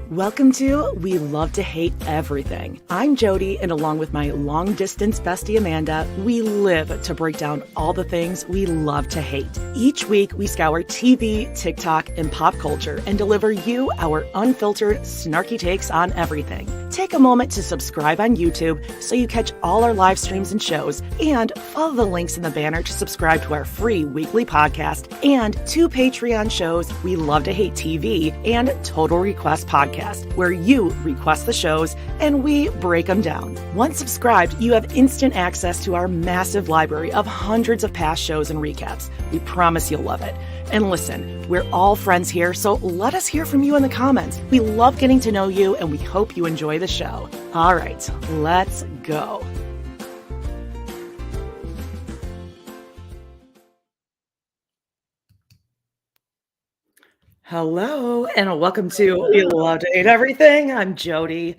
Welcome to We Love to Hate Everything. I'm Jody, and along with my long-distance bestie Amanda, we live to break down all the things we love to hate. Each week, we scour TV, TikTok, and pop culture and deliver you our unfiltered, snarky takes on everything. Take a moment to subscribe on YouTube so you catch all our live streams and shows, and follow the links in the banner to subscribe to our free weekly podcast and 2 Patreon shows, We Love to Hate TV and Total Request Podcast, where you request the shows and we break them down. Once subscribed, you have instant access to our massive library of hundreds of past shows and recaps. We promise you'll love it. And listen, we're all friends here, so let us hear from you in the comments. We love getting to know you, and we hope you enjoy the show. All right, let's go. Hello, and welcome to We Love to Hate Everything. I'm Jody.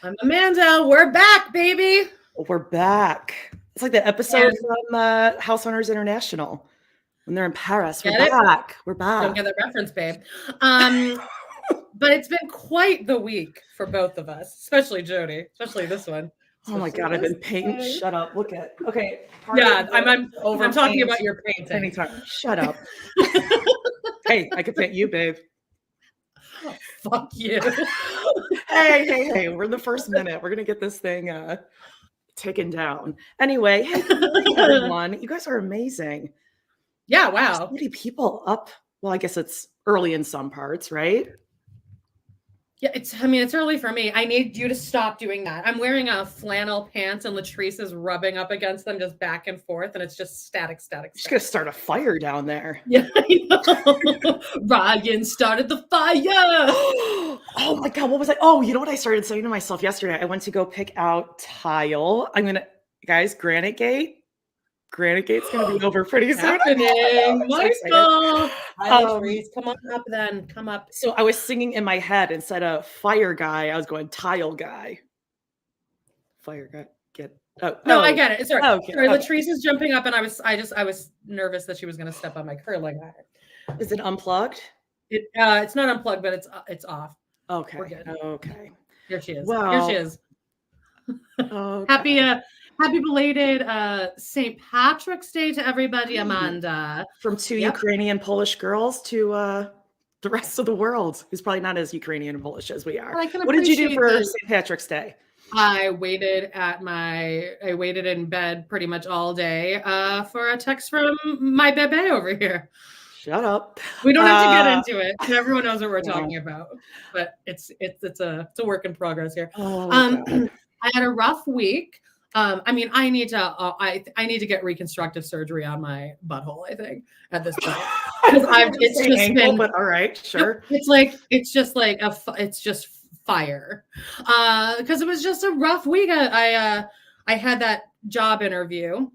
I'm Amanda. We're back, baby. We're back. It's like the episode from House Hunters International when they're in Paris. We're back. We're back. Don't get that reference, babe. But it's been quite the week for both of us, especially Jody, especially this one. Oh my God, I've been painting. Shut up. Look at. Okay. Yeah, I'm talking about your painting. Anytime. Shut up. Hey, I could paint you, babe. Oh, fuck you. Hey. We're in the first minute. We're going to get this thing taken down. Anyway, hey, everyone. You guys are amazing. Yeah, wow. There's so many people up. Well, I guess it's early in some parts, right? Yeah, it's early for me. I need you to stop doing that. I'm wearing a flannel pants and Latrice is rubbing up against them just back and forth, and it's just static. She's going to start a fire down there. Yeah, I know. Ryan started the fire. Oh my God, what was I? Oh, you know what I started saying to myself yesterday? I went to go pick out tile. Guys, Granite Gate's going to be over pretty soon. Happening. Michael. Come on up then. Come up. So I was singing in my head instead of fire guy, I was going tile guy. Fire guy. No, I get it. Sorry. Okay. Sorry, Latrice is jumping up and I was nervous that she was going to step on my curling iron. Is it unplugged? It's not unplugged, but it's off. Okay. We're good. Okay. Here she is. Well, Here she is. Okay. Happy belated St. Patrick's Day to everybody, Amanda. From 2 Ukrainian Polish girls to the rest of the world, who's probably not as Ukrainian and Polish as we are. What did you do for St. Patrick's Day? I waited in bed pretty much all day for a text from my bebe over here. Shut up. We don't have to get into it. Everyone knows what we're talking about, but it's a work in progress here. I had a rough week. I need to get reconstructive surgery on my butthole, I think, at this point. Because it's just been, but all right, sure. It's just fire. Because it was just a rough week. I had that job interview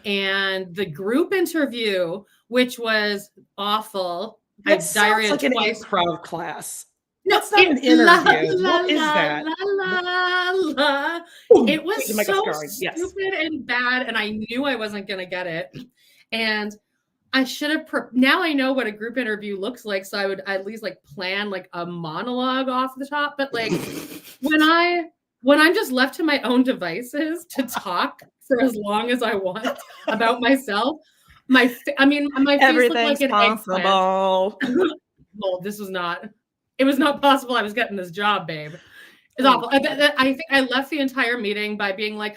and the group interview, which was awful. That sounds like an improv class. No, it's not an interview. What is that? It was so stupid and bad, and I knew I wasn't going to get it. And I should have. Now I know what a group interview looks like, so I would at least plan a monologue off the top. But when I'm just left to my own devices to talk for as long as I want about myself, my face looked like an possible. Well, this was not. It was not possible I was getting this job, babe. It's awful. I think I left the entire meeting by being like,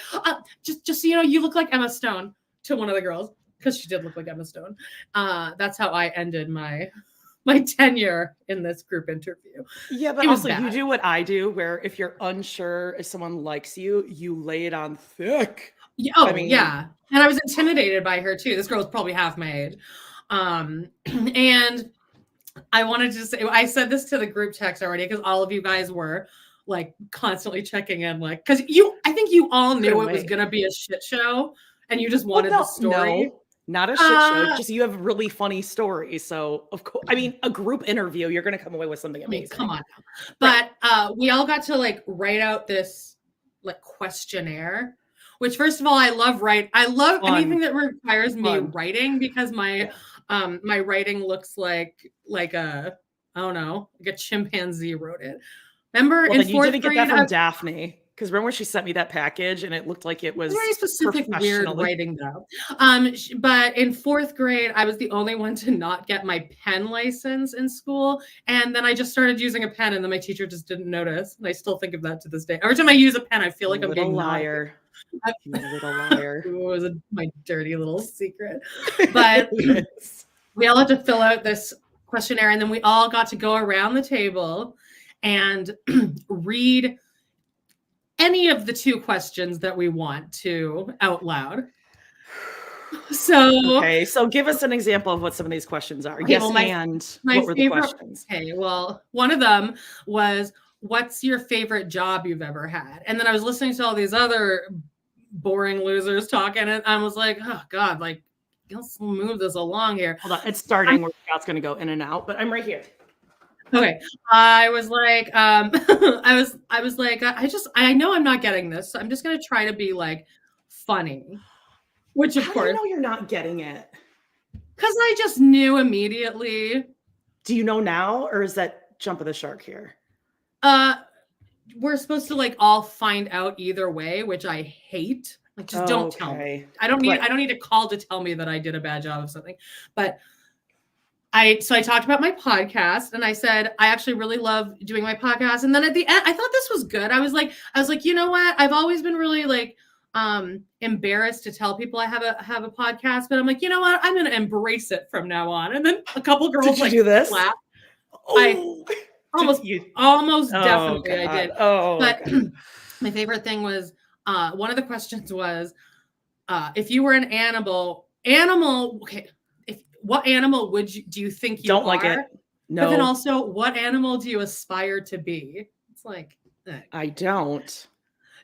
just so you know, you look like Emma Stone to one of the girls, because she did look like Emma Stone. That's how I ended my tenure in this group interview. Yeah, but also you do what I do, where if you're unsure if someone likes you, you lay it on thick. Yeah. And I was intimidated by her too. This girl was probably half my age. And I wanted to say, I said this to the group text already because all of you guys were constantly checking in, because I think you all knew it was going to be a shit show and you just wanted the story. No, not a shit show. Just you have really funny stories. So of course, a group interview, you're going to come away with something amazing. Come on. But we all got to write out this questionnaire, which first of all, I love anything that requires me writing, because my writing looks like a Oh no, like a chimpanzee wrote it. Remember well, in you fourth didn't grade? get that from Daphne. Because remember when she sent me that package and it looked like it was very specific, weird writing though. But in fourth grade, I was the only one to not get my pen license in school. And then I just started using a pen and then my teacher just didn't notice. And I still think of that to this day. Every time I use a pen, I feel like I'm being liar. You little liar. It was my dirty little secret. But we all had to fill out this questionnaire and then we all got to go around the table and read any of the 2 questions that we want to out loud. So give us an example of what some of these questions are. Okay, Yes, well, what were the questions? Okay, well, one of them was, what's your favorite job you've ever had? And then I was listening to all these other boring losers talking, and I was like, oh God, like, let's move this along here. Hold on, it's starting where Scott's going to go in and out, but I'm right here. Okay. I was like, I was like, I know I'm not getting this. So I'm just going to try to be like funny, which of How course. do you know you're not getting it? Because I just knew immediately. Do you know now, or is that jump of the shark here? We're supposed to like all find out either way, which I hate. Like, just don't tell me. I don't need a call to tell me that I did a bad job of something. But I talked about my podcast and I said, I actually really love doing my podcast. And then at the end, I thought this was good. I was like, you know what? I've always been really like embarrassed to tell people I have a podcast, but I'm like, you know what? I'm going to embrace it from now on. And then a couple girls do this? laughed. Oh, almost definitely God. I did. But my favorite thing was one of the questions was if you were an animal, okay. What animal do you think you don't are? Like it? No. But then also, what animal do you aspire to be? It's like, I don't.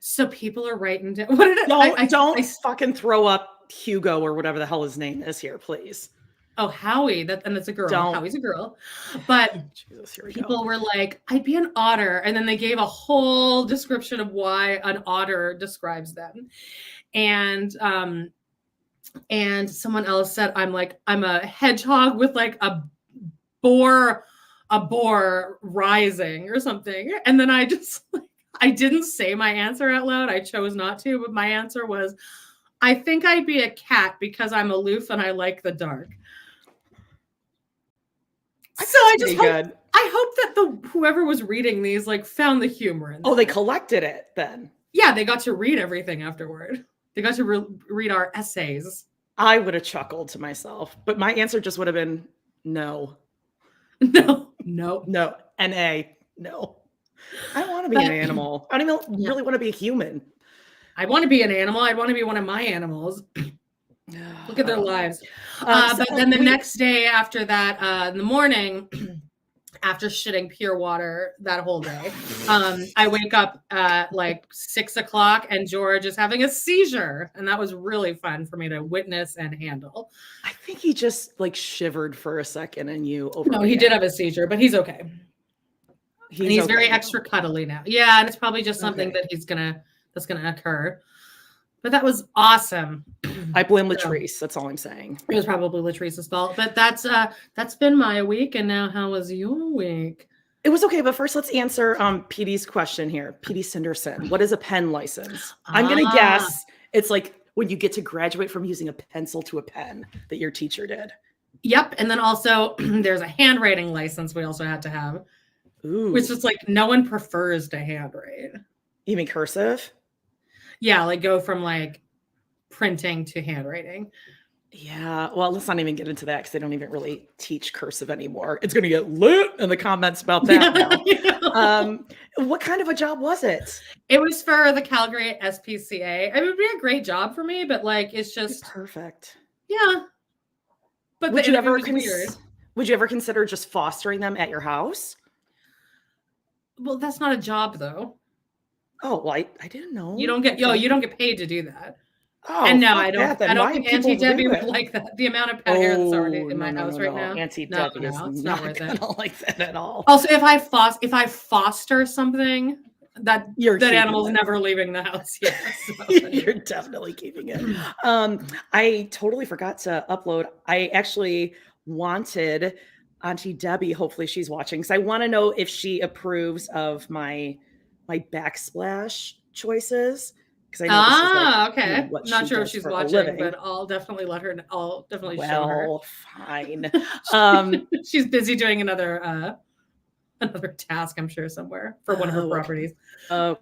So people are writing down. What did it? Don't fucking throw up Hugo or whatever the hell his name is here, please. Oh, Howie. And it's a girl. Howie's a girl. But Jesus, people were like, I'd be an otter. And then they gave a whole description of why an otter describes them. And someone else said, I'm a hedgehog with like a boar rising or something. And then I didn't say my answer out loud. I chose not to, but my answer was, I think I'd be a cat because I'm aloof and I like the dark. So I hope that whoever was reading these like found the humor in that. They collected it then. Yeah, they got to read everything afterward. They got to read our essays. I would have chuckled to myself, but my answer just would have been no. No. N-A, no. I don't want to be an animal. I don't even really want to be a human. I want to be an animal. I want to be one of my animals. Look at their lives. But then the next day after that, in the morning, after shitting pure water that whole day, I wake up at like 6:00 and George is having a seizure. And that was really fun for me to witness and handle. I think he just like shivered for a second and you overreacted. No, he did have a seizure, but he's okay. He's very extra cuddly now. Yeah, and it's probably just something that's gonna occur. But that was awesome. I blame Latrice. That's all I'm saying. It was probably Latrice's fault. But that's been my week. And now, how was your week? It was okay, but first let's answer PD's question here. PD Cinderson, what is a pen license? I'm gonna guess it's like when you get to graduate from using a pencil to a pen that your teacher did. Yep, and then also there's a handwriting license we also had to have. Ooh. Which is like no one prefers to handwrite. You mean cursive? Yeah, like go from like printing to handwriting. Yeah, well, let's not even get into that because they don't even really teach cursive anymore. It's going to get lit in the comments about that now. What kind of a job was it? It was for the Calgary SPCA. It would be a great job for me, but like it's just perfect. Yeah. But would you ever consider just fostering them at your house? Well, that's not a job though. Oh, well, I didn't know. You don't get paid to do that. Oh, and no, I don't think Auntie Debbie would like that. The amount of pet hair that's already in my house right now. Auntie Debbie is not worth it. I don't like that at all. Also, if I foster something, that animal's never leaving the house. Yeah, so. You're definitely keeping it. I totally forgot to upload. I actually wanted Auntie Debbie, hopefully she's watching, because I want to know if she approves of my backsplash choices. Because I know this is like, okay. what Not she sure if does she's for a watching, living. but I'll definitely let her. I'll definitely show her. Well, fine. She's busy doing another task, I'm sure, somewhere for one of her properties. Well,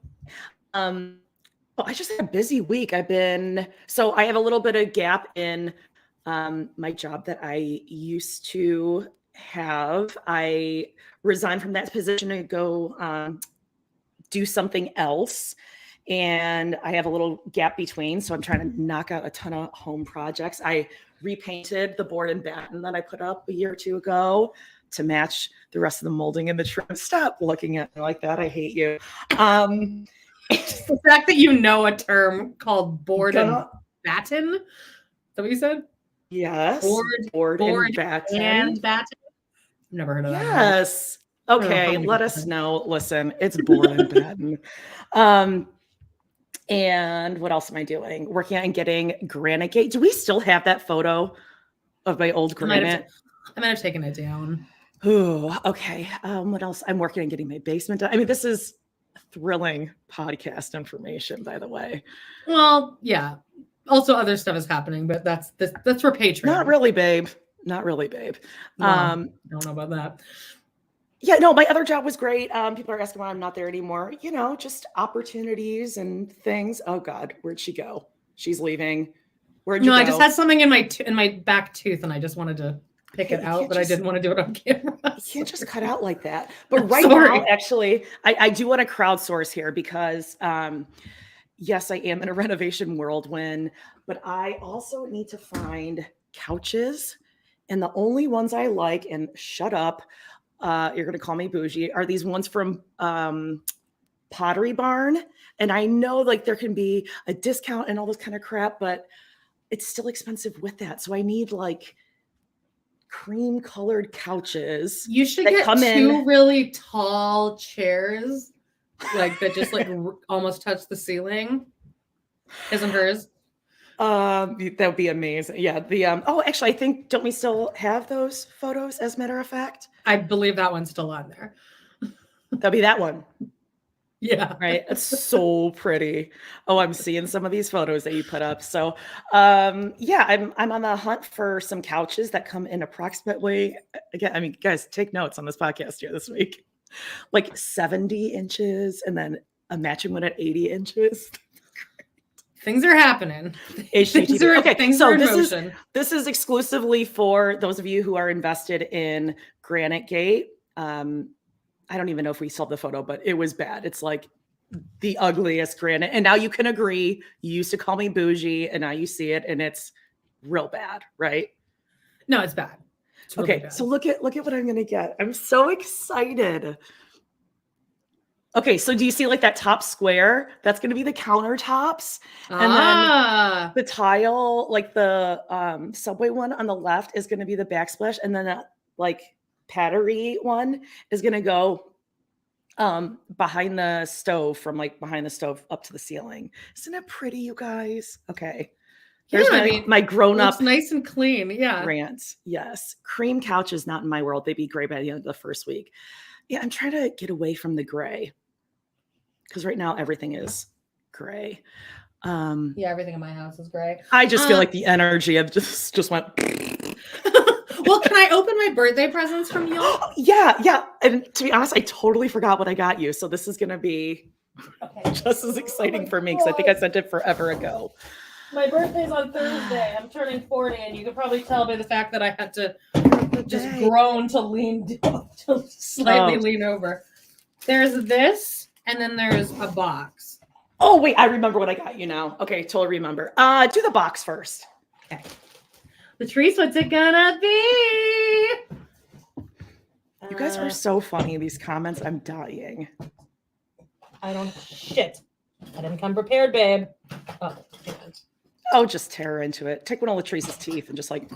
I just had a busy week. I have a little bit of gap in my job that I used to have. I resigned from that position to go do something else. And I have a little gap between. So I'm trying to knock out a ton of home projects. I repainted the board and batten that I put up a year or two ago to match the rest of the molding in the trim. Stop looking at me like that. I hate you. The fact that you know a term called board and batten. Is that what you said? Yes. Board and batten. Never heard of that. Yes. Okay, let us know. Listen, it's board and batten. And what else am I doing? Working on getting granite gate. Do we still have that photo of my old granite? I might have taken it down. Ooh, okay. What else? I'm working on getting my basement done. I mean, this is thrilling podcast information, by the way. Well, yeah. Also, other stuff is happening, but that's for Patreon. Not really, babe. Not really, babe. Don't know about that. Yeah, no, my other job was great. People are asking why I'm not there anymore. Just opportunities and things. Oh God, where'd she go? She's leaving. Where'd you go? I just had something in my back tooth, and I just wanted to pick it out, but I didn't want to do it on camera. You can't just cut out like that. But right now, actually, I do want to crowdsource here because, yes, I am in a renovation whirlwind, but I also need to find couches. And the only ones I like, and shut up, you're going to call me bougie, are these ones from Pottery Barn. And I know like there can be a discount and all this kind of crap, but it's still expensive with that. So I need like cream colored couches. You should get two really tall chairs, like that just like almost touch the ceiling. Isn't hers? That would be amazing. Yeah. Actually, I think, don't we still have those photos as a matter of fact? I believe that one's still on there. That'll be that one. Yeah. Right. It's so pretty. Oh, I'm seeing some of these photos that you put up. So, I'm on the hunt for some couches that come in approximately, again, I mean, guys, take notes on this podcast here this week, like 70 inches and then a matching one at 80 inches. Things are happening. Okay, this is exclusively for those of you who are invested in Granite Gate. I don't even know if we saw the photo, but it was bad. It's like the ugliest granite. And now you can agree. You used to call me bougie, and now you see it, and it's real bad, right? No, it's bad. It's really bad. So look at what I'm gonna get. I'm so excited. Okay, so do you see like that top square? That's going to be the countertops. And then the tile, like the subway one on the left is going to be the backsplash. And then that like pattery one is going to go behind the stove, from like behind the stove up to the ceiling. Isn't it pretty, you guys? Okay. There's my grown up. Nice and clean. Yeah. Rant. Yes. Cream couch is not in my world. They'd be gray by the end of the first week. Yeah, I'm trying to get away from the gray. Because right now everything is gray. Yeah, everything in my house is gray. I just feel like the energy of just went. Well, can I open my birthday presents from you? Yeah. And to be honest, I totally forgot what I got you. So this is going to be just as exciting for me because I think I sent it forever ago. My birthday's on Thursday. I'm turning 40, and you can probably tell by the fact that I had to just groan to lean over. There's this. And then there's a box. Oh, wait. I remember what I got you now. Okay. Totally remember. Do the box first. Okay. Latrice, what's it gonna be? You guys are so funny. These comments. I'm dying. Shit. I didn't come prepared, babe. Oh, just tear her into it. Take one of Latrice's teeth and just like...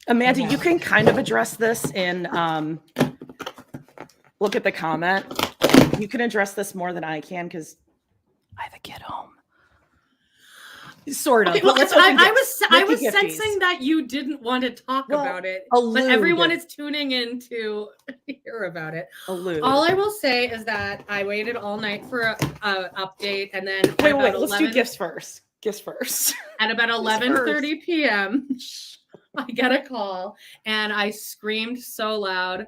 Amanda, you can kind of address this in... look at the comment. You can address this more than I can because I have a kid home. Sort of. Okay, well, I was sensing that you didn't want to talk about it, but everyone is tuning in to hear about it. All I will say is that I waited all night for a update, and then wait, let's do gifts first. Gifts first. At about 11:30 p.m., I get a call, and I screamed so loud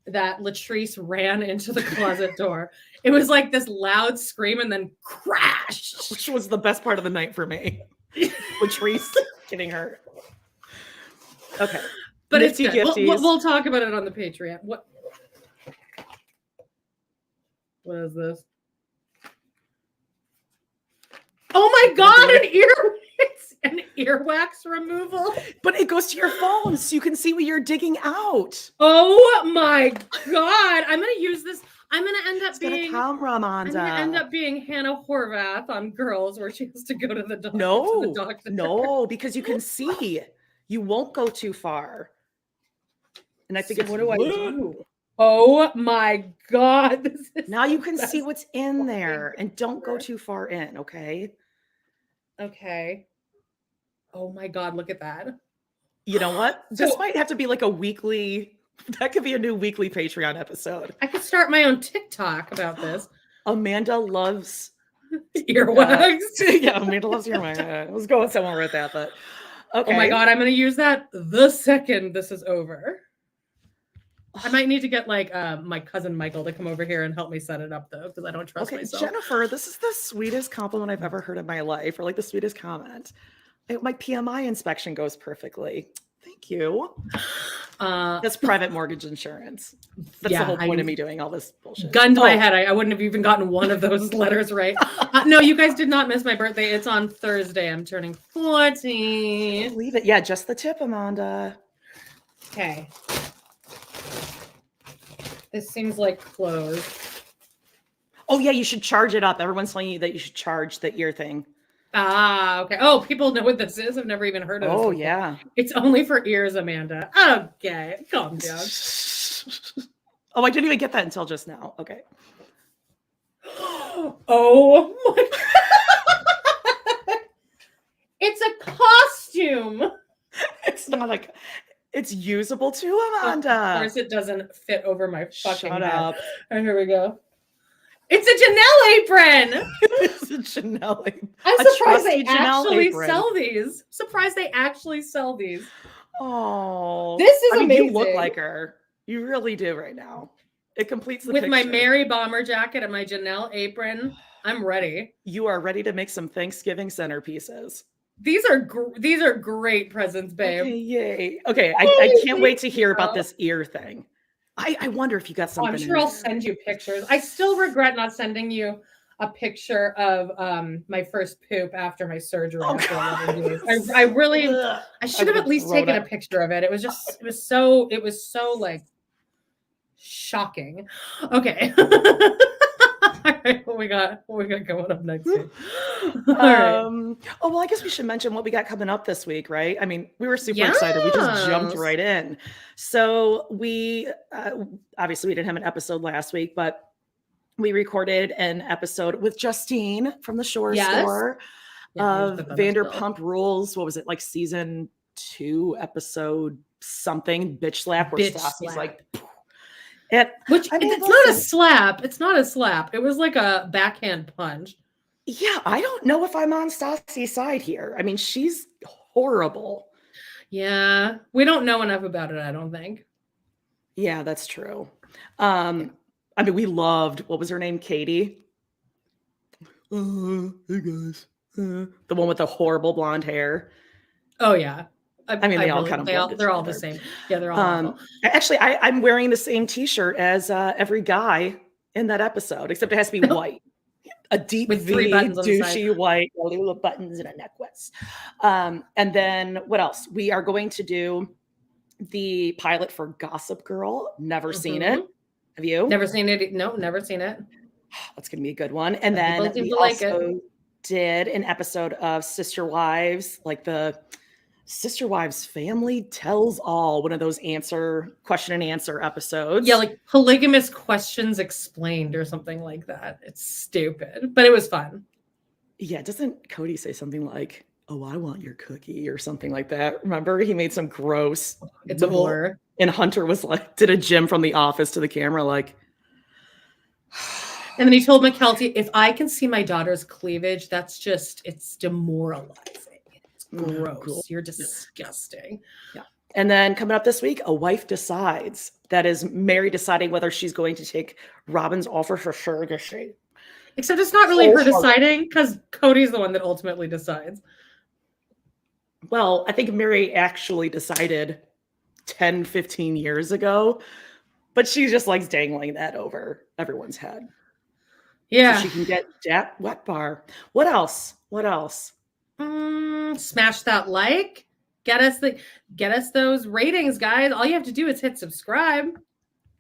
that Latrice ran into the closet door. It was like this loud scream and then crash, which was the best part of the night for me. Latrice getting hurt. Okay, but it's good. We'll talk about it on the Patreon. What is this? Oh my God! It's an earwax removal. But it goes to your phone, so you can see what you're digging out. Oh my God! I'm gonna use this. I'm gonna end up being Hannah Horvath on Girls, where she has to go to the doctor. No, because you can see. You won't go too far. And I think it's what do I do? Oh my God! Now you can see what's in there, and don't go too far in. Okay. Okay. Oh my God! Look at that. You know what? This might have to be like a weekly. That could be a new weekly Patreon episode. I could start my own TikTok about this. Amanda loves earwax. Yeah, Amanda loves earwax. I was going somewhere with that, but okay. Oh my God, I'm going to use that the second this is over. I might need to get like my cousin Michael to come over here and help me set it up though, because I don't trust myself. Jennifer, this is the sweetest compliment I've ever heard in my life, or like the sweetest comment. My PMI inspection goes perfectly. Thank you. That's private mortgage insurance. That's the whole point of me doing all this bullshit. Gun to my head, I wouldn't have even gotten one of those letters right. No, you guys did not miss my birthday. It's on Thursday. I'm turning 14. Believe it. Yeah, just the tip, Amanda. Okay. This seems like clothes. Oh yeah, you should charge it up. Everyone's telling you that you should charge the ear thing. Ah, okay. Oh, people know what this is. I've never even heard of it. Oh, yeah. It's only for ears, Amanda. Okay, calm down. Oh, I didn't even get that until just now. Okay. Oh my God. It's a costume. It's not like it's usable too, Amanda. Of course, it doesn't fit over my fucking head. Shut up. All right, here we go. It's a Janelle apron. It's a Janelle apron. I'm surprised they actually sell these. Surprised they actually sell these. Oh, this is amazing. You look like her. You really do right now. It completes the with picture. My Meri bomber jacket and my Janelle apron. I'm ready. You are ready to make some Thanksgiving centerpieces. These are great presents, babe. Okay, yay. Okay, I can't wait to hear about this ear thing. I wonder if you got something. I'm sure I'll send you pictures. I still regret not sending you a picture of my first poop after my surgery. After 11 days. I should have at least taken a picture of it. It was so like shocking. Okay. All right, what we got going up next week? Oh, well, I guess we should mention what we got coming up this week, right? I mean, we were super excited. We just jumped right in. So we obviously we didn't have an episode last week, but we recorded an episode with Justine from the Shore Store of Vanderpump Rules. What was it, like season 2, episode something? Bitch slap. Where Stassi's like. It's not a slap. It's not a slap. It was like a backhand punch. Yeah, I don't know if I'm on Stassi's side here. I mean, she's horrible. Yeah, we don't know enough about it, I don't think. Yeah, that's true. I mean, we loved, what was her name? Katie? Hey guys. The one with the horrible blonde hair. Oh, yeah. I mean, they're all the same. Yeah, they're all awful. Actually, I'm wearing the same t-shirt as every guy in that episode, except it has to be white. A deep with 3 buttons on the side. Douchey white, little buttons and a necklace. And then what else? We are going to do the pilot for Gossip Girl. Never seen it. Have you? Never seen it. No, never seen it. That's going to be a good one. And then we also did an episode of Sister Wives, like the Sister Wives Family Tells All, one of those question and answer episodes. Yeah, like polygamous questions explained or something like that. It's stupid, but it was fun. Yeah, doesn't Kody say something like, oh, I want your cookie or something like that. Remember, he made some gross. It's a blur. And Hunter was like, did a Jim from The Office to the camera, like. And then he told McKelty, if I can see my daughter's cleavage, it's demoralizing. It's gross. Cool. You're disgusting. Yeah. And then coming up this week, A Wife Decides. That is Meri deciding whether she's going to take Robyn's offer for surrogacy. Except it's not really her deciding, because Kody's the one that ultimately decides. Well, I think Meri actually decided 10, 15 years ago, but she just likes dangling that over everyone's head. Yeah. So she can get that wet bar. What else? Smash that like. Get us those ratings, guys. All you have to do is hit subscribe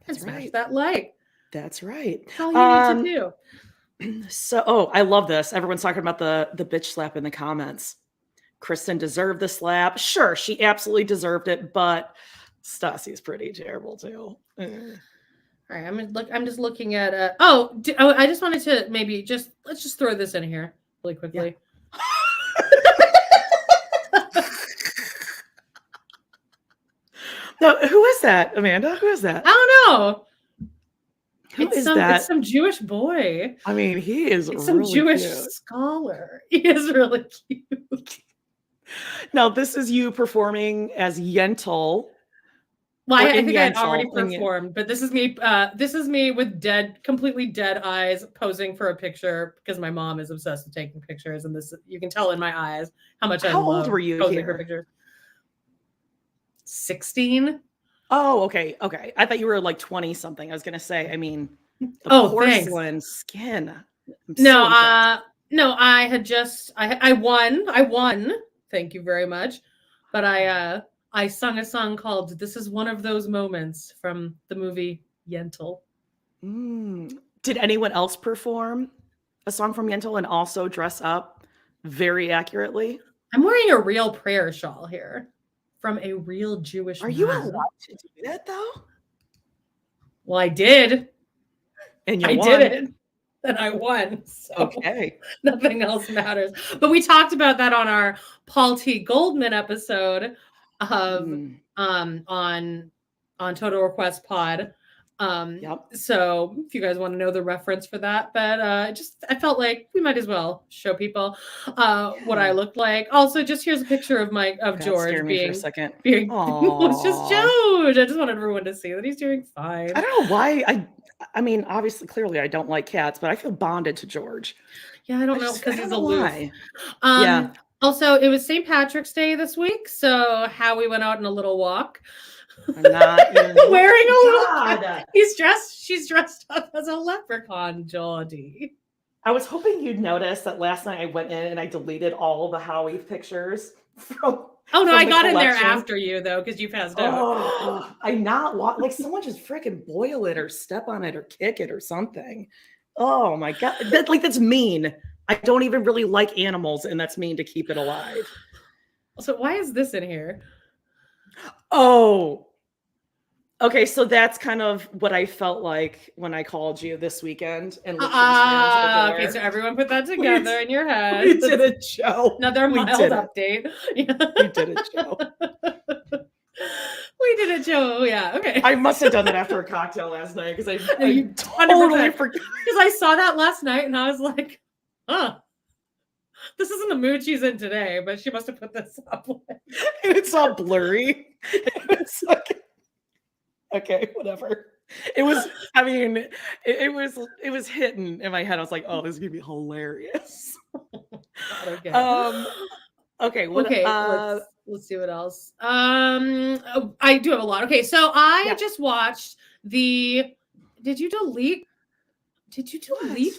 and smash that like. That's right. That's all you need to do. So, I love this. Everyone's talking about the bitch slap in the comments. Kristen deserved the slap. Sure, she absolutely deserved it, but Stassi's pretty terrible too. All right, I'm just looking at. I just wanted to let's just throw this in here really quickly. Yeah. No, who is that, Amanda? Who is that? I don't know. It's that? It's some Jewish boy. I mean, he is some really Jewish cute. Scholar. He is really cute. Now, this is you performing as Yentl. Well, I think I already performed, but this is me. This is me with completely dead eyes, posing for a picture because my mom is obsessed with taking pictures, and you can tell in my eyes how much I love. How old were you posing for pictures? 16. Oh, okay. I thought you were like 20 something. I was gonna say. I mean, the porcelain skin. No, I had just I won. Thank you very much. But I sung a song called "This Is One of Those Moments" from the movie Yentl. Did anyone else perform a song from Yentl and also dress up very accurately? I'm wearing a real prayer shawl here from a real Jewish man. Are you allowed to do that though? Well, I did. And you won. Did it. And I won. So okay. Nothing else matters. But we talked about that on our Paul T. Goldman episode of on Total Request Pod. So if you guys want to know the reference for that, but I felt like we might as well show people what I looked like. Also, just here's a picture of George being for a second. It's just George. I just wanted everyone to see that he's doing fine. I don't know why I mean, obviously, clearly, I don't like cats, but I feel bonded to George. Yeah, I don't know because he's aloof. Also, it was St. Patrick's Day this week, so Howie went out on a little walk. I'm not even wearing a little. She's dressed up as a leprechaun, Geordie. I was hoping you'd notice that last night I went in and I deleted all the Howie pictures from. Oh no, I got in there after you though because you passed out. I'm not like someone just freaking boil it or step on it or kick it or something. Oh my god, that's mean. I don't even really like animals, and that's mean to keep it alive. So why is this in here? Oh, okay. So that's kind of what I felt like when I called you this weekend. And okay, so everyone put that together in your head. We did a show. Another mild update. We did a show. We did a show. Yeah. Okay. I must have done that after a cocktail last night because I totally forgot. Because I saw that last night and I was like, huh. This isn't the mood she's in today, but she must have put this up. And it's all blurry. It's like, okay, whatever. It was, I mean, it was hitting in my head. I was like, oh, this is gonna be hilarious. Okay. Okay. Let's see what else. I do have a lot. Okay, so I just watched Did you delete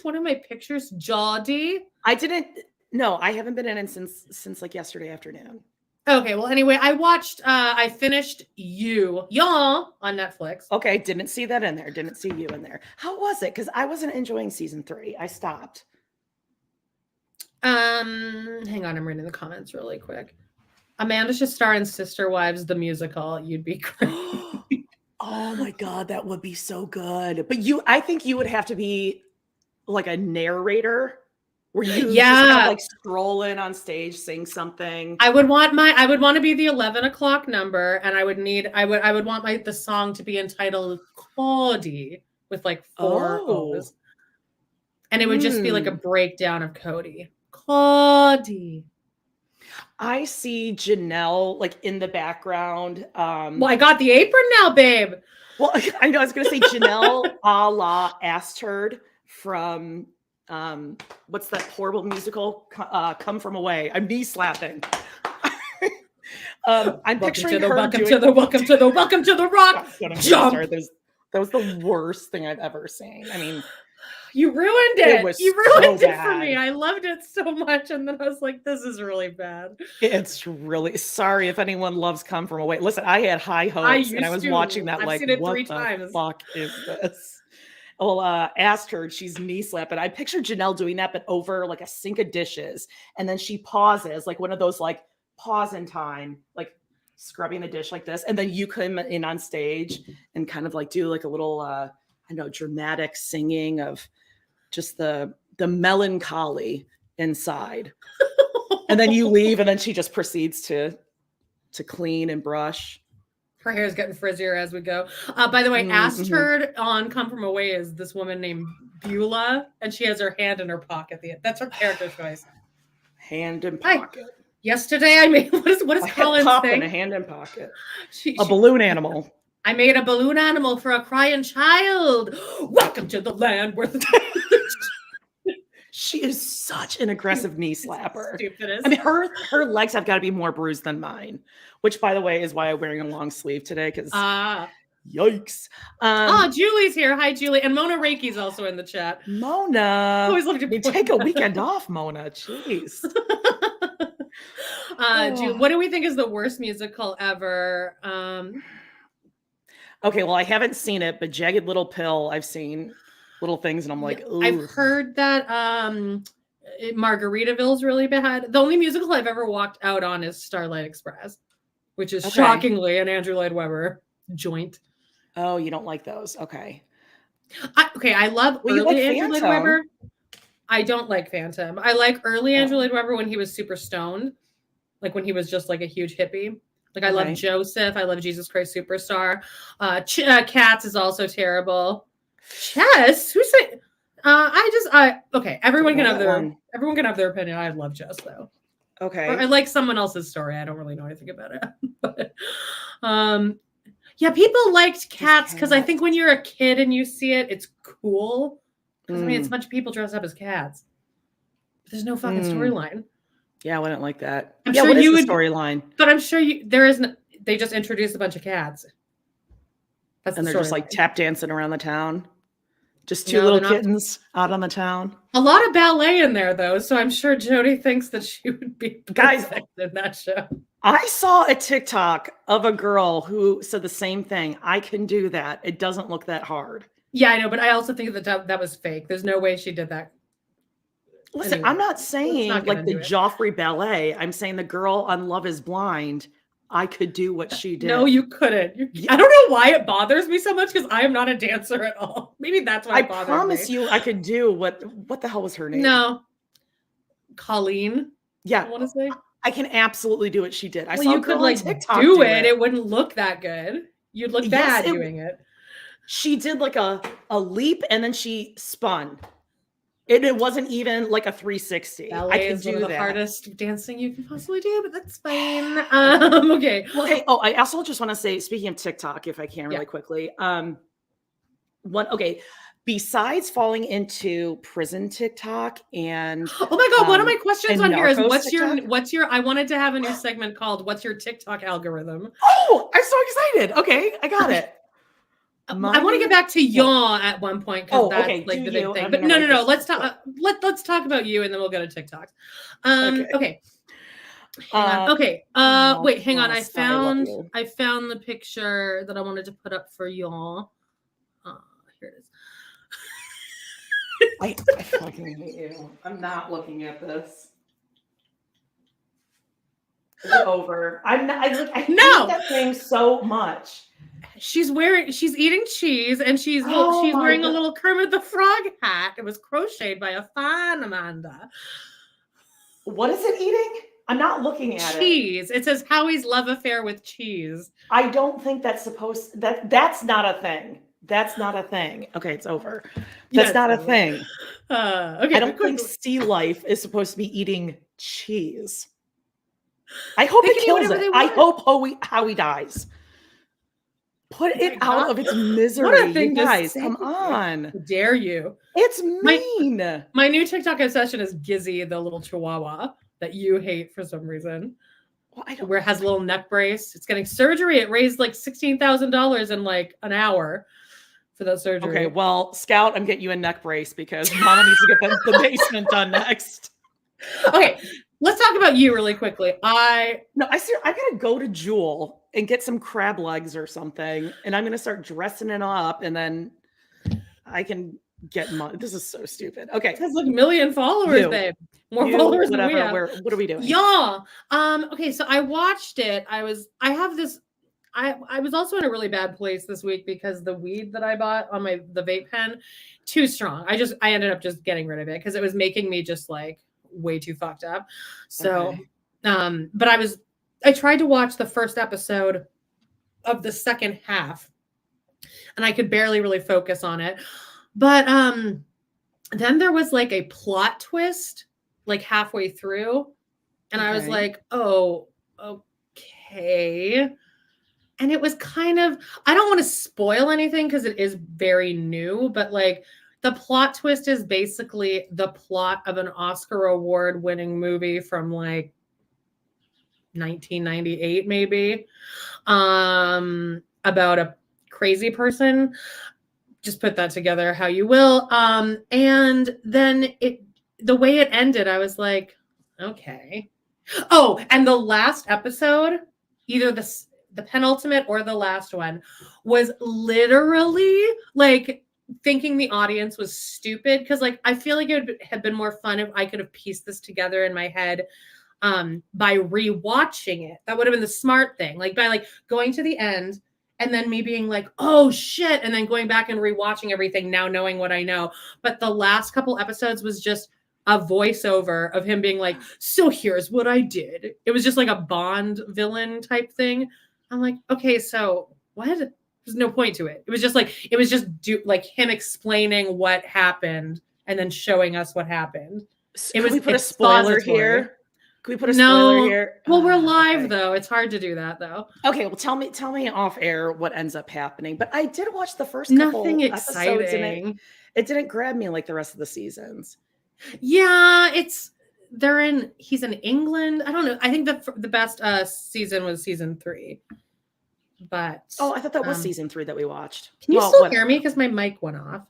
one of my pictures, Geordie? I didn't. No, I haven't been in since like yesterday afternoon. Okay, well, anyway, I finished Y'all on Netflix. Okay, didn't see that in there. Didn't see you in there. How was it? Because I wasn't enjoying season 3. I stopped. Hang on, I'm reading the comments really quick. Amanda should star in Sister Wives, the musical. You'd be great. Oh my god, that would be so good. But I think you would have to be like a narrator. Where you just kind of like stroll in on stage, sing something. I would want to be the 11 o'clock number, and I would want the song to be entitled Kody with like 4 O's. And it would just be like a breakdown of Kody. Kody. I see Janelle like in the background. Well, I got the apron now, babe. Well, I know I was gonna say Janelle a la Asterd from what's that horrible musical? Come From Away. I'm knee slapping. I'm picturing her welcome to the rock. Jump. That was the worst thing I've ever seen. I mean, you ruined it. You ruined it for me. I loved it so much, and then I was like, "This is really bad." It's really sorry if anyone loves Come From Away. Listen, I had high hopes, and I was watching that like, what the fuck is this? Well, asked her, she's knee slapping. I pictured Janelle doing that, but over like a sink of dishes, and then she pauses, like one of those like pause in time, like scrubbing the dish like this, and then you come in on stage and kind of like do like a little, I know, dramatic singing of just the melancholy inside, and then you leave, and then she just proceeds to clean and brush. Her hair is getting frizzier as we go. By the way, Asterd on Come From Away is this woman named Beulah, and she has her hand in her pocket. That's her character choice. Hand in pocket. Yesterday I made what is Colin's thing? A hand in pocket. A balloon animal. I made a balloon animal for a crying child. Welcome to the land where She is such an aggressive knee slapper. Stupidest. I mean, her legs have got to be more bruised than mine, which, by the way, is why I'm wearing a long sleeve today. Because yikes! Julie's here. Hi, Julie, and Mona Reiki's also in the chat. Mona, always love to take a weekend off, Mona. Jeez. Julie, what do we think is the worst musical ever? Okay, well, I haven't seen it, but Jagged Little Pill, I've seen little things, and I'm like, ooh. I've heard that Margaritaville's really bad. The only musical I've ever walked out on is Starlight Express, which is shockingly an Andrew Lloyd Webber joint. Oh, you don't like those? Okay. I love early Andrew Lloyd Webber. I don't like Phantom. I like early Andrew Lloyd Webber when he was super stoned, like when he was just like a huge hippie. Like I love Joseph. I love Jesus Christ Superstar. Cats is also terrible. Chess? Who said? Everyone can have their opinion. I love Chess though. Okay. Or I like someone else's story. I don't really know anything about it. But people liked Cats because I think when you're a kid and you see it, it's cool. Because I mean, it's a bunch of people dressed up as cats. But there's no fucking storyline. Yeah, I wouldn't like that. I'm sure you would storyline. But I'm sure there isn't. They just introduced a bunch of cats. And they're just like tap dancing around the town. Just two little kittens out on the town. A lot of ballet in there, though. So I'm sure Jody thinks that she would be perfect in that show. I saw a TikTok of a girl who said the same thing. I can do that. It doesn't look that hard. Yeah, I know. But I also think that was fake. There's no way she did that. Listen, anyway, I'm not saying like the Joffrey ballet. I'm saying the girl on Love is Blind. I could do what she did. No, you couldn't. I don't know why it bothers me so much because I am not a dancer at all. Maybe that's why it bothers me. I promise you I could do what the hell was her name? No. Colleen. Yeah. I want to say. I can absolutely do what she did. I saw you could like TikTok do it. It wouldn't look that good. You'd look bad doing it. She did like a leap and then she spun. It wasn't even like a 360. Ballet is one of the hardest dancing you can possibly do, but that's fine. Okay. Well, hey, I also just want to say, speaking of TikTok, if I can really quickly, besides falling into prison TikTok and oh my God, one of my questions on here is what's your I wanted to have a new segment called What's Your TikTok Algorithm? Oh, I'm so excited. Okay, I got it. I want to get back to yaw at one point because that's like the big thing. But no. Let's talk. Let's talk about you, and then we'll go to TikToks. Okay. Wait, hang on. I found the picture that I wanted to put up for y'all. Here it is. I fucking hate you. I'm not looking at this. It's over. I hate that thing so much. she's eating cheese, and she's wearing a little Kermit the Frog hat. It was crocheted by a fan Amanda. What is it eating? I'm not looking at cheese. It says Howie's love affair with cheese. I don't think that's that's not a thing. That's not a thing. Okay, it's over. That's not a thing. Okay. I don't think sea life is supposed to be eating cheese. I hope it kills it. I hope Howie dies. Put it out of its misery. What a thing, you guys. Come on. How dare you? It's mean. My new TikTok obsession is Gizzy, the little chihuahua that you hate for some reason. Well, where it has a little neck brace. It's getting surgery. It raised like $16,000 in like an hour for that surgery. Okay, well, Scout, I'm getting you a neck brace because Mama needs to get the basement done next. Okay, let's talk about you really quickly. I gotta go to Jewel and get some crab legs or something, and I'm gonna start dressing it up, and then I can get money. This is so stupid. Okay, it has like a million followers, babe. More followers than we have. What are we doing? Yeah. Okay, so I watched it. I was also in a really bad place this week because the weed that I bought on the vape pen, too strong. I ended up just getting rid of it because it was making me just like way too fucked up. So, okay. But I tried to watch the first episode of the second half, and I could barely really focus on it. But then there was like a plot twist like halfway through, and I was like, oh, okay. And it was kind of, I don't want to spoil anything because it is very new, but like the plot twist is basically the plot of an Oscar award winning movie from like 1998, maybe, about a crazy person. Just put that together how you will. And then the way it ended, I was like, okay. Oh, and the last episode, either the penultimate or the last one, was literally like thinking the audience was stupid. Cause like, I feel like it would have been more fun if I could have pieced this together in my head by rewatching it. That would have been the smart thing. Like by like going to the end and then me being like, oh shit. And then going back and rewatching everything now knowing what I know. But the last couple episodes was just a voiceover of him being like, so here's what I did. It was just like a Bond villain type thing. I'm like, okay, so what? There's no point to it. It was just like him explaining what happened and then showing us what happened. Can we put a spoiler here? Can we put a spoiler here? Well, we're live though. It's hard to do that though. Okay, well tell me off air what ends up happening. But I did watch the first couple episodes and it didn't grab me like the rest of the seasons. Yeah, he's in England. I don't know. I think the best season was season 3. But I thought that was season 3 that we watched. Can you still hear me? Because my mic went off.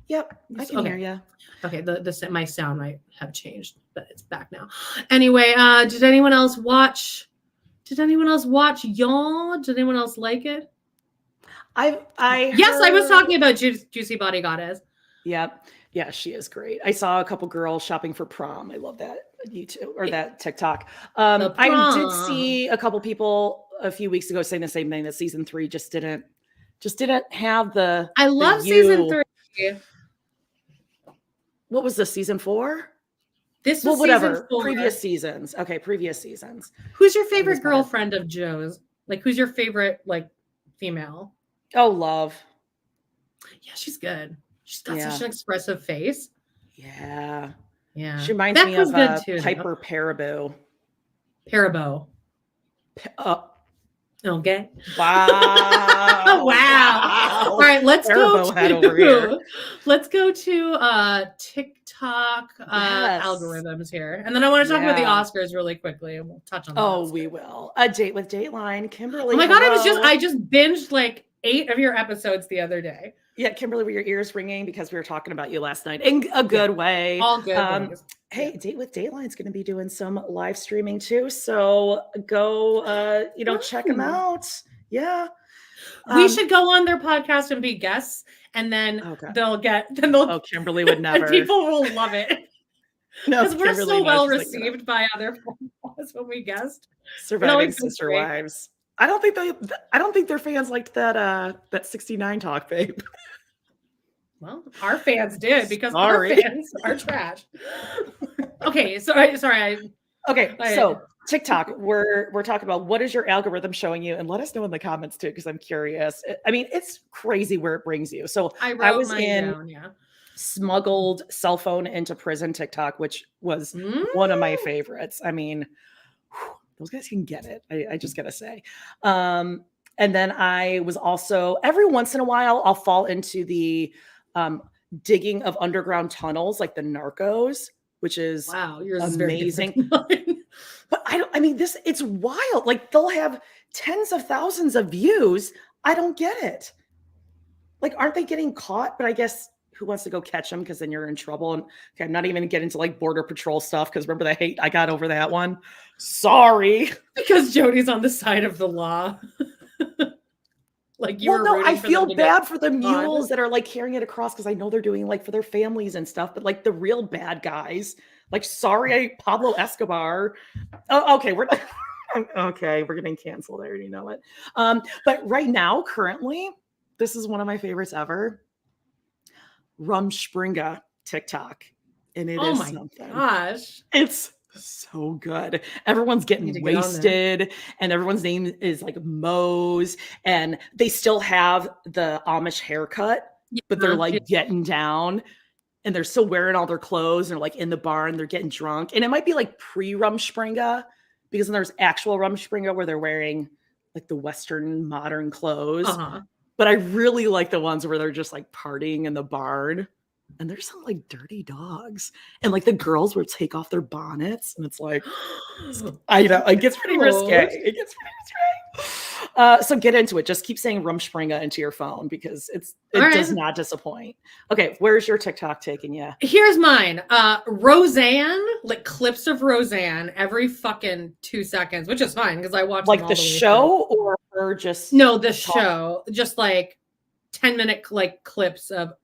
Yep, I can hear you. Okay, my sound might have changed, but it's back now. Anyway, did anyone else watch? Y'all? Did anyone else like it? Yes, I was talking about Juicy Body Goddess. Yep. Yeah, she is great. I saw a couple girls shopping for prom. I love that YouTube or that TikTok. I did see a couple people a few weeks ago saying the same thing, that season 3 just didn't have the. I love season 3. What was this, season 4? This was season 4. Previous seasons. Okay, previous seasons. Who's your favorite girlfriend of Joe's? Like, who's your favorite like female? Oh, Love. Yeah, she's good. She's got such an expressive face. Yeah. Yeah. She reminds me of Piper Parabo. Okay. Wow. Wow. All right, let's go to TikTok algorithms here. And then I want to talk about the Oscars really quickly, and we'll touch on that. Oh, we will. A Date with Dateline. Kimberly. Oh my God, I just binged like 8 of your episodes the other day. Yeah, Kimberly, were your ears ringing because we were talking about you last night in a good way? All good. Hey, Date with Dateline's going to be doing some live streaming too, so go, check them out. Yeah, we should go on their podcast and be guests, and then Oh, Kimberly would never. People will love it. No, because we're so well received by other podcasts when we guest. Surviving Sister Wives. I don't think their fans liked that 69 talk, babe. Well, our fans did because our fans are trash. Okay, sorry. Okay, so TikTok, we're talking about what is your algorithm showing you, and let us know in the comments too, because I'm curious. I mean, it's crazy where it brings you. So I was in smuggled cell phone into prison TikTok, which was one of my favorites. I mean, those guys can get it. I just gotta say. And then I was also every once in a while I'll fall into the digging of underground tunnels, like the Narcos, which is amazing. But it's wild. Like they'll have tens of thousands of views. I don't get it. Like, aren't they getting caught? But I guess who wants to go catch them? Because then you're in trouble. And okay, I'm not even getting into like border patrol stuff because remember the hate I got over that one. Sorry, because Jody's on the side of the law. Like you were I feel bad for the mules that are like carrying it across because I know they're doing like for their families and stuff. But like the real bad guys, like sorry, Pablo Escobar. Oh, okay, we're getting canceled. I already know it. But right now, currently, this is one of my favorites ever. Rumspringa TikTok, and it is something. Gosh, it's so good. Everyone's getting wasted, and everyone's name is like Mose, and they still have the Amish haircut, but they're like getting down, and they're still wearing all their clothes, and they're like in the barn, they're getting drunk, and it might be like pre-Rumspringa, because then there's actual Rumspringa where they're wearing like the Western modern clothes. But I really like the ones where they're just like partying in the barn. And there's some like dirty dogs. And like the girls will take off their bonnets. And it's like, I know, it gets pretty risque. So get into it. Just keep saying Rumspringa into your phone because it does not disappoint. Okay, where's your TikTok taking you? Here's mine. Roseanne, like clips of Roseanne every fucking 2 seconds, which is fine because I watch like the show or her just the show. Just like 10-minute like clips of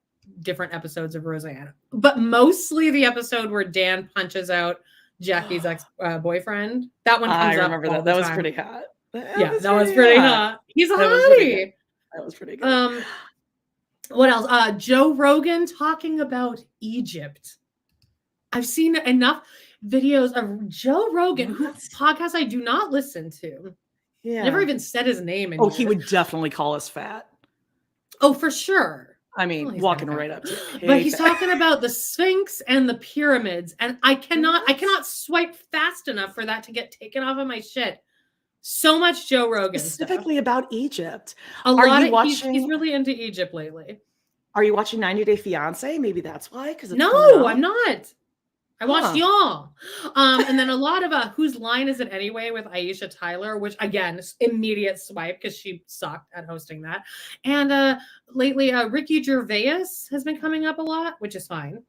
different episodes of Roseanne, but mostly the episode where Dan punches out Jackie's ex-boyfriend. That one comes I up. remember that. That was pretty hot. That was pretty hot. He's a hottie. That was pretty good. What else? Joe Rogan talking about Egypt. I've seen enough videos of Joe Rogan, whose podcast I do not listen to. Yeah. Never even said his name. He would definitely call us fat. Oh, for sure. I mean, walking right up to it. But he's talking about the Sphinx and the pyramids, and I cannot swipe fast enough for that to get taken off of my shit. So much Joe Rogan specifically stuff. About Egypt. He's really into Egypt lately. Are you watching 90 Day Fiance? Maybe that's why. No, I'm not. I watched y'all. And then a lot of Whose Line Is It Anyway with Aisha Tyler, which again, immediate swipe because she sucked at hosting that. And lately, Ricky Gervais has been coming up a lot, which is fine.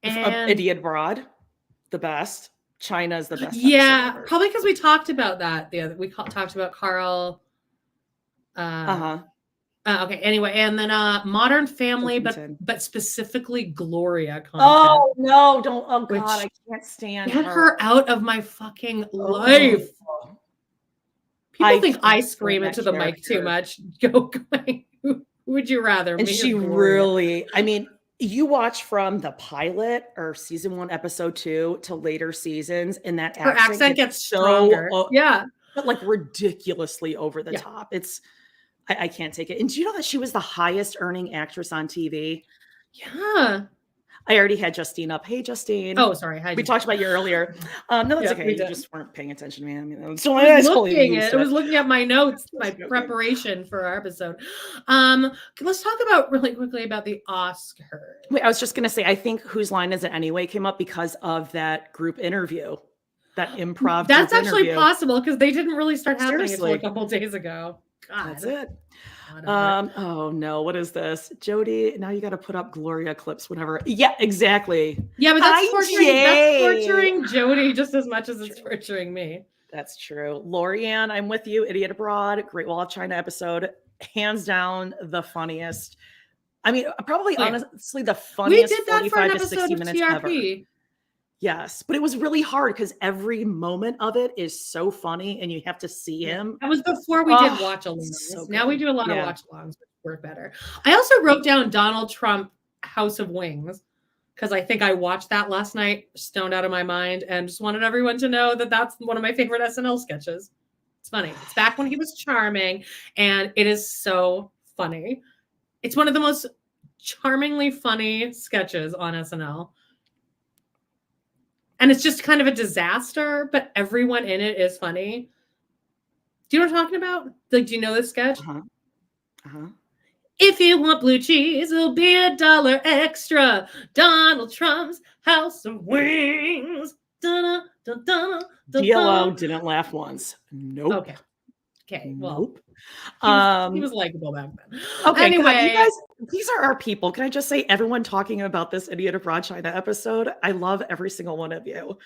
And Idiot Broad, the best. China's the best. Yeah, probably because we talked about that. We talked about Carl. Okay. Anyway, and then Modern Family, but specifically Gloria content. Oh no! Don't! Oh God, I can't stand get her out of my fucking life. People think I scream into the mic too much. Go. Who would you rather? And she really. I mean, you watch from the pilot or season 1, episode 2 to later seasons, and that her accent gets stronger. But like ridiculously over the top. It's. I can't take it. And do you know that she was the highest earning actress on TV? Yeah. I already had Justine up. Hey, Justine. Oh, sorry. Hi, we talked about you earlier. No, that's okay. You just weren't paying attention to me. I mean, I was looking at my notes, my preparation for our episode. Let's talk about really quickly about the Oscars. Wait, I was just going to say, I think Whose Line Is It Anyway came up because of that group interview, that improv. That's actually possible because they didn't really start happening until a couple days ago. God. That's it. Oh no, what is this? Jody, now you got to put up Gloria clips whenever. Yeah, exactly. Yeah, but that's torturing Jody just as much as it's torturing me. That's true. Lorianne, I'm with you. Idiot Abroad, Great Wall of China episode. Hands down the funniest. I mean, probably honestly the funniest 45 to 60 minutes ever. Yes, but it was really hard because every moment of it is so funny and you have to see him. That was before we did watch-alongs. So now we do a lot of Yeah. watch-alongs, which work better. I also wrote down Donald Trump House of Wings because I think I watched that last night, stoned out of my mind, and just wanted everyone to know that that's one of my favorite SNL sketches. It's funny. It's back when he was charming, and it is so funny. It's one of the most charmingly funny sketches on SNL. And it's just kind of a disaster, but everyone in it is funny. Do you know what I'm talking about? Like, do you know this sketch? If you want blue cheese, it'll be $1 extra. Donald Trump's House of Wings. DLO didn't laugh once. Nope. Okay. Well, nope. He was likable back then. Okay. Anyway, God, you guys, these are our people. Can I just say, everyone talking about this Idiot Abroad China episode, I love every single one of you.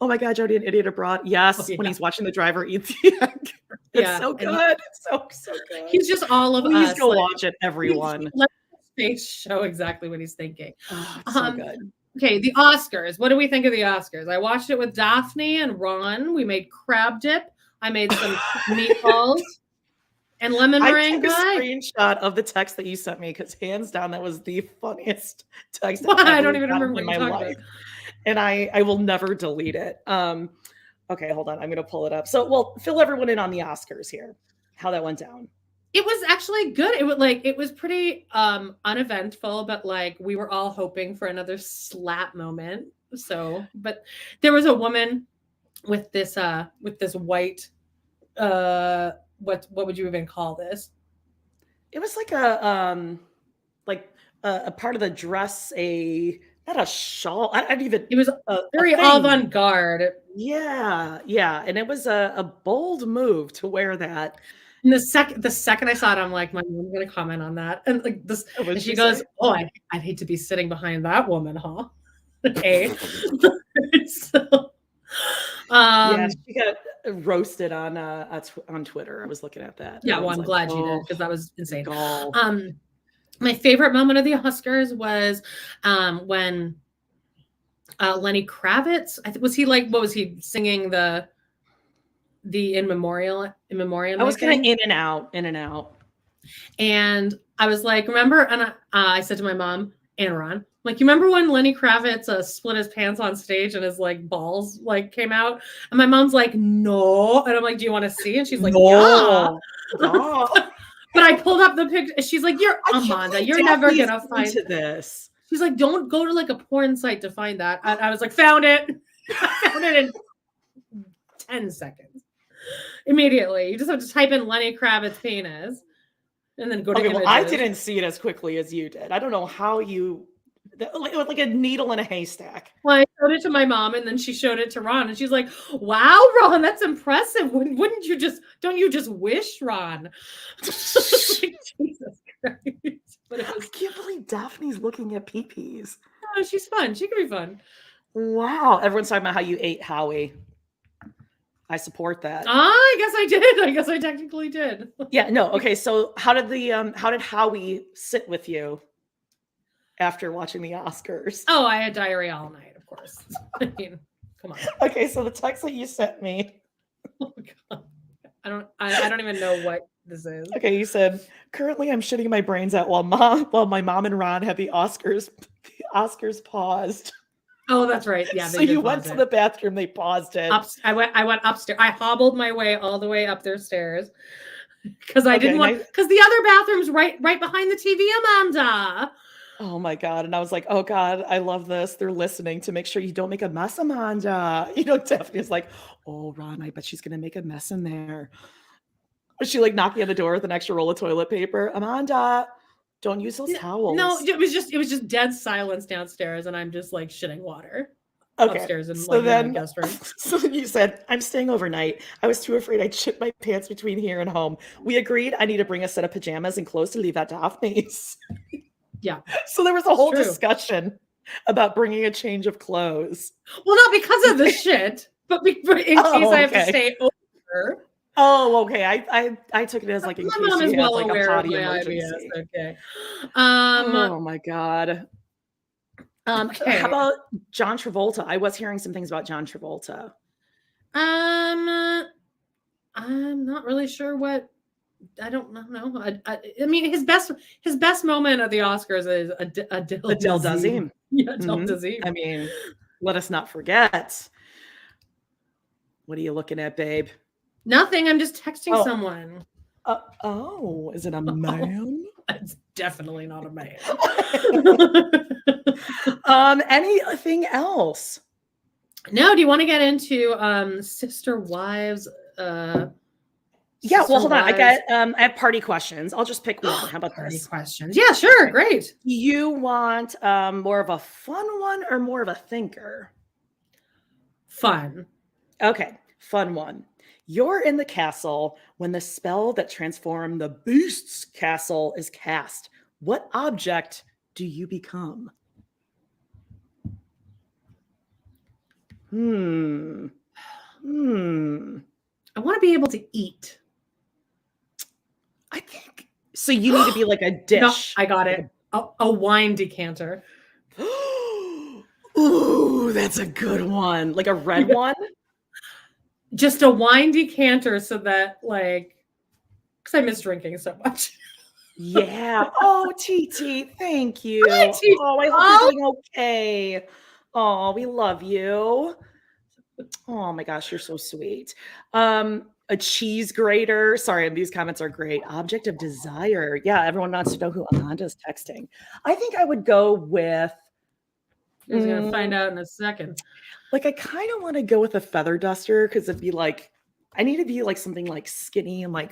Oh my God, Jody, an Idiot Abroad. Yes, when he's watching the driver eat the egg. It's so good. It's so good. He's just all of us. Please go watch it, everyone. Let his face show exactly what he's thinking. It's so good. Okay, the Oscars. What do we think of the Oscars? I watched it with Daphne and Ron. We made crab dip. I made some meatballs and lemon meringue pie. I took a screenshot of the text that you sent me because hands down, that was the funniest text I don't even remember in my life. And I will never delete it. Okay, hold on. I'm going to pull it up. So, well, fill everyone in on the Oscars here, how that went down. It was actually good. It was pretty uneventful, but like we were all hoping for another slap moment. So, but there was a woman with this white what would you even call this? It was like a part of the dress, not a shawl. It was very avant-garde. Yeah. And it was a bold move to wear that. And the second I saw it, I'm like, my mom's gonna comment on that. And like this, and she goes, "Oh, I'd hate to be sitting behind that woman, huh?" Okay. So, yeah, she got roasted on Twitter. I was looking at that. Yeah, well, I'm glad you did because that was insane. Gall. My favorite moment of the Oscars was when Lenny Kravitz, what was he singing the in memoriam? I was kind of in and out. And I was like, remember? And I said to my mom and Ron, like, you remember when Lenny Kravitz split his pants on stage and his like balls like came out? And my mom's like, no. And I'm like, do you want to see? And she's like, no. Yeah. But I pulled up the picture. She's like, Amanda, you're never gonna find this. She's like, don't go to like a porn site to find that. I was like, found it. I found it in 10 seconds. Immediately. You just have to type in Lenny Kravitz penis and then go to images. Well, I didn't see it as quickly as you did. I don't know how you... It was like a needle in a haystack. Well, I showed it to my mom, and then she showed it to Ron, and she's like, "Wow, Ron, that's impressive. Don't you just wish, Ron?" Jesus Christ! But I can't believe Daphne's looking at peepees. Oh, she's fun. She can be fun. Wow, everyone's talking about how you ate Howie. I support that. I guess I did. I guess I technically did. Yeah. No. Okay. So how did Howie sit with you after watching the Oscars? Oh, I had diarrhea all night, of course. I mean, come on. Okay, so the text that you sent me. Oh God. I don't even know what this is. Okay, you said, currently I'm shitting my brains out while my mom and Ron had the Oscars paused. Oh, that's right. Yeah. So you went to the bathroom, they paused it. I went upstairs. I hobbled my way all the way up their stairs. Because I didn't want, because the other bathroom's right behind the TV, Amanda. Oh my God. And I was like, oh God, I love this. They're listening to make sure you don't make a mess, Amanda. Daphne's like, oh, Ron, I bet she's going to make a mess in there. She like knocking on the door with an extra roll of toilet paper. Amanda, don't use those towels. No, it was just dead silence downstairs. And I'm just like shitting water upstairs in my guest room. So then you said, I'm staying overnight. I was too afraid I'd shit my pants between here and home. We agreed I need to bring a set of pajamas and clothes to leave at Daphne's. Yeah. So there was a whole discussion about bringing a change of clothes. Well, not because of the shit, but in case I have to stay over. Oh, okay. I took it as like in my case mom is you well had like aware a potty of my emergency. IBS. Okay. Oh my God. How about John Travolta? I was hearing some things about John Travolta. I'm not really sure what. I don't know. I mean, his best moment at the Oscars is Adele Dazeem. Yeah, Adele Dazeem. I mean, let us not forget. What are you looking at, babe? Nothing. I'm just texting someone. Is it a man? It's definitely not a man. Anything else? No. Do you want to get into sister wives? Yeah, well, hold on. I have party questions. I'll just pick one. How about party this? questions? Yeah, sure. Great. You want more of a fun one or more of a thinker? Fun. Okay, fun one. You're in the castle when the spell that transformed the beast's castle is cast. What object do you become? I want to be able to eat. I think so. You need to be like a dish. No, I got it. A wine decanter. Ooh, that's a good one. Like a red one? Just a wine decanter so that, like, because I miss drinking so much. Yeah. Oh, TT, thank you. Hi, TT. Oh, I hope you're doing okay. Oh, we love you. Oh my gosh, you're so sweet. A cheese grater. Sorry, these comments are great. Object of desire. Yeah, everyone wants to know who Amanda's texting. I think I would go with. I was gonna find out in a second. Like, I kind of want to go with a feather duster because it'd be like, I need to be like something like skinny and like,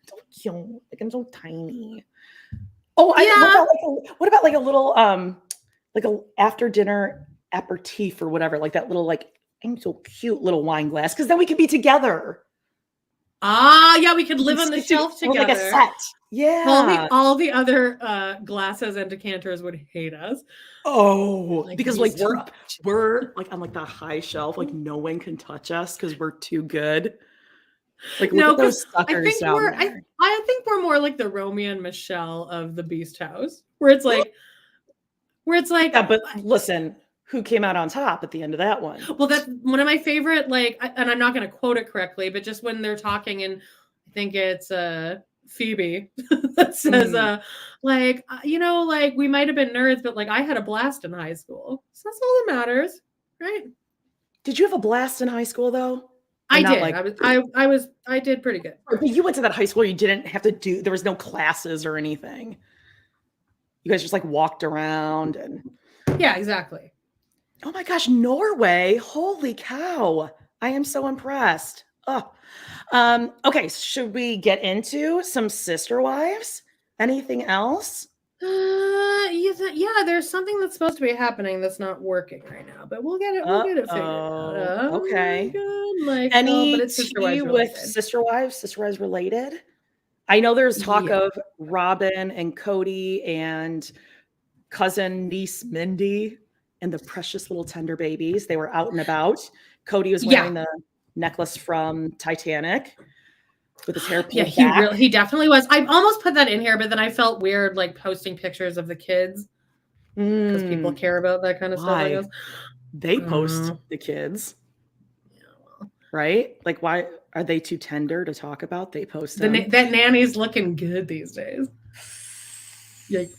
so cute. Like I'm so tiny. Oh, yeah. What about like a little like a after dinner aperitif or whatever, like that little like I'm so cute little wine glass, because then we could be together. Yeah, we could live on the shelf together. Like a set. Yeah. All the other glasses and decanters would hate us. Oh, like, because like we're like on like the high shelf, like no one can touch us because we're too good. Like look at those suckers down there. I think we're more like the Romeo and Michelle of the Beast House, where it's like yeah, but listen, who came out on top at the end of that one? Well, that's one of my favorite, like, and I'm not going to quote it correctly, but just when they're talking, and I think it's Phoebe that says, like, you know, like we might have been nerds, but like I had a blast in high school. So that's all that matters, right? Did you have a blast in high school though? I did. I did pretty good. You went to that high school. You didn't have to do. There was no classes or anything. You guys just like walked around and. Yeah, exactly. Oh my gosh, Norway! Holy cow! I am so impressed. Oh, okay. Should we get into some sister wives? Anything else? Yeah. There's something that's supposed to be happening that's not working right now, but we'll get it. We'll get it figured out. Okay. Like, any tea with sister wives related? I know there's talk of Robyn and Kody and cousin niece Mindy and the precious little tender babies. They were out and about. Kody was wearing the necklace from Titanic with his hair pulled back. He definitely was. I almost put that in here, but then I felt weird like posting pictures of the kids because people care about that kind of stuff. I guess they post the kids, right? Like, why are they too tender to talk about? They post them. That nanny's looking good these days. Yikes.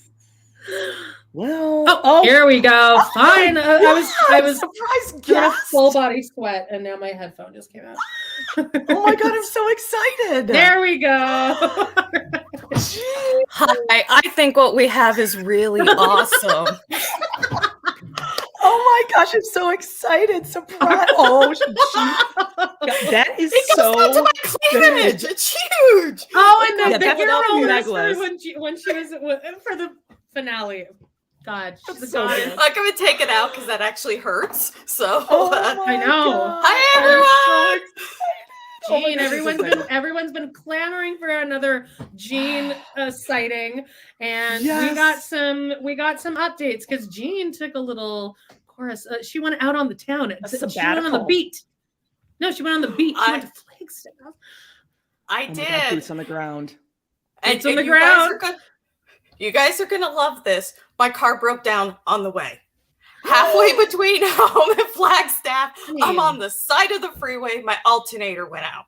Well, here we go. Fine. I was surprised. In a full body sweat, and now my headphone just came out. Oh my god, I'm so excited. There we go. Hi, I think what we have is really awesome. Oh my gosh, I'm so excited. Surprise. Oh, that is so to my cleavage. It's huge. Oh, and the hero necklace when she was for the finale. God, she's so good. I'm not gonna take it out because that actually hurts. So I know. God. Hi everyone. Jean, everyone's been clamoring for another Jean sighting, and we got some updates because Jean took a little chorus. She went out on the town. She went on the beat. No, she went on the beat. She went to Flagstaff. I did. God, boots on the ground. Boots on the ground. You guys are gonna love this. My car broke down on the way. halfway between home and Flagstaff. I'm on the side of the freeway. My alternator went out.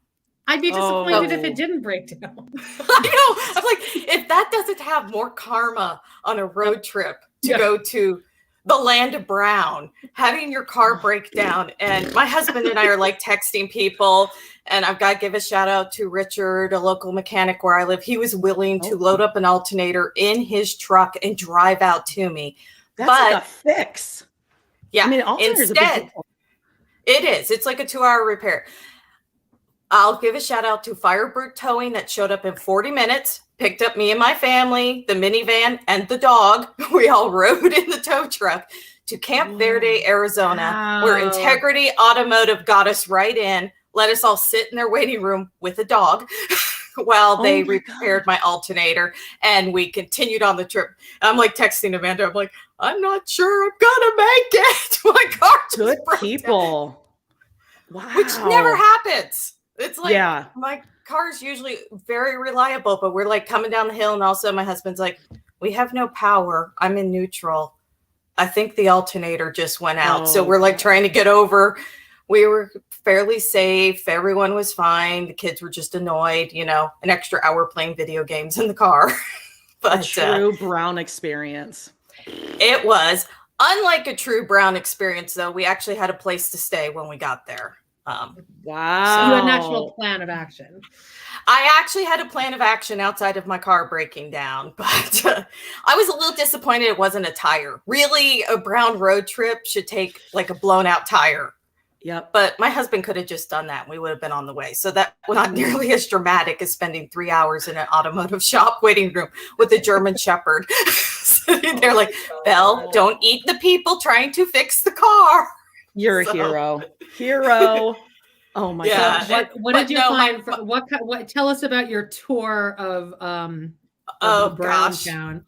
I'd be disappointed if it didn't break down. I know. I'm like, if that doesn't have more karma on a road trip to go to the land of Brown, having your car break down. And my husband and I are like texting people. And I've got to give a shout out to Richard, a local mechanic where I live. He was willing to load up an alternator in his truck and drive out to me. That's like a fix. Yeah. I mean, instead, it is. It's like a 2-hour repair. I'll give a shout out to Firebird Towing that showed up in 40 minutes, picked up me and my family, the minivan, and the dog. We all rode in the tow truck to Camp Verde, Arizona, where Integrity Automotive got us right in, let us all sit in their waiting room with a dog while they repaired my alternator, and we continued on the trip. I'm like texting Amanda, I'm like, I'm not sure I'm gonna make it. My car just broke down. Wow. Which never happens. It's like, my car is usually very reliable, but we're like coming down the hill, and also my husband's like, we have no power. I'm in neutral. I think the alternator just went out. So we're like trying to get over. We were fairly safe. Everyone was fine. The kids were just annoyed, an extra hour playing video games in the car. But a true Brown experience. It was. Unlike a true Brown experience, though, we actually had a place to stay when we got there. Wow. So you had an actual plan of action. I actually had a plan of action outside of my car breaking down, but I was a little disappointed it wasn't a tire. Really, a Brown road trip should take like a blown out tire. Yep. But my husband could have just done that, and we would have been on the way. So that was not nearly as dramatic as spending 3 hours in an automotive shop waiting room with a German Shepherd. They're like, Belle, don't eat the people trying to fix the car. You're a hero. Oh my gosh. What did you find? What? Tell us about your tour of Browntown.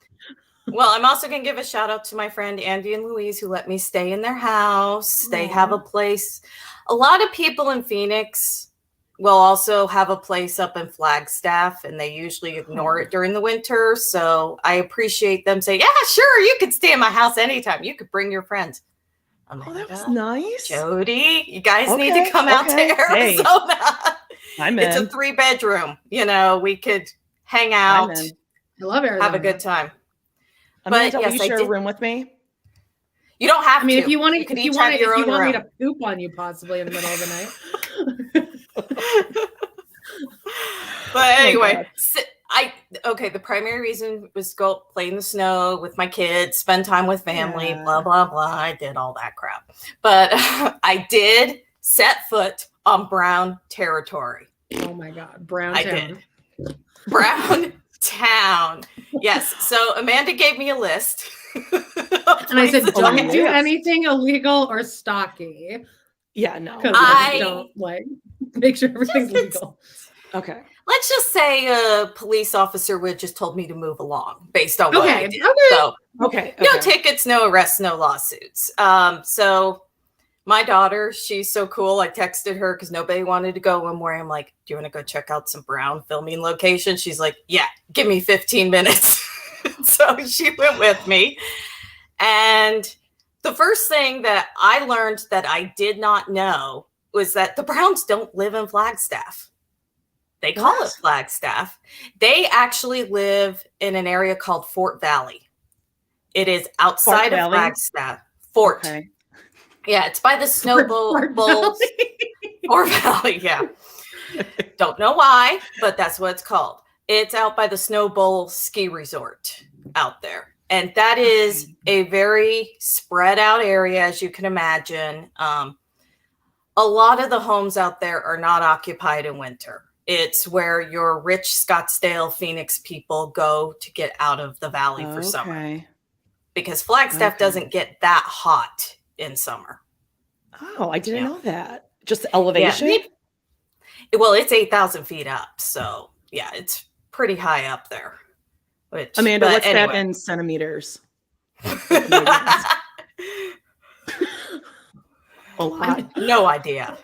Well, I'm also going to give a shout out to my friend Andy and Louise who let me stay in their house. They have a place. A lot of people in Phoenix will also have a place up in Flagstaff, and they usually ignore it during the winter. So I appreciate them saying, yeah, sure, you could stay in my house anytime. You could bring your friends. That was nice. Jody, you guys need to come out to Arizona. I'm in. It's a 3-bedroom. We could hang out. I love Arizona. Have a good time. Amanda, will you share a room with me? You don't have to. If you want me to poop on you possibly in the middle of the night. But anyway, the primary reason was go play in the snow with my kids, spend time with family, blah, blah, blah. I did all that crap. But I did set foot on Brown territory. Oh my God. Browntown. I did. Browntown. Yes. So Amanda gave me a list. And I said, don't do anything illegal or stocky. Yeah, no. Because I don't make sure everything's legal. Okay. Let's just say a police officer would just told me to move along based on what I did. So, no tickets, no arrests, no lawsuits. So my daughter, she's so cool. I texted her because nobody wanted to go one morning. I'm like, do you want to go check out some Brown filming locations? She's like, yeah, give me 15 minutes. So she went with me. And the first thing that I learned that I did not know was that the Browns don't live in Flagstaff. They call it Flagstaff. They actually live in an area called Fort Valley. It is outside of Flagstaff. Fort. Okay. Yeah, it's by the Snowball Bowls. Fort Valley, yeah. Don't know why, but that's what it's called. It's out by the Snow Bowl ski resort out there. And that is a very spread out area, as you can imagine. A lot of the homes out there are not occupied in winter. It's where your rich Scottsdale, Phoenix people go to get out of the valley for summer. Because Flagstaff doesn't get that hot in summer. Oh, I didn't know that. Just the elevation? Yeah. Well, it's 8,000 feet up. So, yeah, it's pretty high up there. Amanda, what's that in centimeters? A lot. No idea.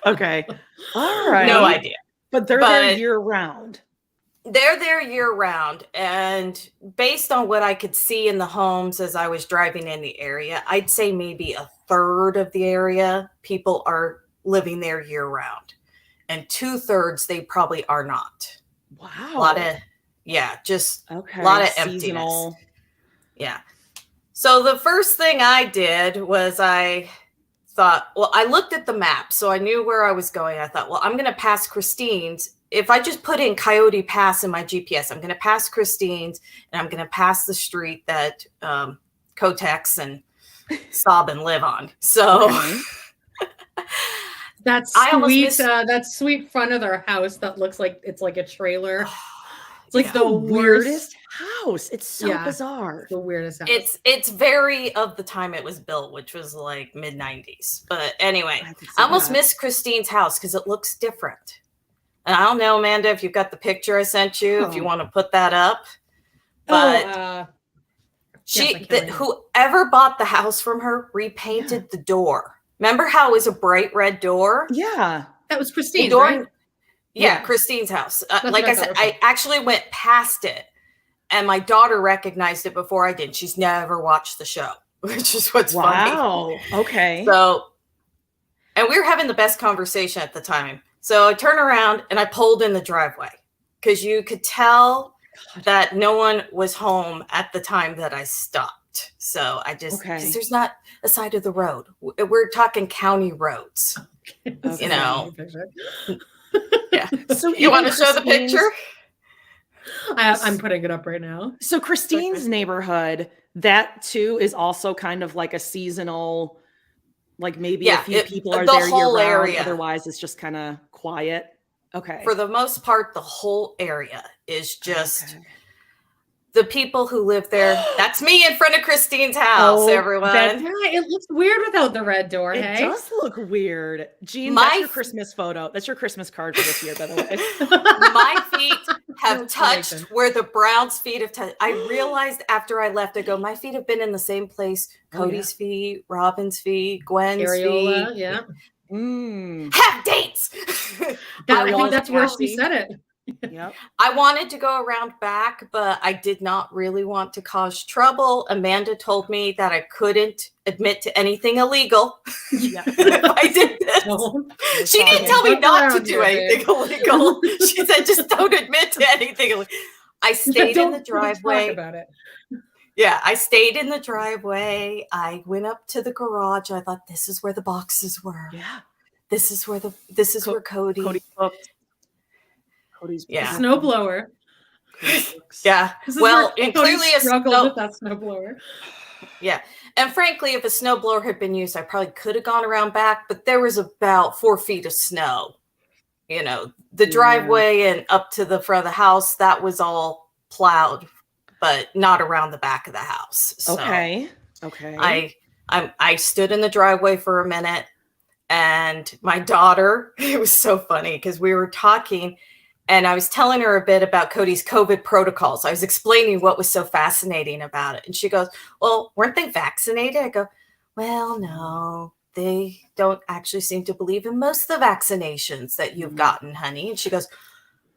Okay. All right. No idea. But they're there year round. They're there year round. And based on what I could see in the homes as I was driving in the area, I'd say maybe a third of the area people are living there year round. And 2/3 they probably are not. Wow. A lot of, just a lot of emptiness. Yeah. So the first thing I did was I thought, well, I looked at the map, so I knew where I was going. I thought, well, I'm going to pass Christine's. If I just put in Coyote Pass in my GPS, I'm going to pass Christine's, and I'm going to pass the street that Kotex and Robyn live on. So that's sweet. That sweet front of their house that looks like it's like a trailer. It's like the weirdest house. It's so bizarre. The weirdest house. It's very of the time it was built, which was like mid-90s. But anyway, I almost missed Christine's house because it looks different. And I don't know, Amanda, if you've got the picture I sent you, if you want to put that up. But whoever bought the house from her repainted the door. Remember how it was a bright red door? Yeah. That was Christine, right? Yeah, Christine's house. Like I said, I actually went past it, and my daughter recognized it before I did. She's never watched the show, which is what's funny. Wow. Okay. So, and we were having the best conversation at the time. So I turned around and I pulled in the driveway because you could tell that no one was home at the time that I stopped. So I just, because there's not a side of the road. We're talking county roads, you know. Yeah. So you want to show the picture? I'm putting it up right now. So Christine's neighborhood, that too is also kind of like a seasonal, like maybe a few people are there year round. Area. Otherwise, it's just kind of quiet. Okay. For the most part, the whole area is just the people who live there. That's me in front of Christine's house, everyone. It looks weird without the red door. It does look weird. Jean, that's your Christmas photo. That's your Christmas card for this year, by the way. My feet have touched where the Browns' feet have touched. I realized after I left, I go, my feet have been in the same place. Cody's feet, Robyn's feet, Gwen's feet. Yeah. Have dates. I think that's where she said it. Yep. I wanted to go around back, but I did not really want to cause trouble. Amanda told me that I couldn't admit to anything illegal if I did this. She didn't tell me not to do anything illegal. She said, just don't admit to anything illegal. I stayed in the driveway. Talk about it. Yeah, I stayed in the driveway. I went up to the garage. I thought, this is where the boxes were. Yeah. This is where Kody booked. Cody's snowblower. Yeah. Well, and clearly a struggled with that snowblower. Yeah. And frankly, if a snowblower had been used, I probably could have gone around back, but there was about 4 feet of snow. You know, the driveway and up to the front of the house, that was all plowed, but not around the back of the house. So okay. I stood in the driveway for a minute, and my daughter, it was so funny because we were talking and I was telling her a bit about Kody's COVID protocols. I was explaining what was so fascinating about it. And she goes, well, weren't they vaccinated? I go, well, no, they don't actually seem to believe in most of the vaccinations that you've gotten, honey. And she goes,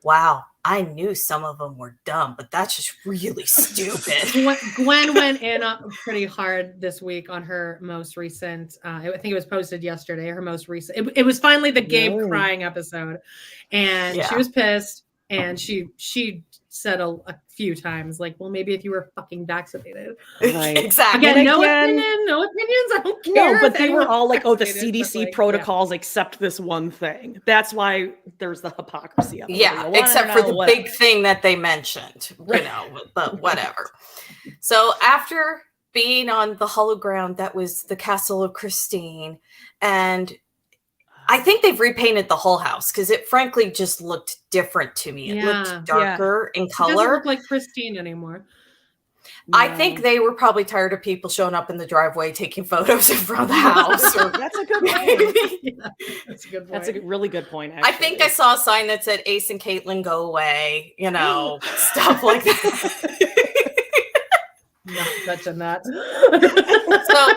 wow, I knew some of them were dumb, but that's just really stupid. Gwen went in pretty hard this week on her most recent, I think it was posted yesterday, her most recent, it was finally the Gabe crying episode. And she was pissed. And she said a few times, like, well, maybe if you were fucking vaccinated. Right. Exactly. Again, no opinions. I don't care. No, but they were all like, oh, the CDC protocols except this one thing. That's why there's the hypocrisy of it. Yeah, except for the big thing that they mentioned, you know, but whatever. So after being on the hollow ground, that was the castle of Christine, and I think they've repainted the whole house because it frankly just looked different to me. It looked darker in color. It doesn't look like Christine anymore. I think they were probably tired of people showing up in the driveway taking photos in front of the house. That's a good point. That's a good point. That's a really good point, actually. I think I saw a sign that said Ace and Caitlin go away, you know, stuff like that. Not touching that. So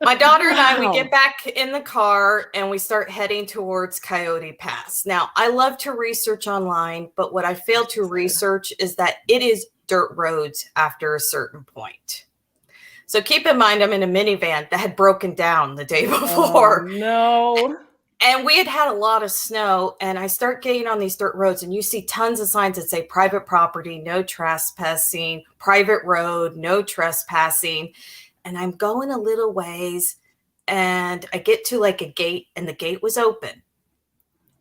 My daughter and I, we get back in the car and we start heading towards Coyote Pass. Now, I love to research online, but what I failed to research is that it is dirt roads after a certain point. So keep in mind, I'm in a minivan that had broken down the day before. Oh, no. And we had a lot of snow, and I start getting on these dirt roads, and you see tons of signs that say private property, no trespassing, private road, no trespassing. And I'm going a little ways, and I get to like a gate, and the gate was open.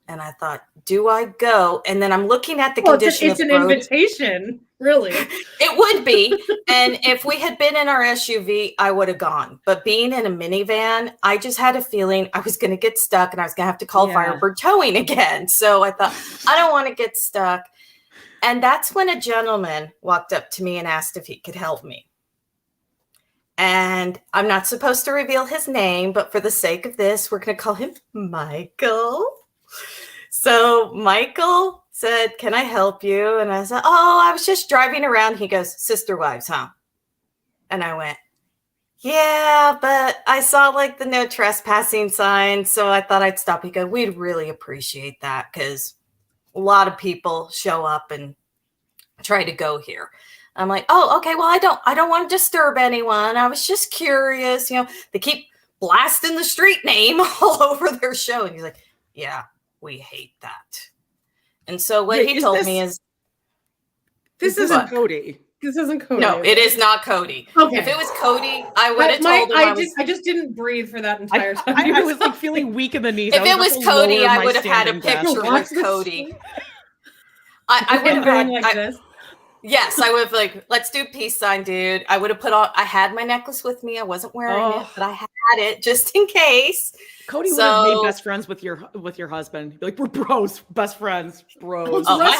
And I thought, do I go? And then I'm looking at the condition of the road. It's an invitation, really. It would be. And if we had been in our SUV, I would have gone. But being in a minivan, I just had a feeling I was going to get stuck and I was going to have to call Firebird Towing again. So I thought, I don't want to get stuck. And that's when a gentleman walked up to me and asked if he could help me. And I'm not supposed to reveal his name, but for the sake of this, we're going to call him Michael. So Michael said, can I help you? And I said, oh, I was just driving around. He goes, sister wives, huh? And I went, yeah, but I saw like the no trespassing sign. So I thought I'd stop. He goes, we'd really appreciate that because a lot of people show up and try to go here. I'm like, oh, okay. Well, I don't want to disturb anyone. I was just curious. You know, they keep blasting the street name all over their show. And he's like, yeah, we hate that. And so what he told me is, this isn't Kody. This isn't Kody. No, it is not Kody. Okay. If it was Kody, I would have told him. I just didn't breathe for that entire time. I was like feeling weak in the knees. If it was Kody, I would have had a picture with Kody. I would have had like this. Yes, I would have like, let's do peace sign, dude. I would have put on, I had my necklace with me. I wasn't wearing it, but I had it just in case. Cody would have made best friends with your husband. He'd be like, we're bros, best friends, bros. Oh, my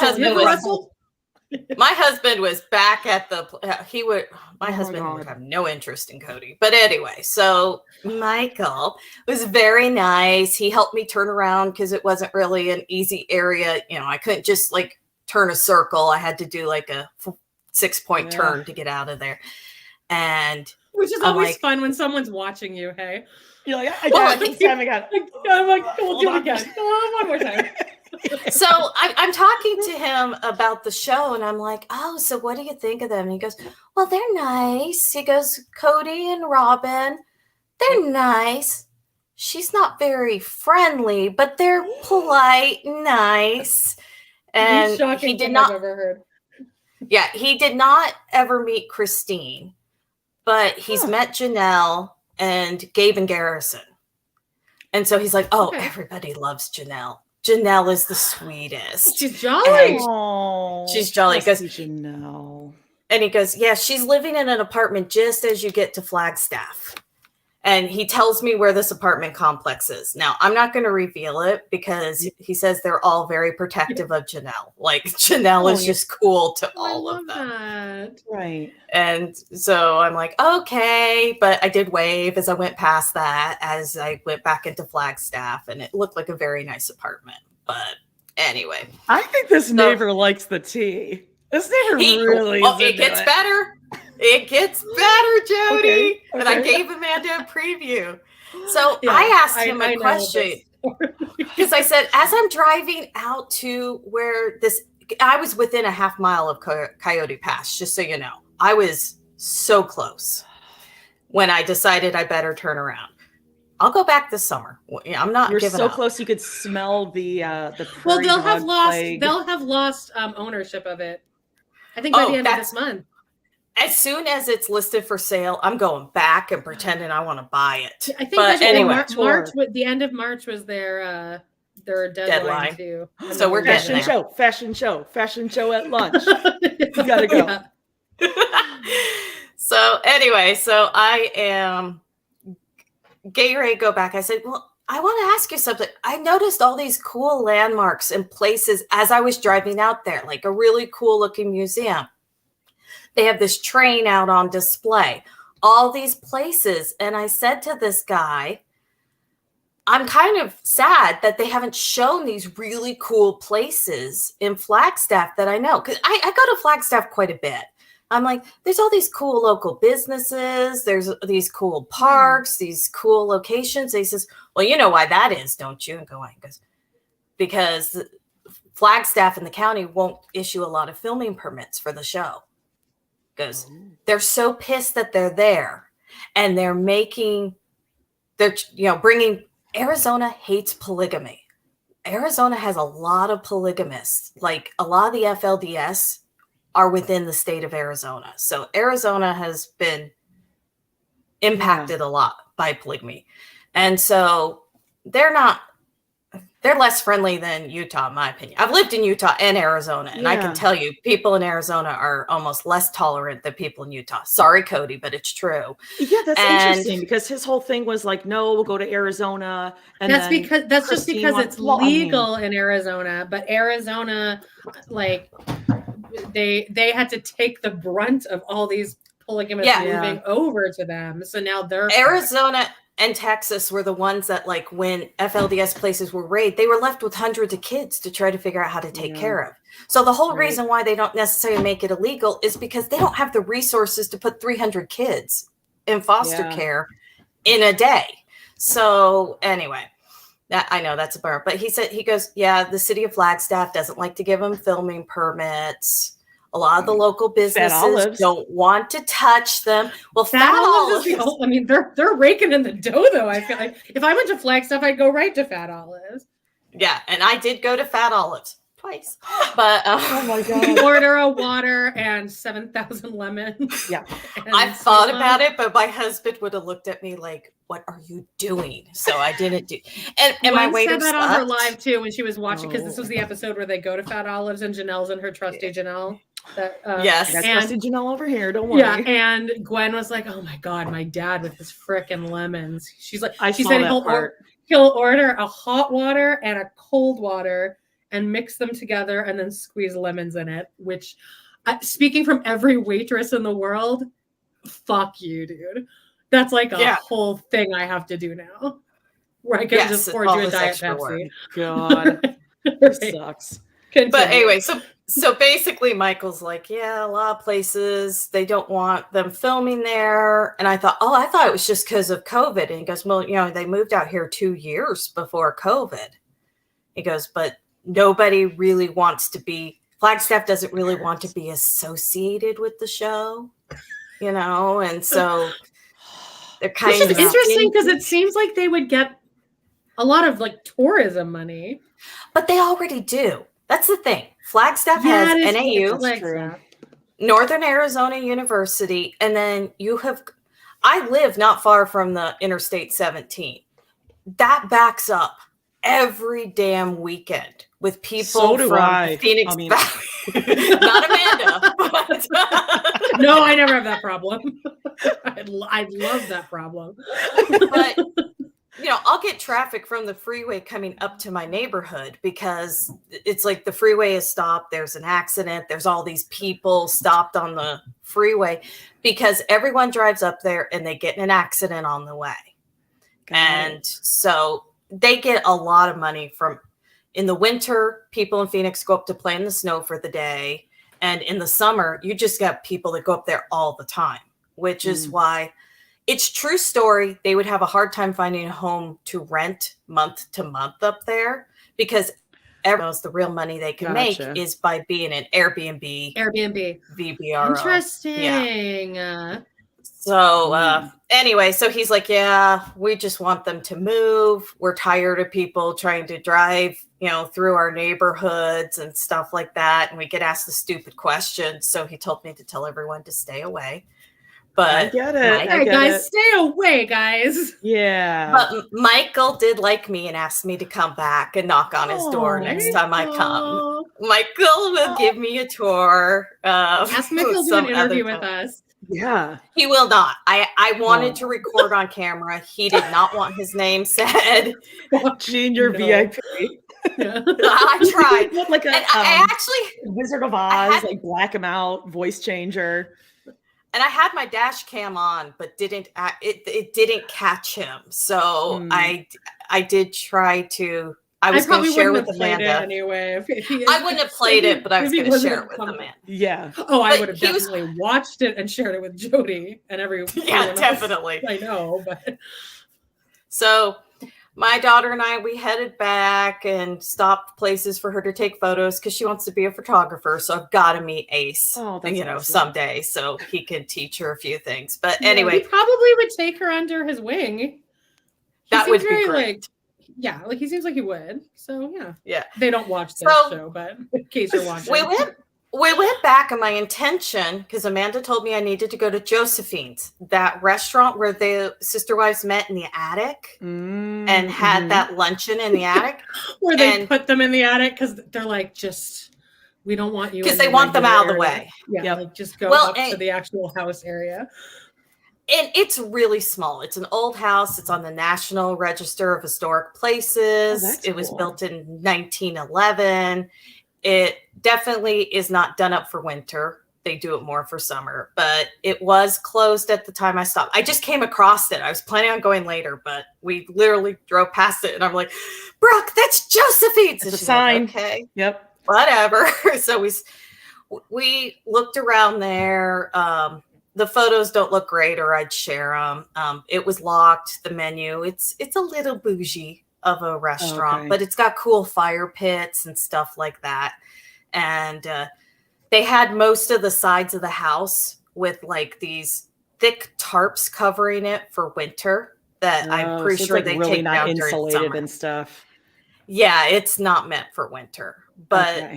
husband was back at the, my husband would have no interest in Kody. But anyway, so Michael was very nice. He helped me turn around because it wasn't really an easy area. You know, I couldn't just like turn a circle. I had to do like a 6-point turn to get out of there. And which is always fun when someone's watching you. Hey, you're like, I got it. I'm like, we'll do it again. Come on, one more time. So I'm talking to him about the show, and I'm like, oh, so what do you think of them? And he goes, well, they're nice. He goes, Kody and Robyn, they're nice. She's not very friendly, but they're polite, nice. And he did not. I've ever heard. Yeah, he did not ever meet Christine, but he's met Janelle and Gabe and Garrison. And so he's like, oh, everybody loves Janelle. Janelle is the sweetest. She's jolly. She's jolly. Janelle. And he goes, yeah, she's living in an apartment just as you get to Flagstaff. And he tells me where this apartment complex is. Now, I'm not going to reveal it because he says they're all very protective of Janelle. Like, Janelle is just cool to all of them. That. Right. And so I'm like, okay. But I did wave as I went past that as I went back into Flagstaff. And it looked like a very nice apartment. But anyway. I think this neighbor likes the tea. This neighbor really it gets better. It gets better, Jody. Okay. And I gave Amanda a preview. So I asked him a question because I said, as I'm driving out to where I was within a half mile of Coyote Pass, just so you know. I was so close when I decided I better turn around. I'll go back this summer. I'm not. You're giving so up. close. You could smell the. Well, they'll have lost ownership of it. I think by the end of this month. As soon as it's listed for sale, I'm going back and pretending I want to buy it. I think March, the end of March was their deadline too. So we're getting there. Fashion show at lunch. You gotta go. Yeah. So anyway, I am getting ready to go back. I said, well, I want to ask you something. I noticed all these cool landmarks and places as I was driving out there, like a really cool looking museum. They have this train out on display, all these places. And I said to this guy, I'm kind of sad that they haven't shown these really cool places in Flagstaff that I know. Because I go to Flagstaff quite a bit. I'm like, there's all these cool local businesses. There's these cool parks, these cool locations. He says, well, you know why that is, don't you? And go on. He goes, because Flagstaff and the county won't issue a lot of filming permits for the show. Goes, they're so pissed that they're there, and they're bringing. Arizona hates polygamy. Arizona has a lot of polygamists. Like a lot of the FLDS are within the state of Arizona. So Arizona has been impacted a lot by polygamy. And so they're less friendly than Utah, in my opinion. I've lived in Utah and Arizona, and I can tell you people in Arizona are almost less tolerant than people in Utah. Sorry, Kody, but it's true. Yeah, that's interesting because his whole thing was like, no, we'll go to Arizona. And that's just because it's legal in Arizona, but Arizona, like they had to take the brunt of all these polygamists moving over to them. So now they're Arizona and Texas were the ones that, like, when FLDS places were raided, they were left with hundreds of kids to try to figure out how to take care of. So the whole reason why they don't necessarily make it illegal is because they don't have the resources to put 300 kids in foster care in a day. So anyway, I know that's a bummer, but he goes, the city of Flagstaff doesn't like to give them filming permits. A lot of the local businesses don't want to touch them. Well, Fat Olives is they're raking in the dough, though. I feel like if I went to Flagstaff, I'd go right to Fat Olives. Yeah, and I did go to Fat Olives twice. But oh my god, order a water and 7,000 lemons. Yeah, I thought about it, but my husband would have looked at me like, "What are you doing?" So I didn't do. And my waiter said that on her live too when she was watching, because this was the episode where they go to Fat Olives and Janelle's in her trusty Janelle. Yes, I trusted Janelle over here. Don't worry. Yeah, and Gwen was like, "Oh my god, my dad with his frickin' lemons." She's like, she said he'll order a hot water and a cold water and mix them together and then squeeze lemons in it. Which, speaking from every waitress in the world, fuck you, dude. That's like a whole thing I have to do now, where I can just pour you a Diet Pepsi. God, it sucks. Continue. But anyway, so basically Michael's like, a lot of places, they don't want them filming there. And I thought it was just because of COVID. And he goes, well, they moved out here 2 years before COVID. He goes, but nobody really wants to be, Flagstaff doesn't really want to be associated with the show, and so they're kind of interesting because it seems like they would get a lot of like tourism money. But they already do. That's the thing. Flagstaff has NAU, Northern Arizona University, and then I live not far from the Interstate 17. That backs up every damn weekend with people from Phoenix Valley. Not Amanda. But no, I never have that problem. I love that problem. But I'll get traffic from the freeway coming up to my neighborhood because it's like the freeway is stopped. There's an accident. There's all these people stopped on the freeway because everyone drives up there and they get in an accident on the way. So they get a lot of money from, in the winter, people in Phoenix go up to play in the snow for the day. And in the summer, you just got people that go up there all the time, which is why it's true story. They would have a hard time finding a home to rent month to month up there because everyone knows the real money they can make is by being an Airbnb. VBRO. Interesting. Yeah. So anyway, so he's like, we just want them to move. We're tired of people trying to drive, through our neighborhoods and stuff like that. And we get asked the stupid questions. So he told me to tell everyone to stay away. But I get it. Guys, stay away, guys. Yeah. But Michael did like me and asked me to come back and knock on his door next time I come. Michael will give me a tour. Ask Michael to do an interview with us. Yeah. He will not. I wanted to record on camera. He did not want his name said. Junior VIP. Yeah. I tried. Like I actually Wizard of Oz, like black him out, voice changer. And I had my dash cam on, but it didn't catch him. So I did try to I was going to share with Amanda anyway. I wouldn't have played it, but I was going to share it with Amanda. Yeah. Oh, I would have definitely watched it and shared it with Jody and everyone. Yeah, definitely. I know, but so my daughter and I, we headed back and stopped places for her to take photos because she wants to be a photographer. So I've got to meet Ace, awesome. Someday, so he can teach her a few things. But anyway, he probably would take her under his wing. That would be great. Like he seems like he would. So yeah. They don't watch this show, but in case you're watching, we went back, and my intention, because Amanda told me I needed to go to Josephine's, that restaurant where the sister wives met in the attic and had that luncheon in the attic, where they put them in the attic because they're like, we don't want you because they want them out of the way. Yeah, like just go up to the actual house area. And it's really small. It's an old house. It's on the National Register of Historic Places. It was built in 1911. It definitely is not done up for winter. They do it more for summer, but it was closed at the time I stopped. I just came across it. I was planning on going later, but we literally drove past it, and I'm like, Brooke, that's Josephine's. It's a sign. Like, okay. Yep. Whatever. So we looked around there. The photos don't look great, or I'd share them. It was locked. The menu, it's a little bougie of a restaurant, but it's got cool fire pits and stuff like that. And they had most of the sides of the house with like these thick tarps covering it for winter that I'm pretty sure they really take down during summer and stuff. Yeah, it's not meant for winter, but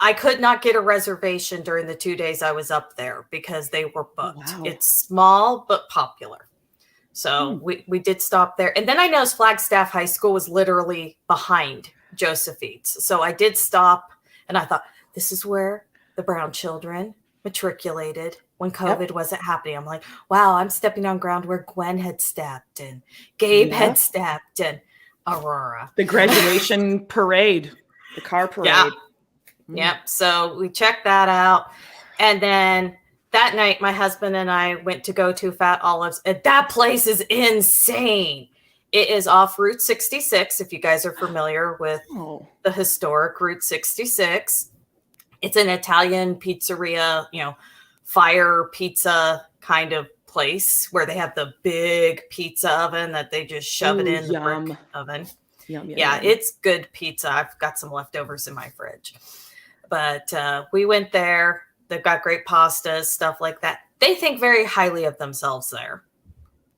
I could not get a reservation during the 2 days I was up there because they were booked. Wow. It's small but popular. So we did stop there. And then I noticed Flagstaff High School was literally behind Josephine's. So I did stop, and I thought, this is where the Brown children matriculated when COVID wasn't happening. I'm like, wow, I'm stepping on ground where Gwen had stepped and Gabe had stepped and Aurora. The graduation parade, the car parade. Yeah. Yep. So we checked that out. And then that night, my husband and I went to go to Fat Olives. And that place is insane. It is off Route 66, if you guys are familiar with the historic Route 66. It's an Italian pizzeria, fire pizza kind of place where they have the big pizza oven that they just shove it in the brick oven. Yum, it's good pizza. I've got some leftovers in my fridge. But we went there. They've got great pastas, stuff like that. They think very highly of themselves there.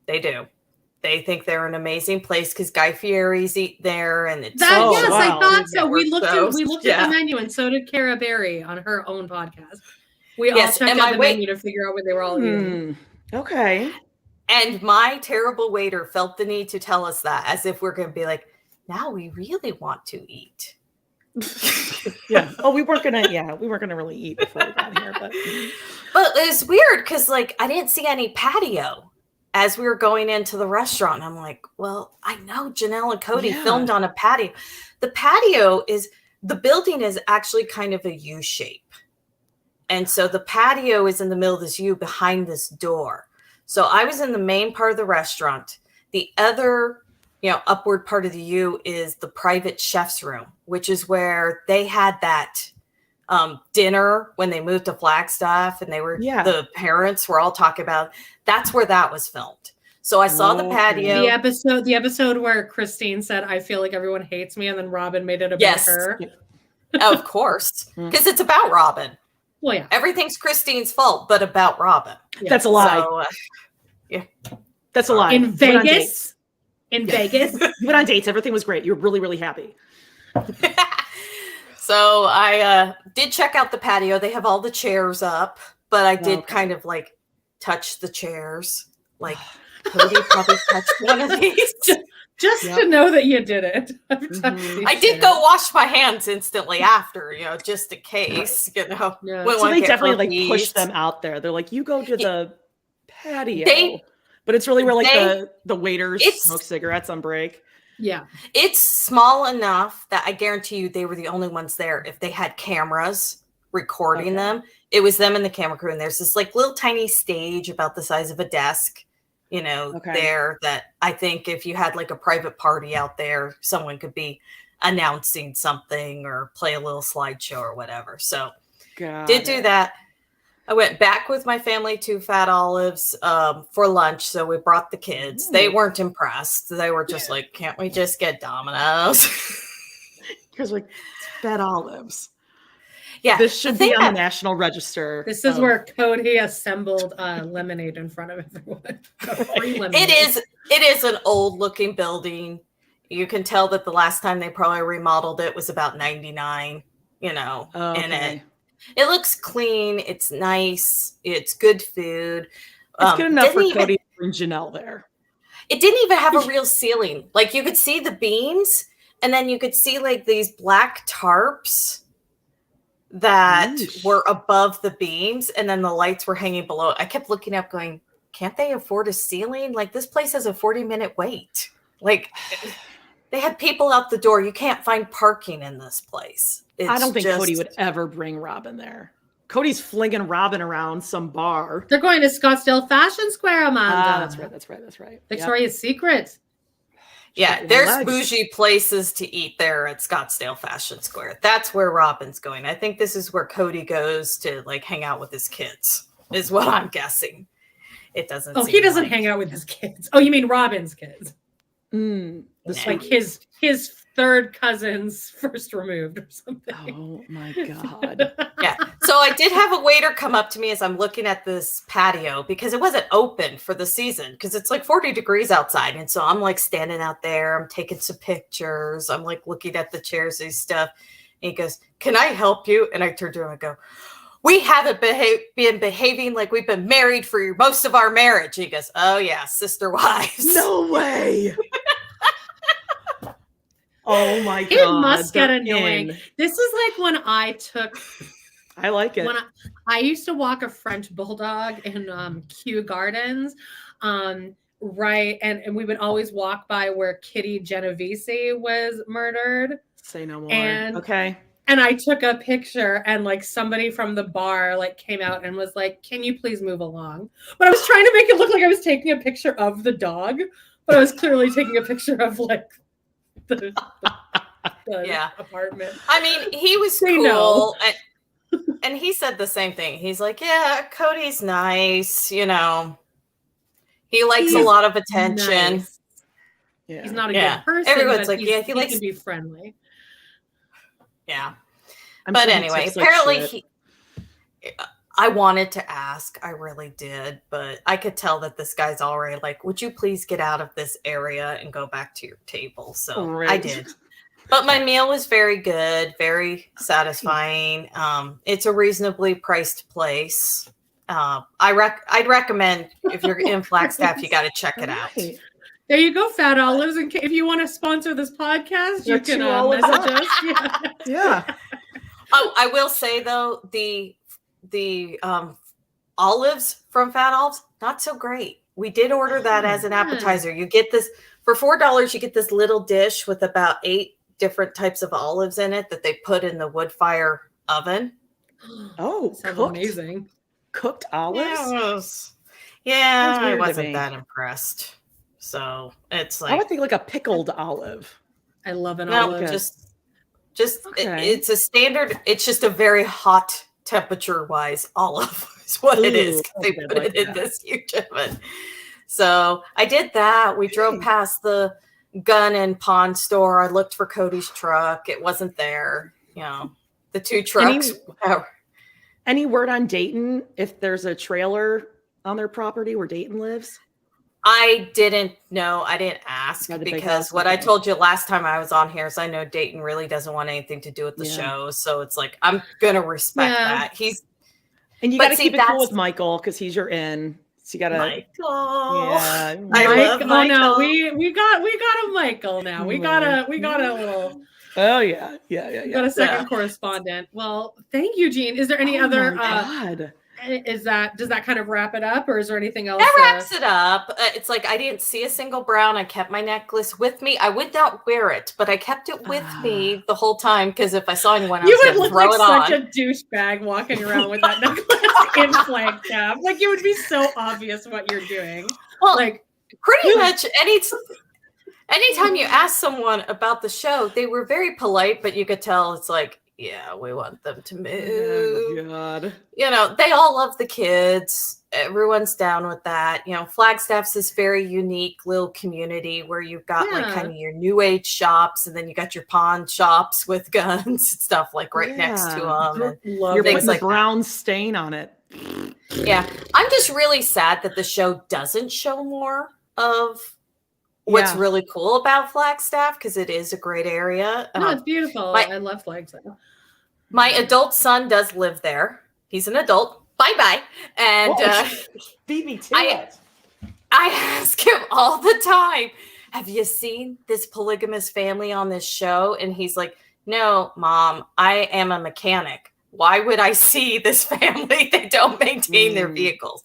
They do. They think they're an amazing place because Guy Fieri's eat there, and it's I thought so. We looked at the menu, and so did Cara Berry on her own podcast. We all checked out the menu to figure out what they were all eating. Okay. And my terrible waiter felt the need to tell us that, as if we're going to be like, now we really want to eat. We weren't gonna really eat before we got here, but it's weird because I didn't see any patio as we were going into the restaurant, and I'm like, well, I know Janelle and Kody filmed on a patio. The building is actually kind of a U shape, and so the patio is in the middle of this U behind this door. So I was in the main part of the restaurant. The other upward part of the U is the private chef's room, which is where they had that dinner when they moved to Flagstaff, and the parents were all talking about. That's where that was filmed. So I saw the patio. The episode where Christine said, "I feel like everyone hates me," and then Robyn made it about her. Of course, because it's about Robyn. Well, yeah, everything's Christine's fault, but about Robyn. Yeah. That's a lie. So, that's a lie. In Vegas. In Vegas. You went on dates. Everything was great. You're really, really happy. So I did check out the patio. They have all the chairs up, but I did kind of touch the chairs. Kody probably touched one of these. Just to know that you did it. I did go wash my hands instantly after, just in case, So they definitely push them out there. They're like, you go to the patio. But it's really where the waiters smoke cigarettes on break. Yeah. It's small enough that I guarantee you they were the only ones there. If they had cameras recording them, it was them and the camera crew. And there's this little tiny stage about the size of a desk, there, that I think if you had a private party out there, someone could be announcing something or play a little slideshow or whatever. So did do that. I went back with my family to Fat Olives for lunch. So we brought the kids. They weren't impressed. They were just like, can't we just get Domino's? Because like Fat Olives. Yeah. This should be on the National Register. This is where Kody assembled lemonade in front of everyone. Free lemonade. It is an old looking building. You can tell that the last time they probably remodeled it was about 99, and it looks clean. It's nice. It's good food. It's good enough for Kody to bring Janelle there. It didn't even have a real ceiling. Like you could see the beams and then you could see like these black tarps that were above the beams and then the lights were hanging below. I kept looking up going, can't they afford a ceiling? Like this place has a 40-minute wait. Like they had people out the door. You can't find parking in this place. I don't think Kody would ever bring Robyn there. Kody's flinging Robyn around some bar. They're going to Scottsdale Fashion Square, Amanda. That's right. Victoria's Secret. Yeah, there's bougie places to eat there at Scottsdale Fashion Square. That's where Robyn's going. I think this is where Kody goes to like hang out with his kids, is what I'm guessing. It doesn't. Oh, he doesn't hang out with his kids. Oh, you mean Robyn's kids? Like his third cousin's first removed or something. Oh my God. Yeah. So I did have a waiter come up to me as I'm looking at this patio because it wasn't open for the season because it's like 40 degrees outside. And so I'm like standing out there, I'm taking some pictures. I'm like looking at the chairs and stuff. And he goes, "Can I help you?" And I turned to him and go, "We haven't been behaving like we've been married for most of our marriage." He goes, "Oh yeah, sister wives." No way. Oh my God. It must get annoying. This is like when I like it. When I used to walk a French bulldog in Kew Gardens. Right. And we would always walk by where Kitty Genovese was murdered. Say no more. And I took a picture and like somebody from the bar like came out and was like, "Can you please move along?" But I was trying to make it look like I was taking a picture of the dog, but I was clearly taking a picture of like the apartment. I mean, he was cool. And he said the same thing. He's like, "Yeah, Kody's nice. He likes a lot of attention." Nice. Yeah. He's not a good person. Everyone's like, he likes to be friendly. Yeah. But anyway, apparently I wanted to ask. I really did. But I could tell that this guy's already like, "Would you please get out of this area and go back to your table?" So I did. But my meal was very good, very satisfying. It's a reasonably priced place. I'd recommend if you're in Flagstaff, you got to check it out. There you go, Fat Olives. And if you want to sponsor this podcast, you can message us. Yeah. Oh, I will say though, the olives from Fat Olives, not so great. We did order that as an appetizer. You get this for $4. You get this little dish with about 8 different types of olives in it that they put in the wood fire oven. Oh, sounds amazing. Cooked olives? Yeah, I wasn't that impressed. So it's like, I would think like a pickled olive. I love an olive. It's a standard. It's just a very hot temperature wise olive is what it is. They put it in this huge oven. So I did that. We drove past the gun and pawn store. I looked for Kody's truck. It wasn't there. The 2 trucks. Any word on Dayton? If there's a trailer on their property where Dayton lives? I didn't know. I didn't ask because what I told you last time I was on here is I know Dayton really doesn't want anything to do with the show. So it's like, I'm going to respect that. And you got to keep it cool with Michael because he's your in. So you got to. Michael. Yeah. I love Michael. No, we got a Michael now. We got a little. Oh yeah. Got a second correspondent. Well, thank you, Jean. Is there any other? Does that kind of wrap it up, or is there anything else? That wraps it up. It's like I didn't see a single brown. I kept my necklace with me. I would not wear it, but I kept it with me the whole time because if I saw anyone else, you would look like such a douchebag walking around with that necklace in Flagstaff. Like it would be so obvious what you're doing. Well, like pretty much anytime you ask someone about the show, they were very polite, but you could tell it's like, yeah, we want them to move. Oh, God. You know, they all love the kids. Everyone's down with that. You know, Flagstaff's this very unique little community where you've got like kind of your new age shops, and then you got your pawn shops with guns and stuff like right next to them. You're putting like brown stain on it. Yeah. I'm just really sad that the show doesn't show more of what's really cool about Flagstaff, because it is a great area. No, it's beautiful. I love Flagstaff. My adult son does live there. He's an adult. Bye-bye. And beat me to it. I ask him all the time, have you seen this polygamous family on this show? And he's like, no, Mom, I am a mechanic. Why would I see this family? They don't maintain their vehicles.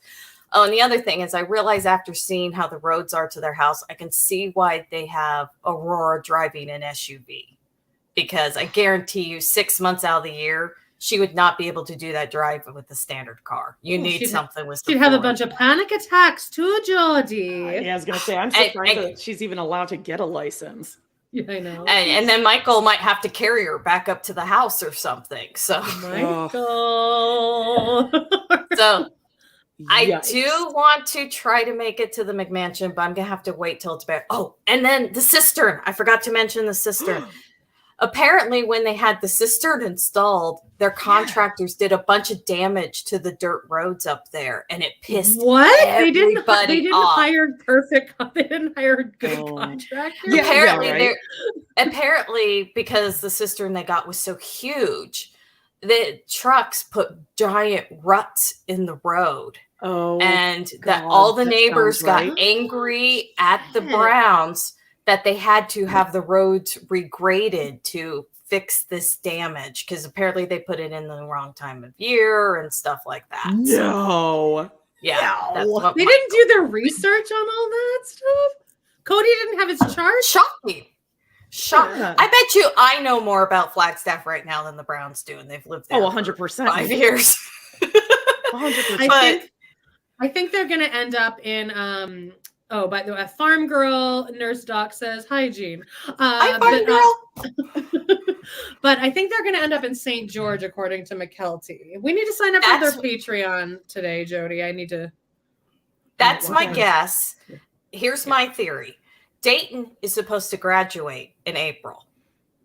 Oh, and the other thing is I realize after seeing how the roads are to their house, I can see why they have Aurora driving an SUV. Because I guarantee you 6 months out of the year, she would not be able to do that drive with the standard car. You need something with She'd have a bunch of panic attacks too, Geordie. I was going to say, I'm surprised that she's even allowed to get a license. Yeah, I know. And then Michael might have to carry her back up to the house or something. So, Michael. So I do want to try to make it to the McMansion, but I'm going to have to wait till it's back. Oh, and then the cistern. I forgot to mention the cistern. Apparently, when they had the cistern installed, their contractors did a bunch of damage to the dirt roads up there, and it pissed They didn't off. hire perfect. They didn't hire good contractors. Yeah, apparently, because the cistern they got was so huge, the trucks put giant ruts in the road. And that all the neighbors got angry at the Browns that they had to have the roads regraded to fix this damage, because apparently they put it in the wrong time of year and stuff like that. No. Yeah. They didn't do their research on all that stuff. Cody didn't have his chart. Shocking. Yeah. I bet you I know more about Flagstaff right now than the Browns do, and they've lived there 100%. for 5 years. 100%. I think they're going to end up in by the way, a farm girl nurse doc says hygiene. Hi, farm girl. But I think they're going to end up in St. George, according to McKelty. We need to sign up for their Patreon today, Jody. I need to. That's my guess. Here's my theory. Dayton is supposed to graduate in April.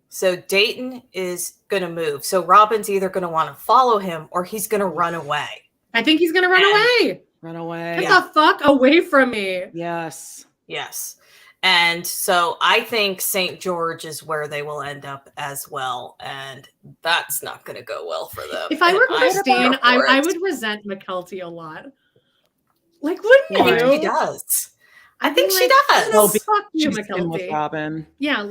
So Dayton is going to move. So Robyn's either going to want to follow him or he's going to run away. I think he's going to run away. Run away. Get the fuck away from me. Yes. And so I think St. George is where they will end up as well. And that's not going to go well for them. If I were Christine, I would resent McKelty a lot. Like, wouldn't you? I think she does. I think she does. Oh, fuck you, McKelty. Robyn. Yeah,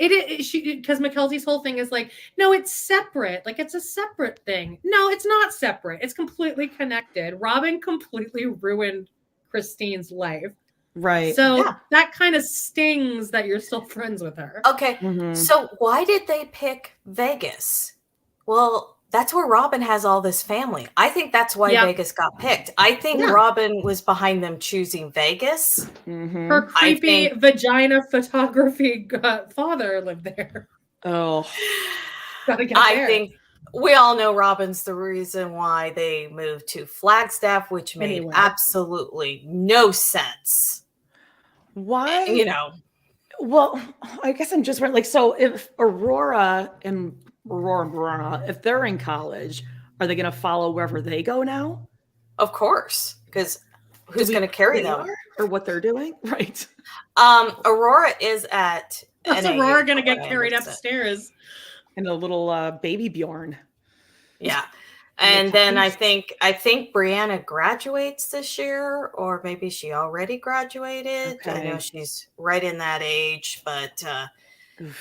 because McKelty's whole thing is like, no, it's separate. Like, it's a separate thing. No, it's not separate. It's completely connected. Robyn completely ruined Christine's life. Right. So that kind of stings that you're still friends with her. Okay. So why did they pick Vegas? Well, that's where Robyn has all this family. I think that's why Vegas got picked. I think Robyn was behind them choosing Vegas. Her creepy vagina photography father lived there. Oh. I think we all know Robyn's the reason why they moved to Flagstaff, which made absolutely no sense. Why? Well, I guess I'm just like, so if Aurora, if they're in college, are they going to follow wherever they go now? Of course, because who's going to carry them or what they're doing? Right. Aurora is at. That's Aurora going to get carried upstairs in a little baby Bjorn. Yeah. And then I think Brianna graduates this year, or maybe she already graduated. Okay. I know she's right in that age, but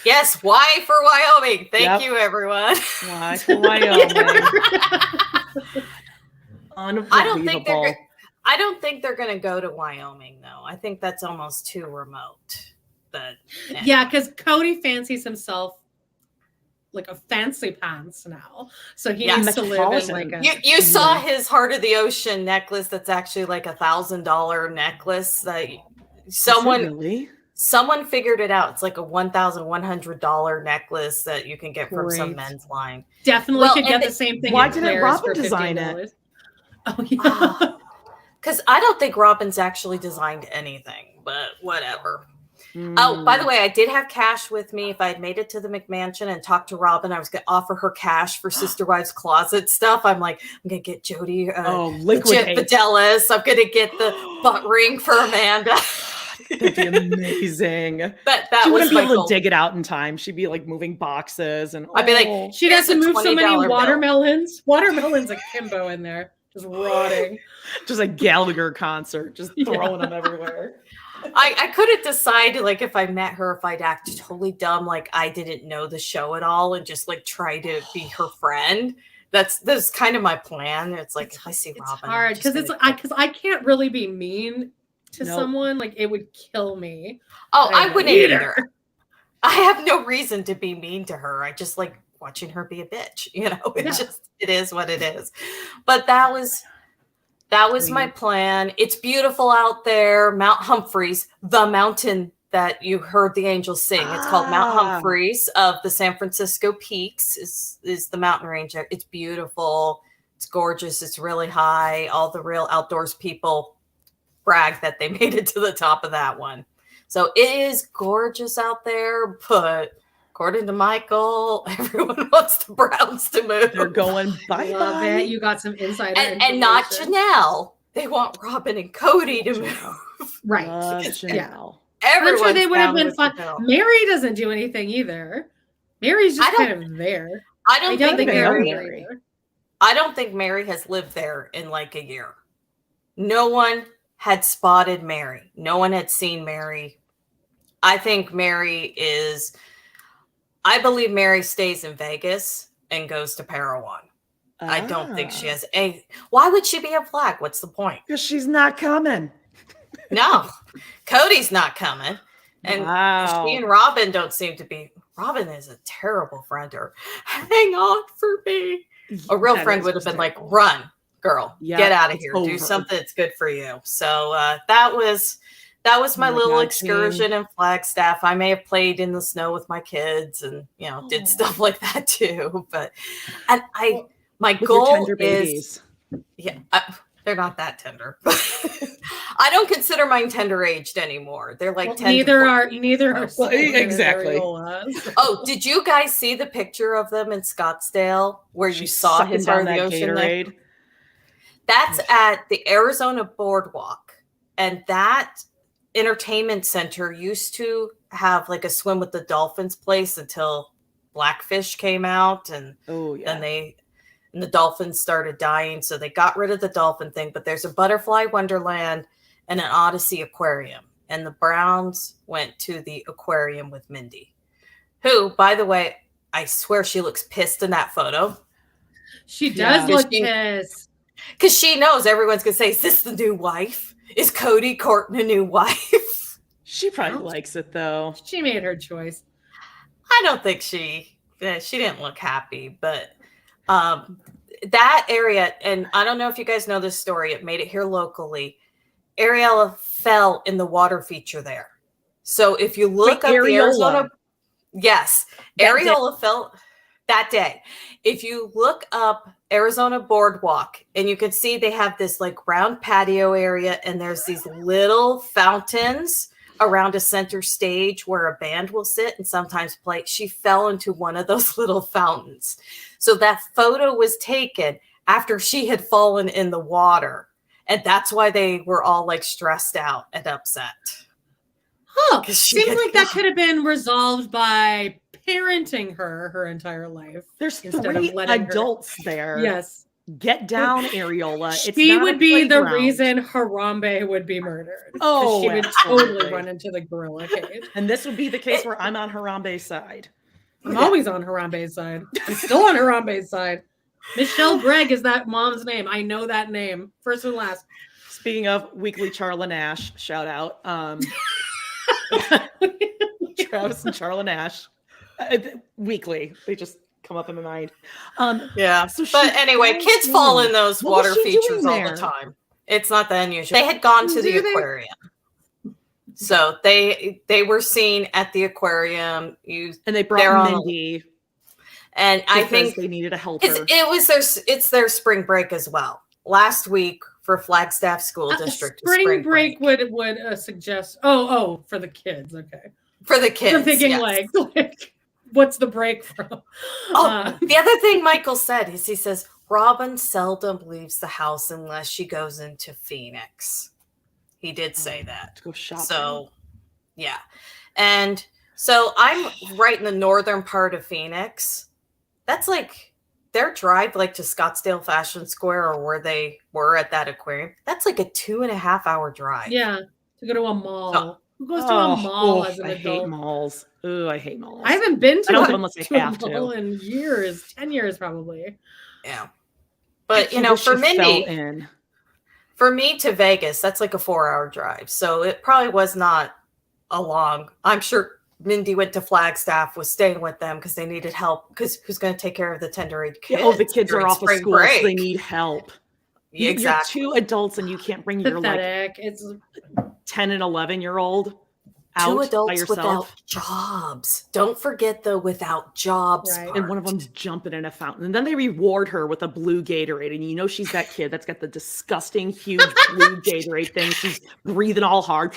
yes, Y for Wyoming. Thank you, everyone. Y for Wyoming. I don't think they're going to go to Wyoming, though. I think that's almost too remote. But yeah, because Cody fancies himself like a fancy pants now, so he needs to live in like a. You saw his Heart of the Ocean necklace. That's actually like $1,000 necklace that Someone figured it out. It's like a $1,100 necklace that you can get from some men's line. Definitely could get the same thing. Why didn't Robyn design it? Oh yeah. Because I don't think Robyn's actually designed anything, but whatever. Oh, by the way, I did have cash with me. If I had made it to the McMansion and talked to Robyn, I was going to offer her cash for Sister Wives Closet stuff. I'm like, I'm going to get Jody legit Fidelis. I'm going to get the butt ring for Amanda. That'd be amazing. That she wouldn't be able goal. To dig it out in time. She'd be like moving boxes, and I'd be like, she'd have to move so many watermelons. Watermelons akimbo in there, just rotting. Just a Gallagher concert, just throwing them everywhere. I couldn't decide, like, if I met her, if I'd act totally dumb, like I didn't know the show at all, and just like try to be her friend. That's kind of my plan. It's like if I see Robyn, it's hard because I can't really be mean to someone. Like, it would kill me. Oh, I wouldn't either. I have no reason to be mean to her. I just like watching her be a bitch. You know, it is what it is. But that was my plan. It's beautiful out there. Mount Humphreys, the mountain that you heard the angels sing. It's called Mount Humphreys of the San Francisco Peaks is the mountain range. It's beautiful. It's gorgeous. It's really high. All the real outdoors people brag that they made it to the top of that one. So it is gorgeous out there, but according to Michael, everyone wants the Browns to move. They're going bye-bye. Love it. You got some insider and not Janelle. They want Robyn and Kody to move. Right. Love Janelle. I'm sure they would have been fun. Meri doesn't do anything either. Meri's just kind of there. I don't think Meri. I don't think Meri has lived there in like a year. No one had spotted Meri. No one had seen Meri. I think I believe Meri stays in Vegas and goes to Parowan. I don't think she has why would she be a Flag? What's the point? Because she's not coming. No, Kody's not coming. And she and Robyn don't seem to be. Robyn is a terrible friend. Or hang on for me. A real friend would have been like, run, girl, get out of here. Do something that's good for you. So that was my little excursion in Flagstaff. I may have played in the snow with my kids and, did stuff like that too. But, my goal is, they're not that tender. I don't consider mine tender aged anymore. They're like 10. Neither are exactly. Oh, did you guys see the picture of them in Scottsdale where you saw his part of the ocean? Gatorade. That's at the Arizona Boardwalk, and that entertainment center used to have like a swim with the dolphins place until Blackfish came out, and then the dolphins started dying, so they got rid of the dolphin thing. But there's a Butterfly Wonderland and an Odyssey Aquarium, and the Browns went to the aquarium with Mindy, who, by the way, I swear she looks pissed in that photo. She does look pissed. Because she knows everyone's going to say, is this the new wife? Is Kody courting a new wife? She probably likes it, though. She made her choice. I don't think she didn't look happy, but that area, and I don't know if you guys know this story, it made it here locally. Ariella fell in the water feature there. So if you look up the Arizona... Yes, Ariella fell that day. If you look up Arizona Boardwalk, and you can see they have this like round patio area, and there's these little fountains around a center stage where a band will sit and sometimes play. She fell into one of those little fountains. So that photo was taken after she had fallen in the water. And that's why they were all like stressed out and upset. Oh, seems like that could have been resolved by parenting her entire life. There's 3 adults there. Yes. Get down, Areola. She would be the reason Harambe would be murdered. Oh, she would totally run into the gorilla cage. And this would be the case where I'm on Harambe's side. I'm always on Harambe's side. I'm still on Harambe's side. Michelle Gregg is that mom's name. I know that name. First and last. Speaking of Weekly Charla Nash, shout out. Travis and Charla Nash. Weekly. They just come up in my mind. But anyway, kids fall in those water features all the time. It's not that unusual. They had gone to the aquarium. So they were seen at the aquarium. And they brought Mindy. And I think they needed a helper. It's their spring break as well. Last week for Flagstaff School District. Spring break would suggest. Oh, for the kids. Okay. For the kids. I'm thinking like what's the break from? The other thing Michael said is he says Robyn seldom leaves the house unless she goes into Phoenix. He did say that. To go shopping. So, yeah. And so I'm right in the northern part of Phoenix. That's like their drive like to Scottsdale Fashion Square or where they were at that aquarium. That's like a 2.5 hour drive. Yeah. To go to a mall. So, who goes to a mall as an adult? I hate malls. Ooh, I hate malls. I haven't been to a mall in years. 10 years probably. Yeah. But, for me to Vegas, that's like a 4-hour drive. So it probably was not a long. I'm sure Mindy went to Flagstaff, was staying with them because they needed help. Because who's going to take care of the tender-age kids? The kids are off of school, so they need help. Exactly. You're 2 adults and you can't bring your It's 10 and 11-year-old out 2 adults by yourself. Without jobs. Don't forget the without jobs right. part. And one of them's jumping in a fountain. And then they reward her with a blue Gatorade. And she's that kid that's got the disgusting, huge blue Gatorade thing. She's breathing all hard.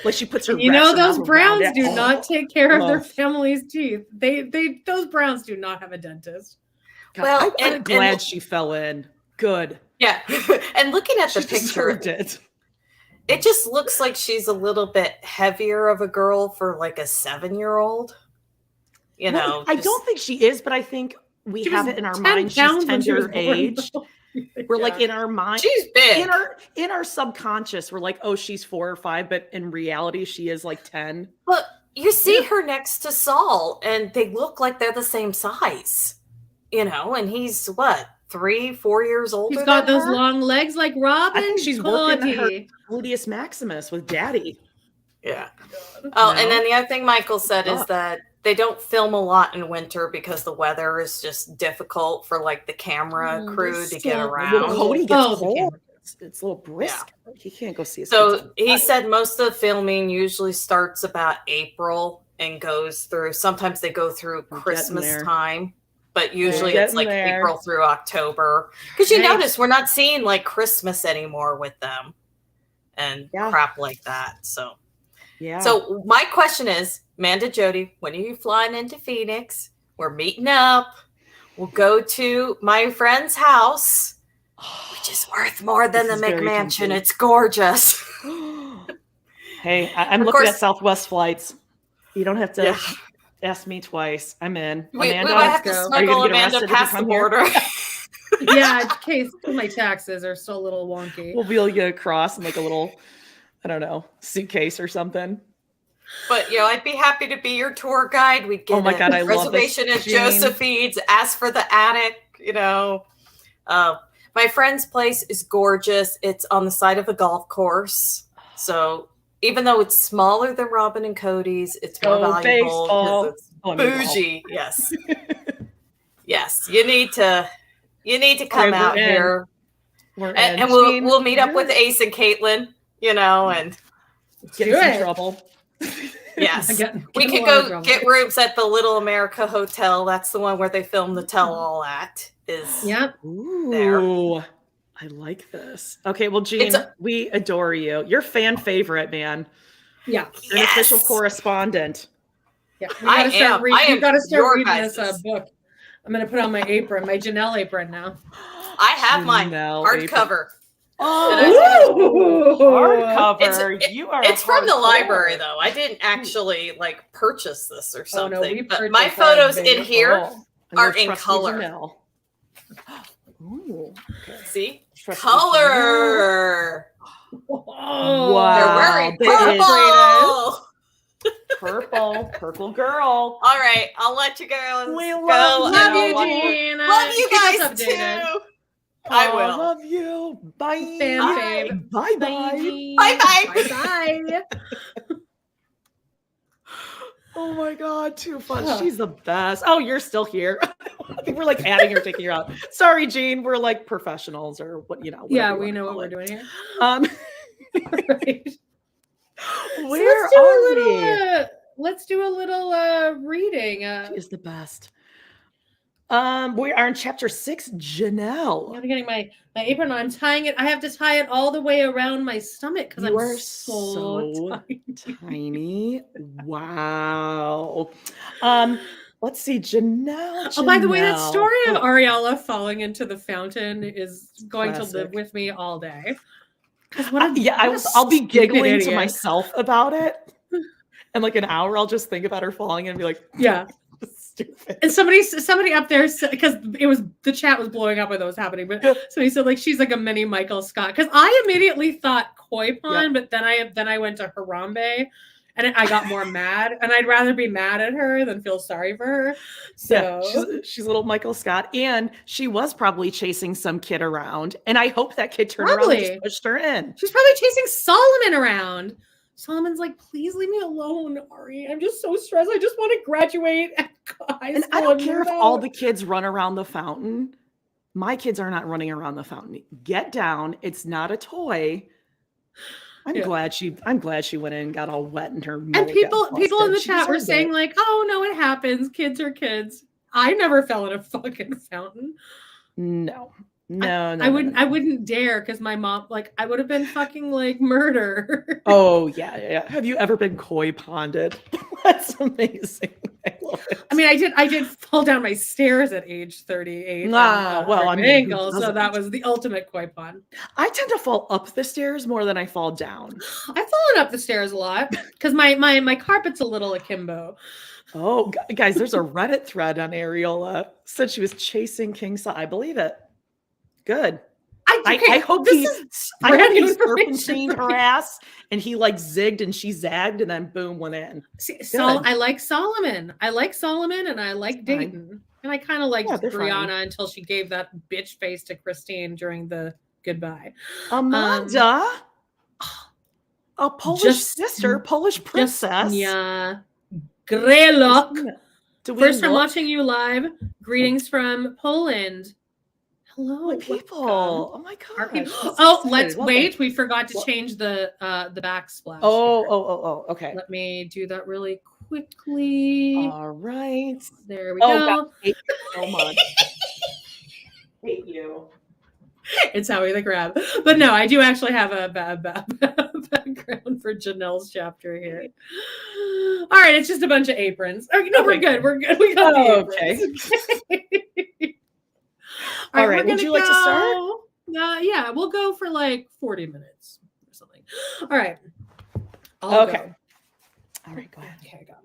Like she puts her those Browns do not take care of their family's teeth. Those Browns do not have a dentist. God, well, I'm glad she fell in. Good. Yeah. And looking at the picture, it just looks like she's a little bit heavier of a girl for like a 7-year-old. I don't think she is, but I think we have it in our mind. She's tender age. We're like in our mind. She's big. In our subconscious, we're like, oh, she's 4 or 5, but in reality, she is like 10. But you see her next to Saul, and they look like they're the same size. And he's what? 3-4 years older. She's got those long legs like Robyn. I think she's working her gluteus maximus with Daddy. Yeah. Oh, and then the other thing Michael said is that they don't film a lot in winter because the weather is just difficult for like the camera crew to get around. Well, Kody gets cold. It's a little brisk. Yeah. He can't go see his So he said most of the filming usually starts about April and goes through. Sometimes they go through Christmas time. But usually it's like April through October. Because you notice we're not seeing like Christmas anymore with them and crap like that. So, So my question is, Amanda, Jody, when are you flying into Phoenix? We're meeting up. We'll go to my friend's house, which is worth more than the McMansion. It's gorgeous. Hey, I'm looking at Southwest flights. You don't have to... Ask me twice. I'm in. Amanda, we might have to smuggle Amanda past the border. Yeah, in case my taxes are still a little wonky. We'll wheel you across in like a little, I don't know, suitcase or something. But I'd be happy to be your tour guide. We'd get a reservation at Josephine's. Ask for the attic. My friend's place is gorgeous. It's on the side of a golf course, so. Even though it's smaller than Robyn and Kody's, it's more valuable because it's bougie. Yes. Yes. You need to come out here. And we'll meet up with Ace and Caitlin, and get in trouble. Yes. We could go get rooms at the Little America Hotel. That's the one where they film the tell all at. There. I like this. Okay, well, Jean, we adore you. You're fan favorite, man. Yeah. You're an official correspondent. Yeah. You got to start reading this book. I'm going to put on my apron, my Janelle apron now. I have mine. Hardcover. Oh, hardcover. It's from the library, though. I didn't actually purchase this or something. But my photos in here are in color. Ooh, okay. See? Color. Wow. They're wearing purple. Purple girl. All right, I'll let you go. We love you, Jean. Love you guys too. I will. Love you. Bye. Fan fave. Bye. Bye. Bye. Bye. Oh my God, too fun. She's the best. Oh, you're still here. I think we're adding her, taking her out. Sorry, Jean. We're professionals or what, Yeah, we know what we're doing here. Right. Where are we? Let's do a little reading. She is the best. We are in chapter 6, Janelle. I'm getting my apron on. I'm tying it. I have to tie it all the way around my stomach because I'm so tiny. Wow. Let's see, Janelle. Oh, by the way, that story of Ariella falling into the fountain is going to live with me all day. I'll be giggling to myself about it. And like an hour, I'll just think about her falling and be like, yeah. Stupid. And somebody up there said, because the chat was blowing up when that was happening, but somebody said like she's like a mini Michael Scott, because I immediately thought koi pond, but then I went to Harambe and I got more mad, and I'd rather be mad at her than feel sorry for her. So she's a little Michael Scott, and she was probably chasing some kid around, and I hope that kid turned around and just pushed her in. She's probably chasing Solomon around. Solomon's like, please leave me alone, Ari. I'm just so stressed. I just want to graduate at high school. And I don't care if all the kids run around the fountain. My kids are not running around the fountain. Get down. It's not a toy. I'm glad she went in and got all wet in her. And people in the chat were saying like, oh no, it happens. Kids are kids. I never fell in a fucking fountain. No. I wouldn't dare, because my mom, like, I would have been fucking like murder. Oh yeah. Have you ever been koi ponded? That's amazing. I love it. I mean, I did fall down my stairs at age 38. Ankle, so that was the ultimate koi pond. I tend to fall up the stairs more than I fall down. I've fallen up the stairs a lot because my carpet's a little akimbo. Oh, guys, there's a Reddit thread on Ariola. Said she was chasing King Saul. I believe it. Good. I hope he serpentined her ass and he like zigged and she zagged and then boom went in. I like Solomon. I like Solomon and I like Dayton. And I kind of liked Brianna until she gave that bitch face to Christine during the goodbye. Amanda, a Polish sister, Polish princess. Grelok. First time watching you live. Greetings from Poland. Hello, people. Oh my god. Oh, let's wait. We forgot to change the backsplash. Oh, okay. Let me do that really quickly. All right. There we go. God, I hate you so much. Hate you. It's Howie the Crab. But no, I do actually have a background for Janelle's chapter here. All right, it's just a bunch of aprons. Okay, no, we're good. We're good. We got the aprons. Okay. All right. Would you like to start? Yeah, we'll go for like 40 minutes or something. All right. Okay. Go. All right, go ahead. Okay, I got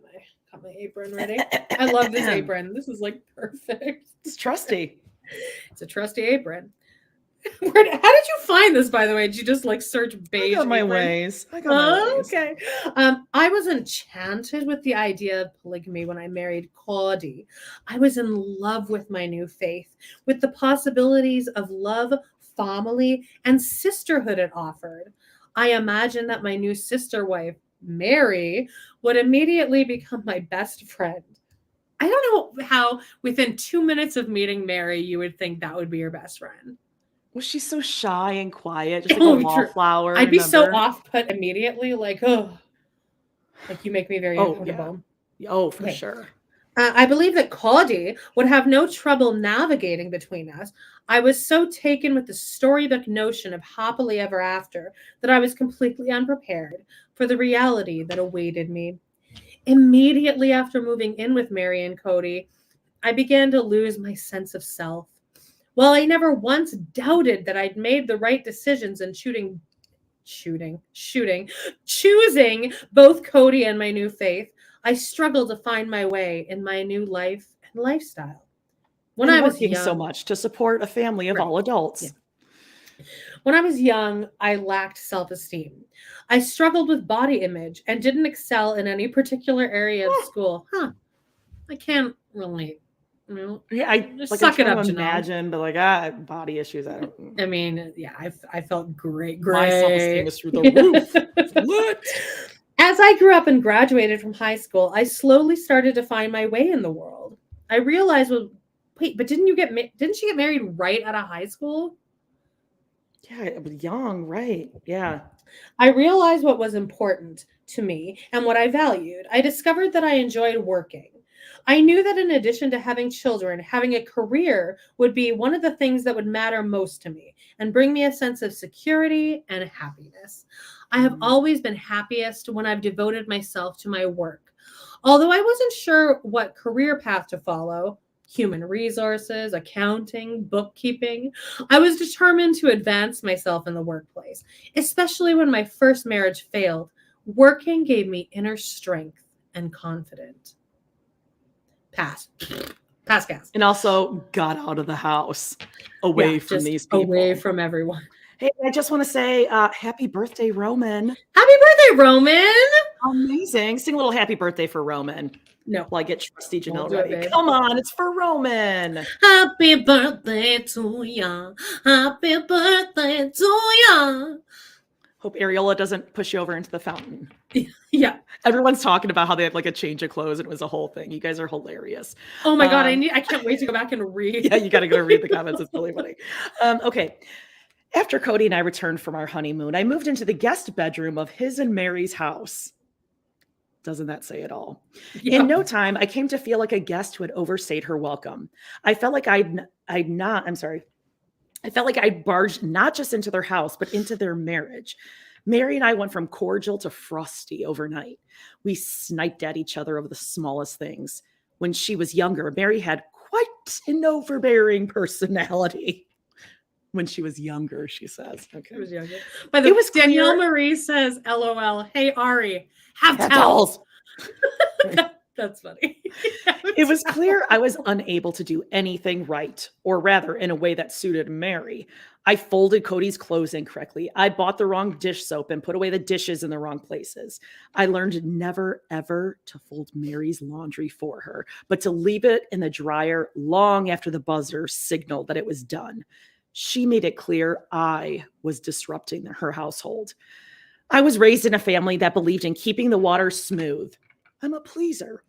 my apron ready. I love this apron. This is like perfect. It's trusty. It's a trusty apron. How did you find this, by the way? Did you just like search beige? I got my ways. Okay. I was enchanted with the idea of polygamy when I married Kody. I was in love with my new faith, with the possibilities of love, family, and sisterhood it offered. I imagined that my new sister wife, Meri, would immediately become my best friend. I don't know how within 2 minutes of meeting Meri, you would think that would be your best friend. Was she so shy and quiet, just like a wallflower? I'd be so off-put immediately, like, oh, like you make me very uncomfortable. Yeah. Oh, for sure. I believe that Kody would have no trouble navigating between us. I was so taken with the storybook notion of happily ever after that I was completely unprepared for the reality that awaited me. Immediately after moving in with Meri and Kody, I began to lose my sense of self. While I never once doubted that I'd made the right decisions in choosing both Kody and my new faith, I struggled to find my way in my new life and lifestyle. When I was young, so much to support a family of all adults. Yeah. When I was young, I lacked self-esteem. I struggled with body image and didn't excel in any particular area of school. I can't relate. Yeah, I just suck it up. Imagine, but like body issues. I mean, yeah, I felt great. My self-esteem is through the roof. What? As I grew up and graduated from high school, I slowly started to find my way in the world. I realized, well, wait, but didn't she get married right out of high school? Yeah, it was young, right? Yeah. I realized what was important to me and what I valued. I discovered that I enjoyed working. I knew that in addition to having children, having a career would be one of the things that would matter most to me and bring me a sense of security and happiness. I have always been happiest when I've devoted myself to my work. Although I wasn't sure what career path to follow, human resources, accounting, bookkeeping, I was determined to advance myself in the workplace, especially when my first marriage failed. Working gave me inner strength and confidence. Pass gas. And also got out of the house, away from these people. Away from everyone. Hey, I just want to say happy birthday, Roman. Happy birthday, Roman. Amazing. Sing a little happy birthday for Roman. No. While I get trusty Janelle ready. Come on, it's for Roman. Happy birthday to ya. Happy birthday to ya. Hope Ariola doesn't push you over into the fountain. Yeah. Everyone's talking about how they had like a change of clothes and it was a whole thing. You guys are hilarious. Oh my God. I can't wait to go back and read. Yeah, you got to go read the comments. It's really funny. Okay. After Kody and I returned from our honeymoon, I moved into the guest bedroom of his and Meri's house. Doesn't that say it all? Yeah. In no time, I came to feel like a guest who had overstayed her welcome. I felt like I felt like I'd barged not just into their house, but into their marriage. Meri and I went from cordial to frosty overnight. We sniped at each other over the smallest things. When she was younger, Meri had quite an overbearing personality. When she was younger, she says. Okay. She was younger. By the way, Danielle Marie says, LOL, hey, Ari, have towels. That's funny. It was clear I was unable to do anything right, or rather in a way that suited Meri. I folded Kody's clothes incorrectly. I bought the wrong dish soap and put away the dishes in the wrong places. I learned never, ever to fold Meri's laundry for her, but to leave it in the dryer long after the buzzer signaled that it was done. She made it clear I was disrupting her household. I was raised in a family that believed in keeping the water smooth. I'm a pleaser.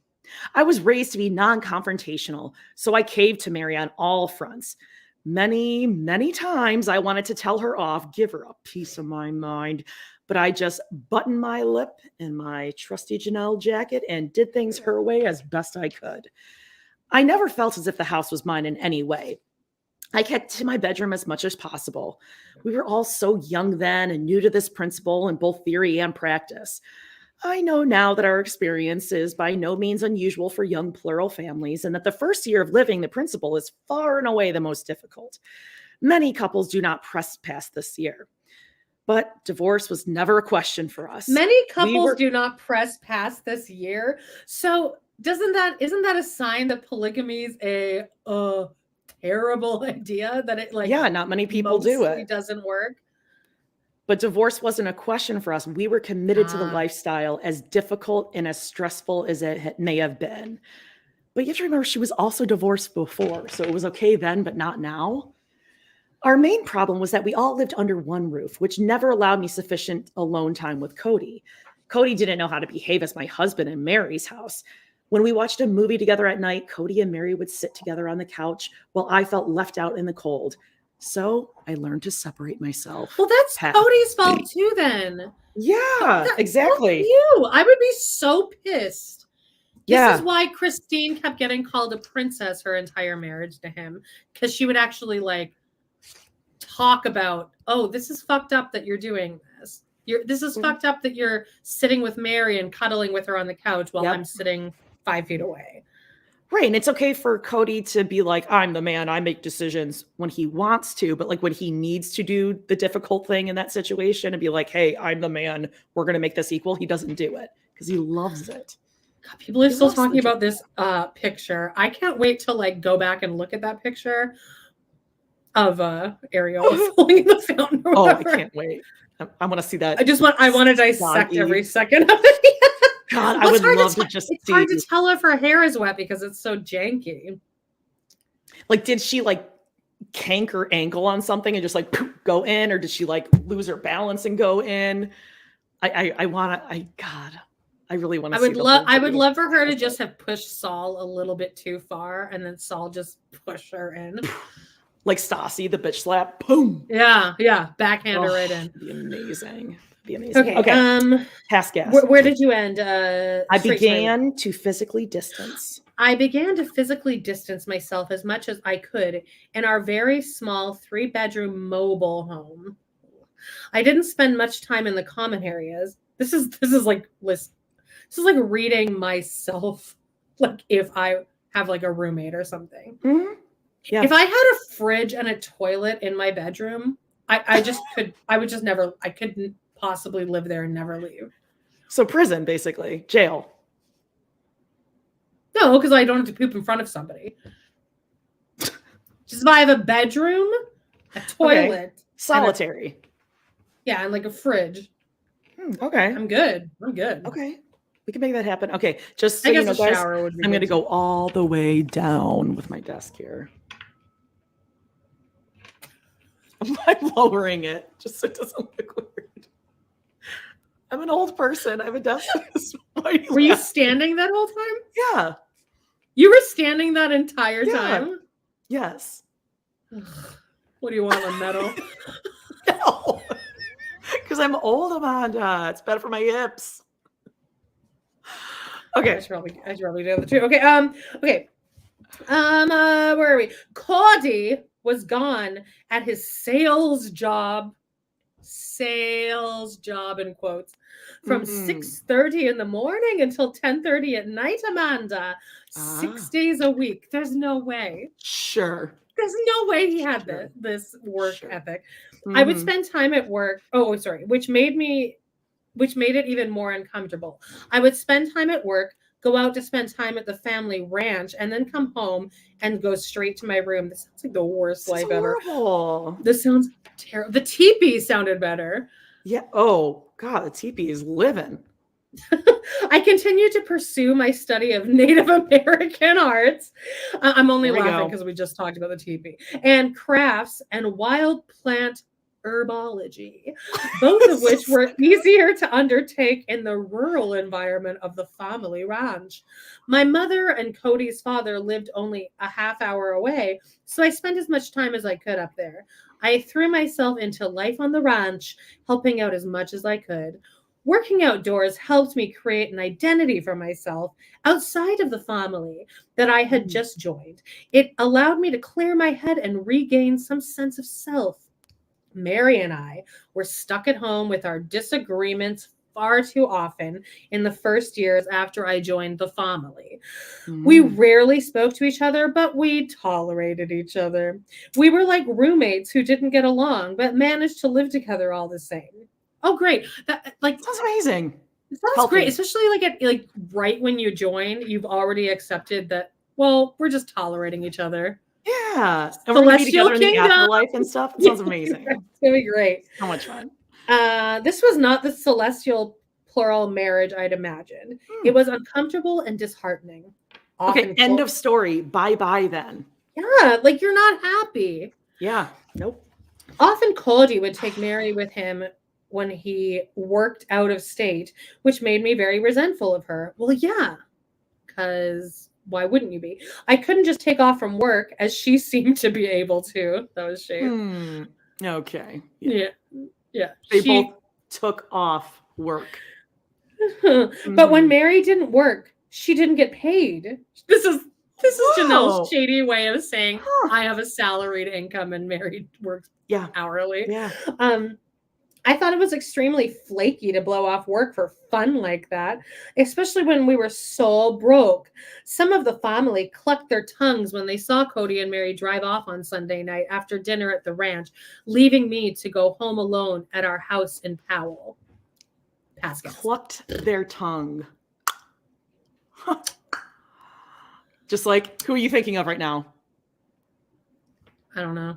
I was raised to be non-confrontational, so I caved to Meri on all fronts. Many, many times I wanted to tell her off, give her a piece of my mind, but I just buttoned my lip in my trusty Janelle jacket and did things her way as best I could. I never felt as if the house was mine in any way. I kept to my bedroom as much as possible. We were all so young then and new to this principle in both theory and practice. I know now that our experience is by no means unusual for young plural families and that the first year of living the principle is far and away the most difficult. Many couples do not press past this year. But divorce was never a question for us. Many couples do not press past this year. So isn't that a sign that polygamy is a terrible idea, that it not many people do it. It doesn't work. But divorce wasn't a question for us. We were committed to the lifestyle, as difficult and as stressful as it may have been. But you have to remember, she was also divorced before, so it was okay then, but not now. Our main problem was that we all lived under one roof, which never allowed me sufficient alone time with Kody. Kody didn't know how to behave as my husband in Meri's house. When we watched a movie together at night, Kody and Meri would sit together on the couch while I felt left out in the cold. So I learned to separate myself. Well, that's Kody's fault too, then. Yeah, exactly. You. I would be so pissed. This is why Christine kept getting called a princess her entire marriage to him, because she would actually talk about, oh, this is fucked up that you're doing this. This is fucked up that you're sitting with Meri and cuddling with her on the couch while I'm sitting 5 feet away. Right. And it's okay for Kody to be like, I'm the man, I make decisions when he wants to, but when he needs to do the difficult thing in that situation and be like, hey, I'm the man, we're going to make this equal. He doesn't do it because he loves it. God, people are still talking about this picture. I can't wait to go back and look at that picture of Ariel falling in the fountain. Oh, I can't wait. I want to see that. I want to dissect every second of it. God, I would love to just see. It's hard to tell if her hair is wet because it's so janky. Did she kank her ankle on something and just go in, or did she lose her balance and go in? I really want to. I would love for her to just have pushed Saul a little bit too far, and then Saul just push her in. Like Stassi, the bitch slap. Boom. Yeah. Backhander right in. Be amazing. Okay. Pass gas. Where did you end? I began to physically distance. I began to physically distance myself as much as I could in our very small 3-bedroom mobile home. I didn't spend much time in the common areas. This is like reading myself, like if I have like a roommate or something. Mm-hmm. Yeah. If I had a fridge and a toilet in my bedroom, I couldn't possibly live there and never leave. So prison, basically. Jail. No, because I don't have to poop in front of somebody. Just if I have a bedroom, a toilet. Solitary. And like a fridge. Okay. I'm good. Okay. We can make that happen. Okay. Just so I guess you know, a guys, shower would be I'm going to go all the way down with my desk here. I'm lowering it just so it doesn't look weird. I'm an old person. I have a desk. Were you standing that whole time? Yeah. You were standing that entire time? Yes. What do you want, a medal? No. Because I'm old, Amanda. It's better for my hips. Okay. I should probably do the other two. Okay. Okay. Where are we? Kody was gone at his sales job in quotes from 6:30 in the morning until 10:30 at night, Amanda. 6 days a week. There's no way. Sure. There's no way he had this work ethic. I would spend time at work. Oh, sorry. Which made it even more uncomfortable. I would spend time at work, go out to spend time at the family ranch, and then come home and go straight to my room. This sounds like the worst life ever. This sounds terrible. The teepee sounded better. Yeah. Oh, God, the teepee is living. I continued to pursue my study of Native American arts. I'm only laughing because we just talked about the teepee. And crafts and wild plant herbology, both of which were easier to undertake in the rural environment of the family ranch. My mother and Kody's father lived only a half hour away, so I spent as much time as I could up there. I threw myself into life on the ranch, helping out as much as I could. Working outdoors helped me create an identity for myself outside of the family that I had just joined. It allowed me to clear my head and regain some sense of self. Meri and I were stuck at home with our disagreements far too often in the first years after I joined the family. We rarely spoke to each other, but we tolerated each other. We were like roommates who didn't get along, but managed to live together all the same. Oh, great. That sounds amazing. Sounds great, especially like right when you join, you've already accepted that, well, we're just tolerating each other. Yeah. And we're going to be together in the afterlife and stuff. It sounds amazing. It's going to be great. So much fun. This was not the celestial plural marriage I'd imagined. It was uncomfortable and disheartening. Okay, end of story. Bye-bye then. Yeah, like you're not happy. Yeah. Nope. Often Kody would take Meri with him when he worked out of state, which made me very resentful of her. Well, yeah, because why wouldn't you be? I couldn't just take off from work as she seemed to be able to. That was shame. Okay. Yeah. They both took off work. But when Meri didn't work, she didn't get paid. This is Janelle's shady way of saying I have a salaried income and Meri works hourly. Yeah. I thought it was extremely flaky to blow off work for fun like that, especially when we were so broke. Some of the family clucked their tongues when they saw Kody and Meri drive off on Sunday night after dinner at the ranch, leaving me to go home alone at our house in Powell. Pascal. Clucked their tongue. Just like, who are you thinking of right now? I don't know.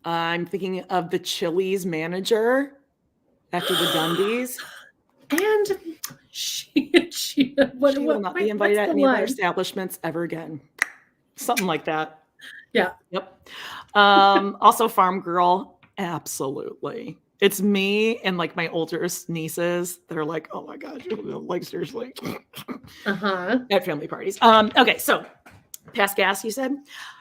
I'm thinking of the Chili's manager after the Dundies. And she will not be invited at any of their establishments ever again. Something like that. Yeah. Yep. Also Farm Girl. Absolutely. It's me and like my older nieces that are like, oh my God, like seriously. At family parties. Okay, so Pass gas, you said?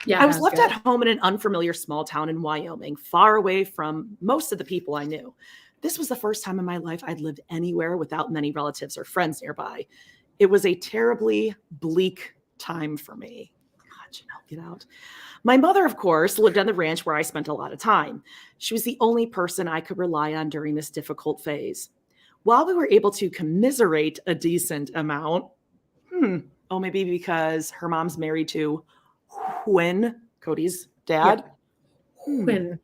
Yeah. I was left at home in an unfamiliar small town in Wyoming, far away from most of the people I knew. This was the first time in my life I'd lived anywhere without many relatives or friends nearby. It was a terribly bleak time for me. God, Janelle, get out. My mother, of course, lived on the ranch where I spent a lot of time. She was the only person I could rely on during this difficult phase. While we were able to commiserate a decent amount, maybe because her mom's married to Quinn, Kody's dad. Yeah. Quinn.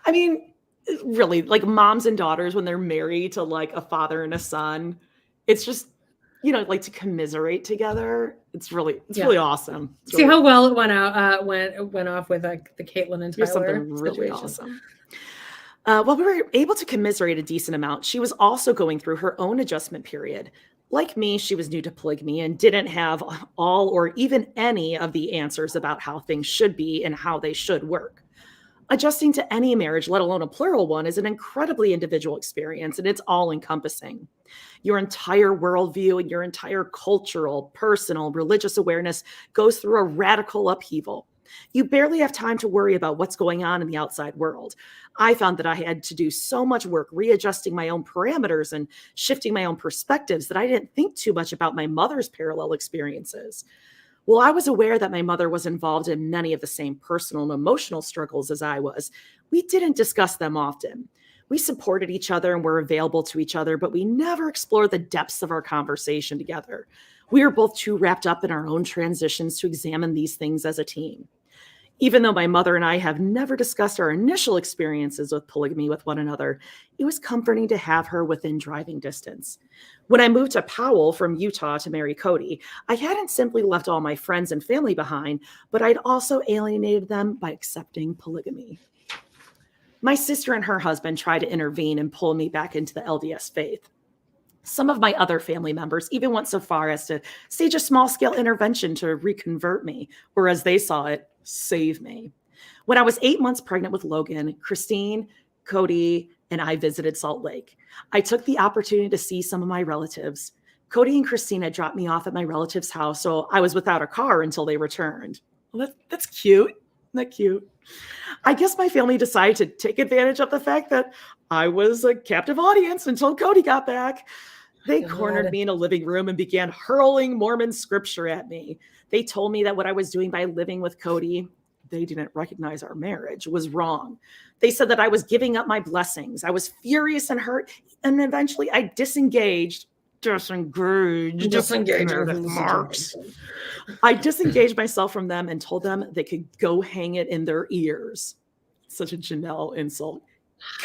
I mean, really, like moms and daughters, when they're married to like a father and a son, it's just, like to commiserate together. It's really awesome. It's See how well it went out, went off with like the Caitlin and Tyler something really situation. Awesome. While we were able to commiserate a decent amount, she was also going through her own adjustment period. Like me, she was new to polygamy and didn't have all or even any of the answers about how things should be and how they should work. Adjusting to any marriage, let alone a plural one, is an incredibly individual experience, and it's all-encompassing. Your entire worldview and your entire cultural, personal, religious awareness goes through a radical upheaval. You barely have time to worry about what's going on in the outside world. I found that I had to do so much work readjusting my own parameters and shifting my own perspectives that I didn't think too much about my mother's parallel experiences. Well, I was aware that my mother was involved in many of the same personal and emotional struggles as I was. We didn't discuss them often. We supported each other and were available to each other, but we never explored the depths of our conversation together. We were both too wrapped up in our own transitions to examine these things as a team. Even though my mother and I have never discussed our initial experiences with polygamy with one another, it was comforting to have her within driving distance. When I moved to Powell from Utah to marry Kody, I hadn't simply left all my friends and family behind, but I'd also alienated them by accepting polygamy. My sister and her husband tried to intervene and pull me back into the LDS faith. Some of my other family members even went so far as to stage a small-scale intervention to reconvert me, or as they saw it, save me. When I was 8 months pregnant with Logan, Christine, Kody, and I visited Salt Lake. I took the opportunity to see some of my relatives. Kody and Christine had dropped me off at my relative's house, so I was without a car until they returned. Well, that's cute. Isn't that cute? I guess my family decided to take advantage of the fact that I was a captive audience until Kody got back. They cornered me in a living room and began hurling Mormon scripture at me. They told me that what I was doing by living with Kody, they didn't recognize our marriage, was wrong. They said that I was giving up my blessings. I was furious and hurt. And eventually I disengaged myself from them and told them they could go hang it in their ears. Such a Janelle insult.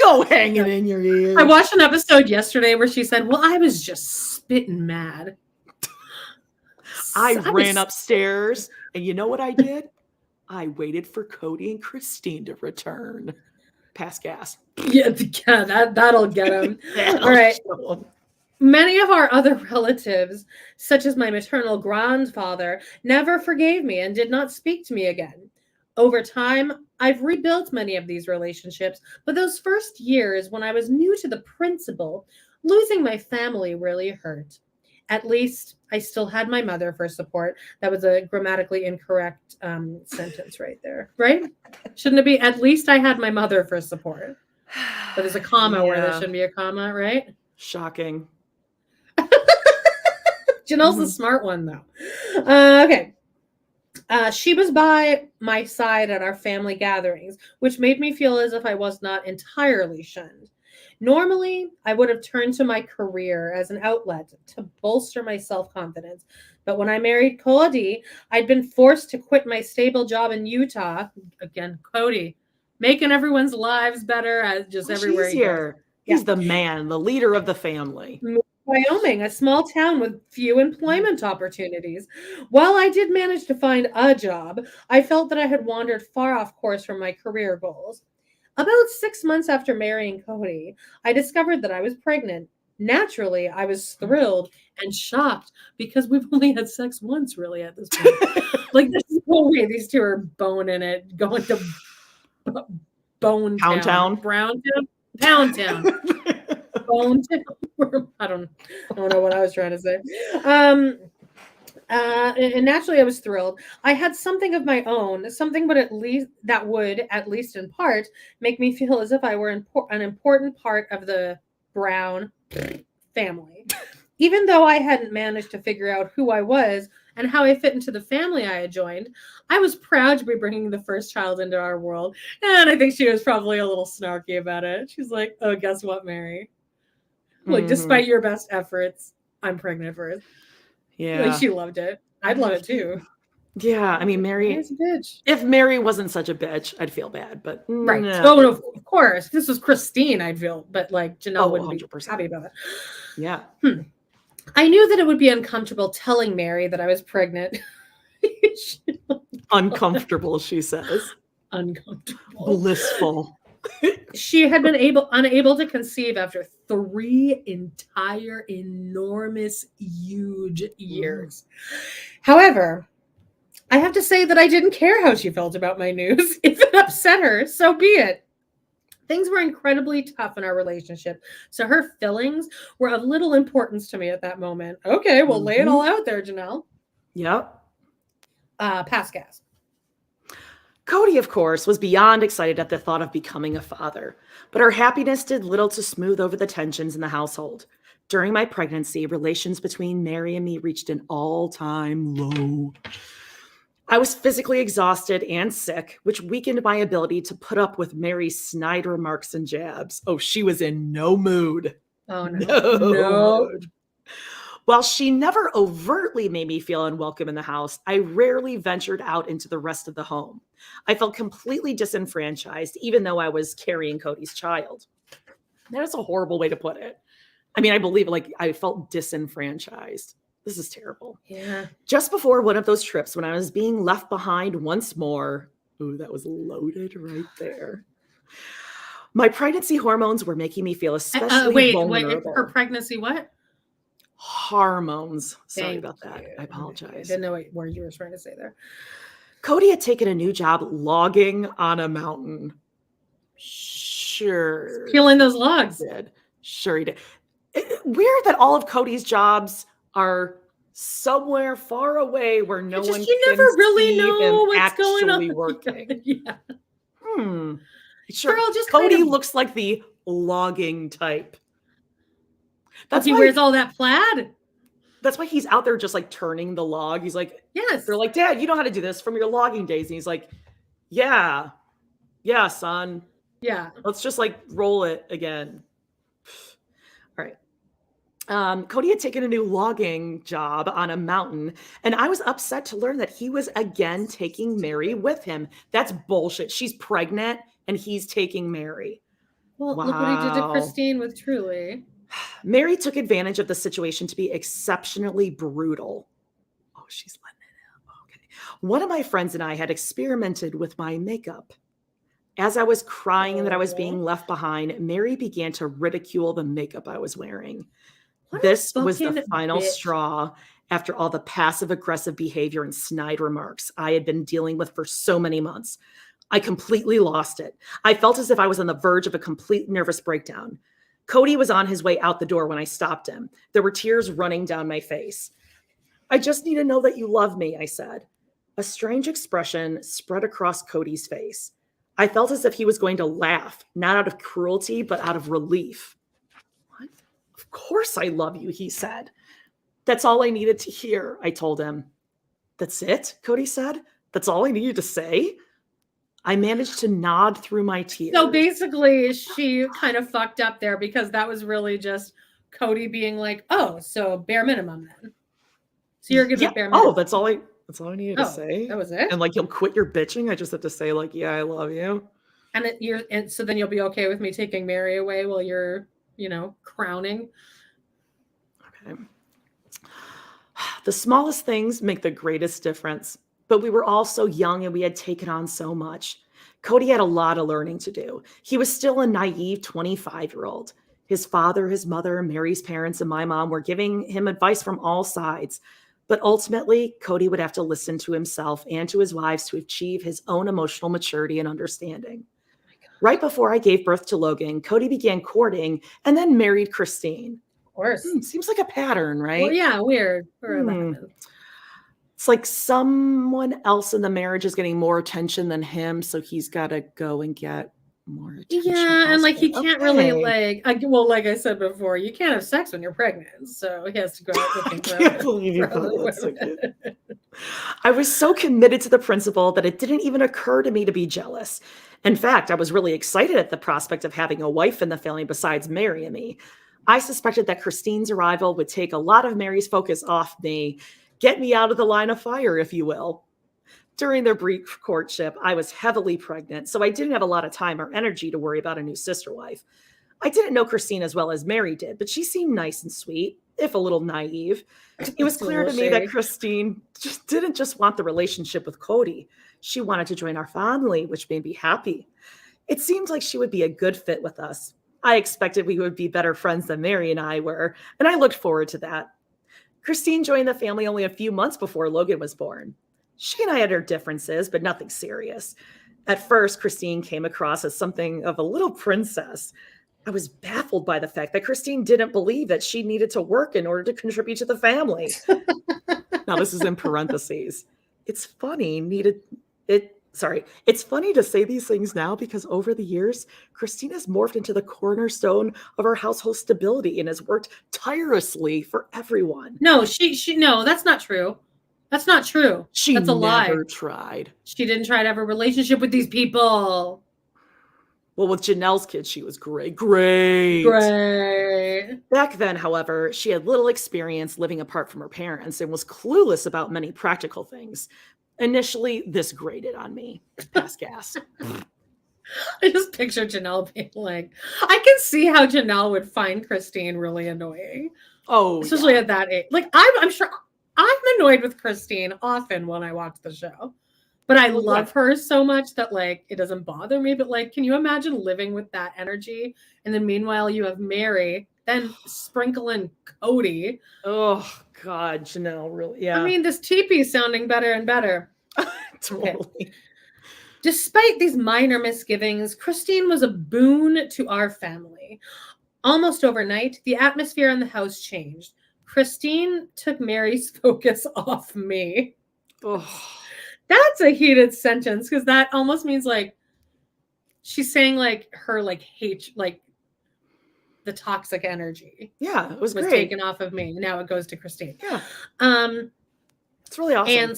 Go hang it in your ears. I watched an episode yesterday where she said, well, I was just spitting mad. I ran upstairs, and you know what I did? I waited for Kody and Christine to return. Pass gas. Yeah, that'll get them. All right. Many of our other relatives, such as my maternal grandfather, never forgave me and did not speak to me again. Over time, I've rebuilt many of these relationships, but those first years when I was new to the principle, losing my family really hurt. At least I still had my mother for support. That was a grammatically incorrect sentence right there, right? Shouldn't it be, at least I had my mother for support? But there's a comma where there shouldn't be a comma, right? Shocking. Janelle's the smart one, though. Okay. She was by my side at our family gatherings, which made me feel as if I was not entirely shunned. Normally, I would have turned to my career as an outlet to bolster my self-confidence. But when I married Kody, I'd been forced to quit my stable job in Utah. Again, Kody, making everyone's lives better just everywhere he goes. He's the man, the leader of the family. Wyoming, a small town with few employment opportunities. While I did manage to find a job, I felt that I had wandered far off course from my career goals. About 6 months after marrying Kody, I discovered that I was pregnant. Naturally, I was thrilled and shocked because we've only had sex once, really, at this point. Like, there's no way these two are boning it, going to Bone Pound Town. Brown Town? Pound Town. Bone Town. I don't know what I was trying to say. And naturally I was thrilled. I had something of my own, something but at least that would, at least in part, make me feel as if I were an important part of the Brown family. Even though I hadn't managed to figure out who I was and how I fit into the family I had joined, I was proud to be bringing the first child into our world. And I think she was probably a little snarky about it. She's like, oh, guess what, Meri? Like, despite your best efforts, I'm pregnant first. Yeah. Like, she loved it. I'd love it too. Yeah. I mean, Meri, is a bitch. If Meri wasn't such a bitch, I'd feel bad, but right. No. Oh, no, of course. If this was Christine, I'd feel, but like Janelle wouldn't 100%. Be happy about it. Yeah. I knew that it would be uncomfortable telling Meri that I was pregnant. Uncomfortable, she says. Uncomfortable. Blissful. She had been unable to conceive after 3 entire, enormous, huge years. However, I have to say that I didn't care how she felt about my news. If it upset her, so be it. Things were incredibly tough in our relationship, so her feelings were of little importance to me at that moment. Okay, well, lay it all out there, Janelle. Yep. Pass gas. Kody, of course, was beyond excited at the thought of becoming a father, but her happiness did little to smooth over the tensions in the household. During my pregnancy, relations between Meri and me reached an all-time low. I was physically exhausted and sick, which weakened my ability to put up with Meri's snide remarks and jabs. Oh, she was in no mood. Oh, no. Mood. While she never overtly made me feel unwelcome in the house, I rarely ventured out into the rest of the home. I felt completely disenfranchised, even though I was carrying Kody's child. That is a horrible way to put it. I mean, I believe it, like I felt disenfranchised. This is terrible. Yeah. Just before one of those trips, when I was being left behind once more, ooh, that was loaded right there. My pregnancy hormones were making me feel especially vulnerable. Her pregnancy what? Hormones. Sorry about that. I apologize. I didn't know what word you were trying to say there. Kody had taken a new job logging on a mountain. Sure. Peeling those logs. He did. Sure he did. Weird that all of Kody's jobs are somewhere far away where no one you can never really see know him what's actually going on. working. Yeah. Sure. Girl, just Kody looks like the logging type. That's he wears all that plaid. That's why he's out there just like turning the log. He's like, yes. They're like, Dad, you know how to do this from your logging days. And he's like, yeah, son. Yeah. Let's just like roll it again. All right. Kody had taken a new logging job on a mountain, and I was upset to learn that he was again taking Meri with him. That's bullshit. She's pregnant and he's taking Meri. Well, Look what he did to Christine with Truly. Meri took advantage of the situation to be exceptionally brutal. Oh, she's letting it out. Okay. One of my friends and I had experimented with my makeup. As I was crying that I was being left behind, Meri began to ridicule the makeup I was wearing. This was the final straw after all the passive-aggressive behavior and snide remarks I had been dealing with for so many months. I completely lost it. I felt as if I was on the verge of a complete nervous breakdown. Kody was on his way out the door when I stopped him. There were tears running down my face. I just need to know that you love me, I said. A strange expression spread across Kody's face. I felt as if he was going to laugh, not out of cruelty, but out of relief. What? Of course I love you, he said. That's all I needed to hear, I told him. That's it, Kody said. That's all I needed to say? I managed to nod through my tears. So basically, she kind of fucked up there because that was really just Kody being like, "Oh, so bare minimum then." So you're giving bare minimum. Oh, that's all I needed to say. That was it. And like, you'll quit your bitching. I just have to say, like, yeah, I love you. And so then you'll be okay with me taking Meri away while you're, crowning. Okay. The smallest things make the greatest difference. But we were all so young and we had taken on so much. Kody had a lot of learning to do. He was still a naive 25-year-old. His father, his mother, Meri's parents, and my mom were giving him advice from all sides. But ultimately, Kody would have to listen to himself and to his wives to achieve his own emotional maturity and understanding. Right before I gave birth to Logan, Kody began courting and then married Christine. Of course. Seems like a pattern, right? Well, yeah, weird. It's like someone else in the marriage is getting more attention than him, so he's got to go and get more attention. Yeah, and like he can't really like I said before, you can't have sex when you're pregnant, so he has to go out looking for can't believe you put that so good. I was so committed to the principle that it didn't even occur to me to be jealous. In fact, I was really excited at the prospect of having a wife in the family besides Meri and me. I suspected that Christine's arrival would take a lot of Meri's focus off me, get me out of the line of fire, if you will. During their brief courtship, I was heavily pregnant, so I didn't have a lot of time or energy to worry about a new sister wife. I didn't know Christine as well as Meri did, but she seemed nice and sweet, if a little naive. It was clear to me that Christine didn't just want the relationship with Kody. She wanted to join our family, which made me happy. It seemed like she would be a good fit with us. I expected we would be better friends than Meri and I were, and I looked forward to that. Christine joined the family only a few months before Logan was born. She and I had our differences, but nothing serious. At first, Christine came across as something of a little princess. I was baffled by the fact that Christine didn't believe that she needed to work in order to contribute to the family. Now, this is in parentheses. It's funny to say these things now because over the years, Christine has morphed into the cornerstone of our household stability and has worked tirelessly for everyone. No, no, that's not true. That's not true. That's a lie. She never tried. She didn't try to have a relationship with these people. Well, with Janelle's kids, she was great. Back then, however, she had little experience living apart from her parents and was clueless about many practical things. Initially, this grated on me. Pass gas. I just picture Janelle being like, I can see how Janelle would find Christine really annoying. Oh, especially at that age. Like, I'm sure I'm annoyed with Christine often when I watch the show, but I love her so much that like it doesn't bother me. But like, can you imagine living with that energy? And then meanwhile, you have Meri, then sprinkle in Kody. Oh God, Janelle, really? Yeah. I mean, this teepee is sounding better and better. Totally. Okay. Despite these minor misgivings, Christine was a boon to our family. Almost overnight, the atmosphere in the house changed. Christine took Meri's focus off me. Oh. That's a heated sentence because that almost means like she's saying like her like hate, like the toxic energy. Yeah, it was great. Taken off of me. Now it goes to Christine. Yeah. It's really awesome. And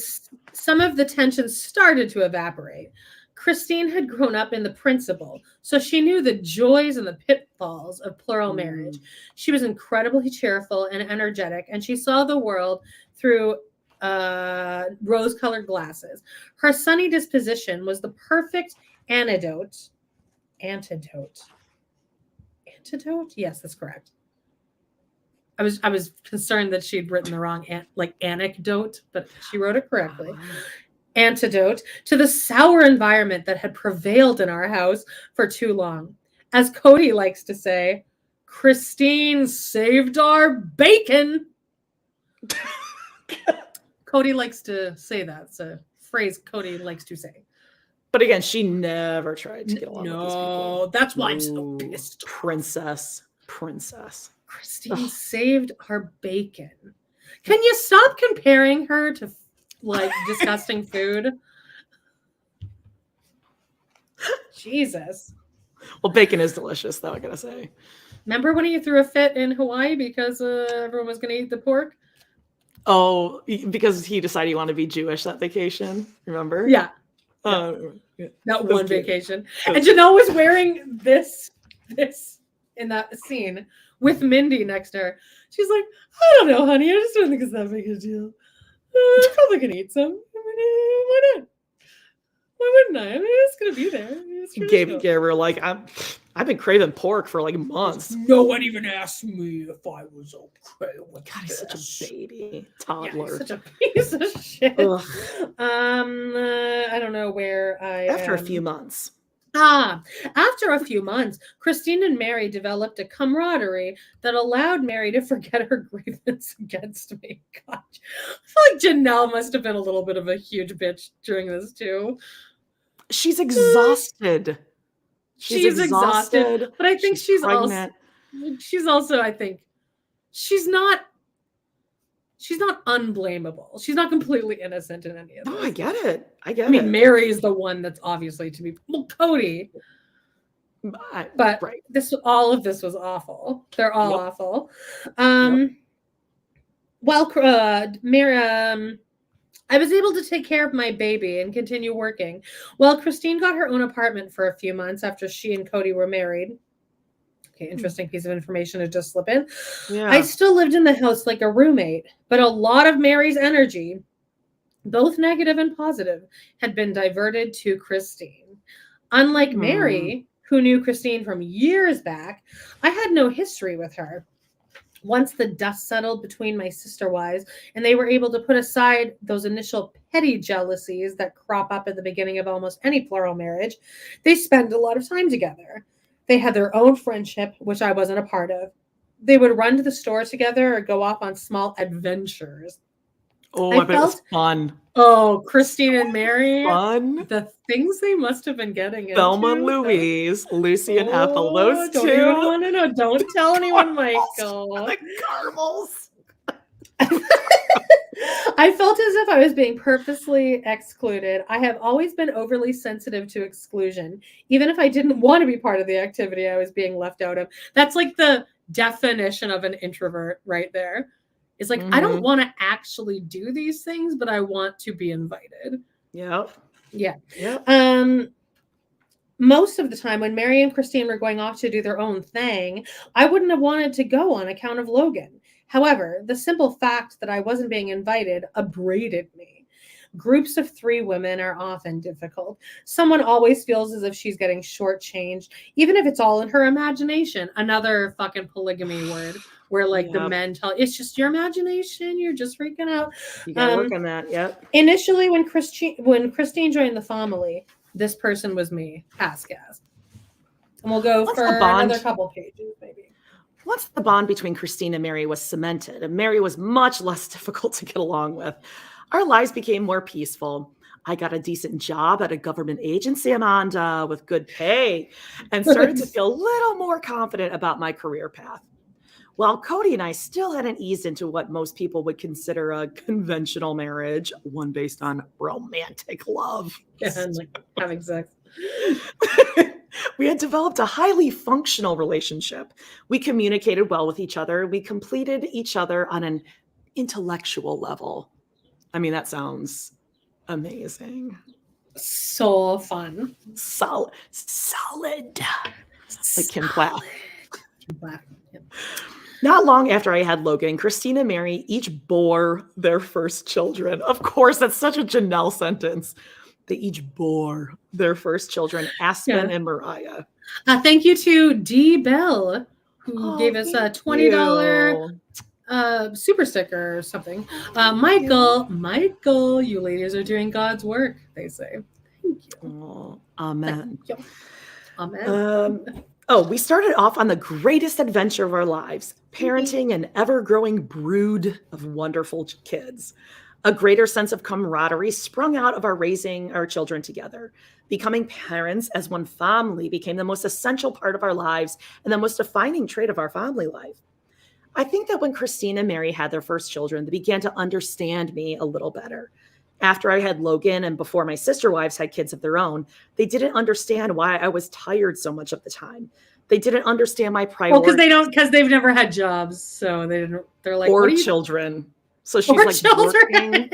some of the tension started to evaporate. Christine had grown up in the principle, so she knew the joys and the pitfalls of plural marriage. She was incredibly cheerful and energetic, and she saw the world through rose-colored glasses. Her sunny disposition was the perfect antidote? Yes, that's correct. I was concerned that she'd written the wrong anecdote, but she wrote it correctly. Antidote to the sour environment that had prevailed in our house for too long. As Kody likes to say, Christine saved our bacon. Kody likes to say that. It's a phrase Kody likes to say. But again, she never tried to get along with these people. No, that's why I'm so pissed. Princess. Christine saved our bacon. Can you stop comparing her to like disgusting food? Jesus. Well, bacon is delicious, though, I gotta say. Remember when he threw a fit in Hawaii because everyone was going to eat the pork? Oh, because he decided he wanted to be Jewish that vacation. Remember? Yeah. That one vacation. And Janelle was wearing this in that scene with Mindy next to her. She's like, I don't know, honey. I just don't think it's that big a deal. I probably can eat some. I mean, why not? Why wouldn't I? I mean, it's gonna be there. Gabriel, like I've been craving pork for like months. No one even asked me if I was okay with God, he's such a baby toddler. Yeah, he's such a piece of shit. I don't know where I. After a few months. After a few months, Christine and Meri developed a camaraderie that allowed Meri to forget her grievance against me. Gosh, I feel like Janelle must have been a little bit of a huge bitch during this too. She's exhausted. She's exhausted, but I think she's also. I think she's she's not unblameable. She's not completely innocent in any of this. Oh, I get it. I mean, Meri is the one that's obviously to be, well, Kody. But right. All of this was awful. They're all awful. Well, Meri, I was able to take care of my baby and continue working. Well, Christine got her own apartment for a few months after she and Kody were married. Okay, interesting piece of information to just slip in. Yeah. I still lived in the house like a roommate, but a lot of Meri's energy, both negative and positive, had been diverted to Christine. Unlike Meri, who knew Christine from years back, I had no history with her. Once the dust settled between my sister wives and they were able to put aside those initial petty jealousies that crop up at the beginning of almost any plural marriage, they spent a lot of time together. They had their own friendship, which I wasn't a part of. They would run to the store together or go off on small adventures. Oh, I bet it was fun. Oh, Christine and Meri. Fun. The things they must have been getting into. Thelma and Louise, Lucy and Ethel, those don't two. Don't even want to know. Don't tell anyone, Michael. The caramels. I felt as if I was being purposely excluded. I have always been overly sensitive to exclusion. Even if I didn't want to be part of the activity I was being left out of. That's like the definition of an introvert right there. It's like, I don't want to actually do these things, but I want to be invited. Yep. Yeah. Yep. Most of the time when Meri and Christine were going off to do their own thing, I wouldn't have wanted to go on account of Logan. However, the simple fact that I wasn't being invited abraded me. Groups of 3 women are often difficult. Someone always feels as if she's getting shortchanged, even if it's all in her imagination. Another fucking polygamy word. Where like the men tell, it's just your imagination, you're just freaking out. You gotta work on that. Yep. Initially, when Christine joined the family, this person was me, pass gas. And we'll go for another couple pages, maybe. Once the bond between Christine and Meri was cemented, and Meri was much less difficult to get along with, our lives became more peaceful. I got a decent job at a government agency, Amanda, with good pay, and started to feel a little more confident about my career path. While Kody and I still hadn't eased into what most people would consider a conventional marriage, one based on romantic love. Yeah, and like having sex. We had developed a highly functional relationship. We communicated well with each other. We completed each other on an intellectual level. I mean, that sounds amazing. So fun. Solid. Like Kim Platt. Kim Platt. Yep. Not long after I had Logan, Christine and Meri each bore their first children. Of course, that's such a Janelle sentence. They each bore their first children, Aspen and Mariah. Thank you to D. Bell, who gave us a $20 super sticker or something. Michael, you ladies are doing God's work, they say. Thank you. Oh, amen. Thank you. Amen. We started off on the greatest adventure of our lives, parenting an ever-growing brood of wonderful kids. A greater sense of camaraderie sprung out of our raising our children together. Becoming parents as one family became the most essential part of our lives and the most defining trait of our family life. I think that when Christine and Meri had their first children, they began to understand me a little better. After I had Logan and before my sister wives had kids of their own, they didn't understand why I was tired so much of the time. They didn't understand my priorities. Well, because they've never had jobs, so they're like, or children. So she's like working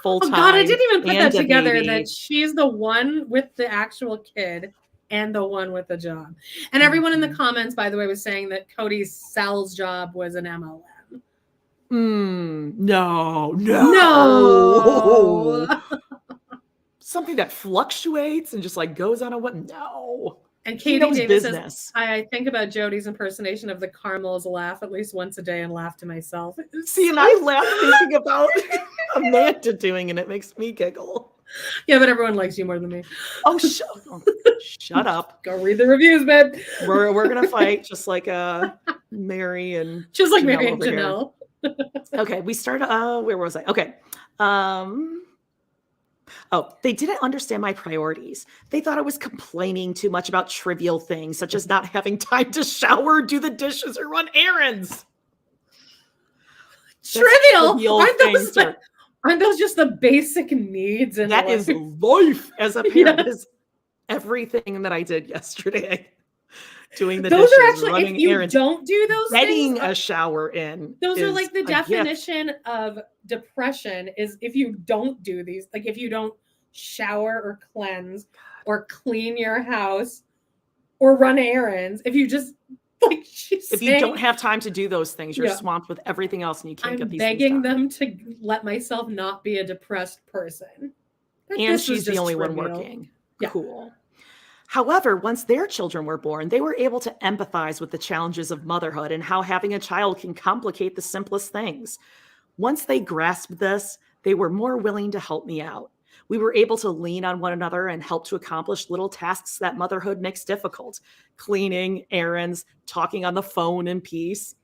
full time. Oh God, I didn't even put that together. That she's the one with the actual kid and the one with the job. And everyone in the comments, by the way, was saying that Kody's sales job was an MLM. No. Something that fluctuates and just like goes on a what? No. And Katie Davis says, I think about Jody's impersonation of the caramels laugh at least once a day and laugh to myself. See, and I laugh thinking about Amanda doing, and it makes me giggle. Yeah, but everyone likes you more than me. Oh, shut up. Go read the reviews, babe. We're gonna fight just like Meri and just like Meri and Janelle. Okay, we started. Where was I? Okay. They didn't understand my priorities. They thought I was complaining too much about trivial things, such as not having time to shower, do the dishes, or run errands. Trivial. Aren't those just the basic needs? That is life as a parent. That is everything that I did yesterday. Doing the dishes, are actually, running if you errands, don't do those getting things, a shower in. Those are like the definition of depression is if you don't do these, like if you don't shower or cleanse or clean your house or run errands, if you just you don't have time to do those things, you're swamped with everything else and you can't get these things done. I'm begging them to let myself not be a depressed person. And she's the only one working. Yeah. Cool. However, once their children were born, they were able to empathize with the challenges of motherhood and how having a child can complicate the simplest things. Once they grasped this, they were more willing to help me out. We were able to lean on one another and help to accomplish little tasks that motherhood makes difficult. Cleaning, errands, talking on the phone in peace.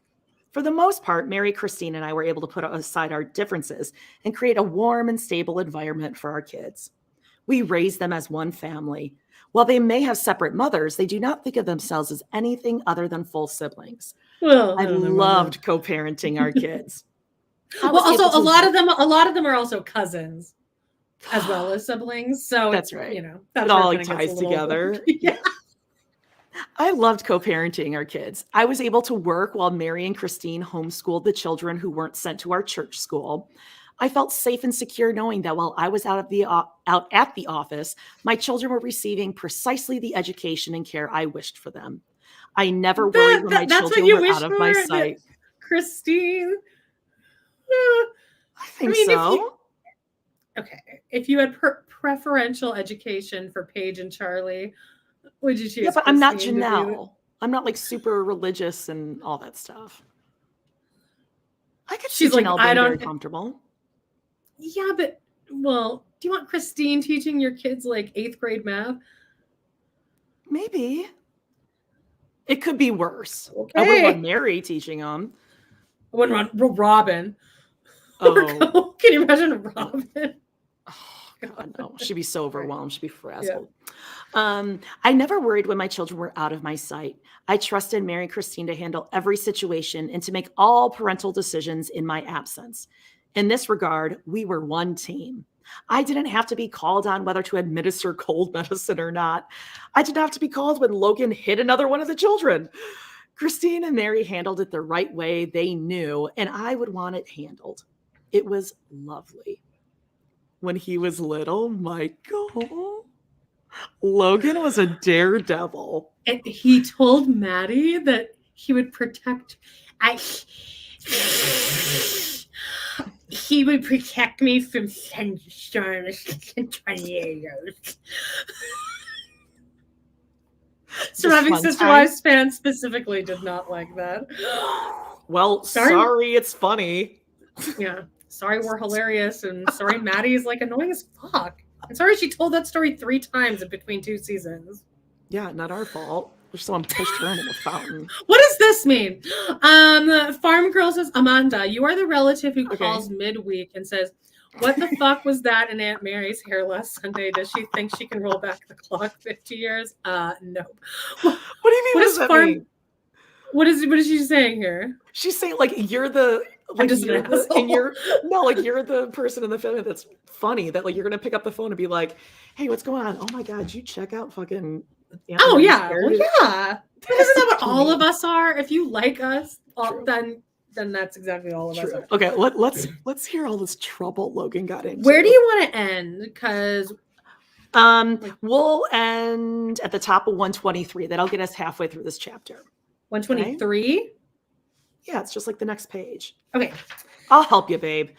For the most part, Meri, Christine, and I were able to put aside our differences and create a warm and stable environment for our kids. We raised them as one family. While they may have separate mothers, they do not think of themselves as anything other than full siblings. Well, I loved co-parenting our kids. Well, also a lot of them are also cousins as well as siblings. So that's right. That's it all ties together. Yeah. I loved co-parenting our kids. I was able to work while Meri and Christine homeschooled the children who weren't sent to our church school. I felt safe and secure knowing that while I was out at the office, my children were receiving precisely the education and care I wished for them. I never worried when my children were out of my sight. Christine. I think so. If you had preferential education for Paige and Charlie, would you choose? Yeah, but I'm not Janelle. I'm not like super religious and all that stuff. I could see Janelle being very comfortable. Yeah, but do you want Christine teaching your kids like 8th grade math? Maybe. It could be worse. Okay. I wouldn't want Meri teaching them. I wouldn't want Robyn. Oh. Can you imagine Robyn? Oh, God, no. She'd be so overwhelmed. She'd be frazzled. Yeah. I never worried when my children were out of my sight. I trusted Meri Christine to handle every situation and to make all parental decisions in my absence. In this regard, we were one team. I didn't have to be called on whether to administer cold medicine or not. I didn't have to be called when Logan hit another one of the children. Christine and Meri handled it the right way they knew, and I would want it handled. It was lovely. When he was little, Michael, Logan was a daredevil. And he told Maddie that he would protect. He would protect me from sandstorms and tornadoes. Surviving Sister Wives fans specifically did not like that. Well, sorry it's funny. Yeah. Sorry we're hilarious, and sorry Maddie's like annoying as fuck. And sorry she told that story 3 times in between 2 seasons. Yeah, not our fault. Someone pushed her into the fountain. What does this mean? Farm Girl says, Amanda, you are the relative who calls midweek and says, what the fuck was that in Aunt Mary's hair last Sunday? Does she think she can roll back the clock 50 years? No. What do you mean? What does that mean? What is she saying here? She's saying like you're the you're the person in the family that's funny, that like you're gonna pick up the phone and be like, hey, what's going on? Oh my God, did you check out fucking Aunt Well, yeah. Isn't that what all of us are? If you like us, then that's exactly all of us are. Okay, let's hear all this trouble Logan got into. Where do you want to end? Because we'll end at the top of 123. That'll get us halfway through this chapter. 123? Okay? Yeah, it's just like the next page. Okay. I'll help you, babe.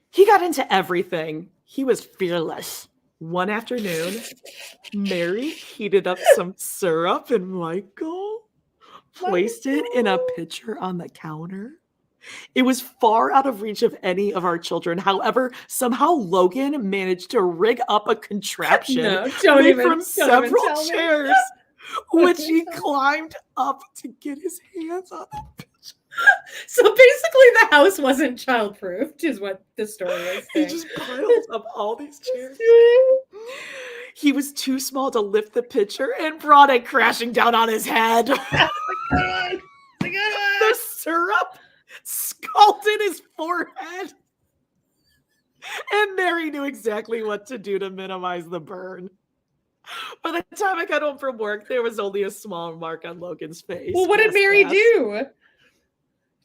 He got into everything. He was fearless. One afternoon, Meri heated up some syrup and Michael placed it in a pitcher on the counter. It was far out of reach of any of our children. However, somehow Logan managed to rig up a contraption made from several chairs, which he climbed up to get his hands on the pitcher. So basically the house wasn't childproofed, is what the story is saying. He just piled up all these chairs. He was too small to lift the pitcher and brought it crashing down on his head. The syrup scalded salt in his forehead. And Meri knew exactly what to do to minimize the burn. By the time I got home from work, there was only a small mark on Logan's face. Well, what did Meri do?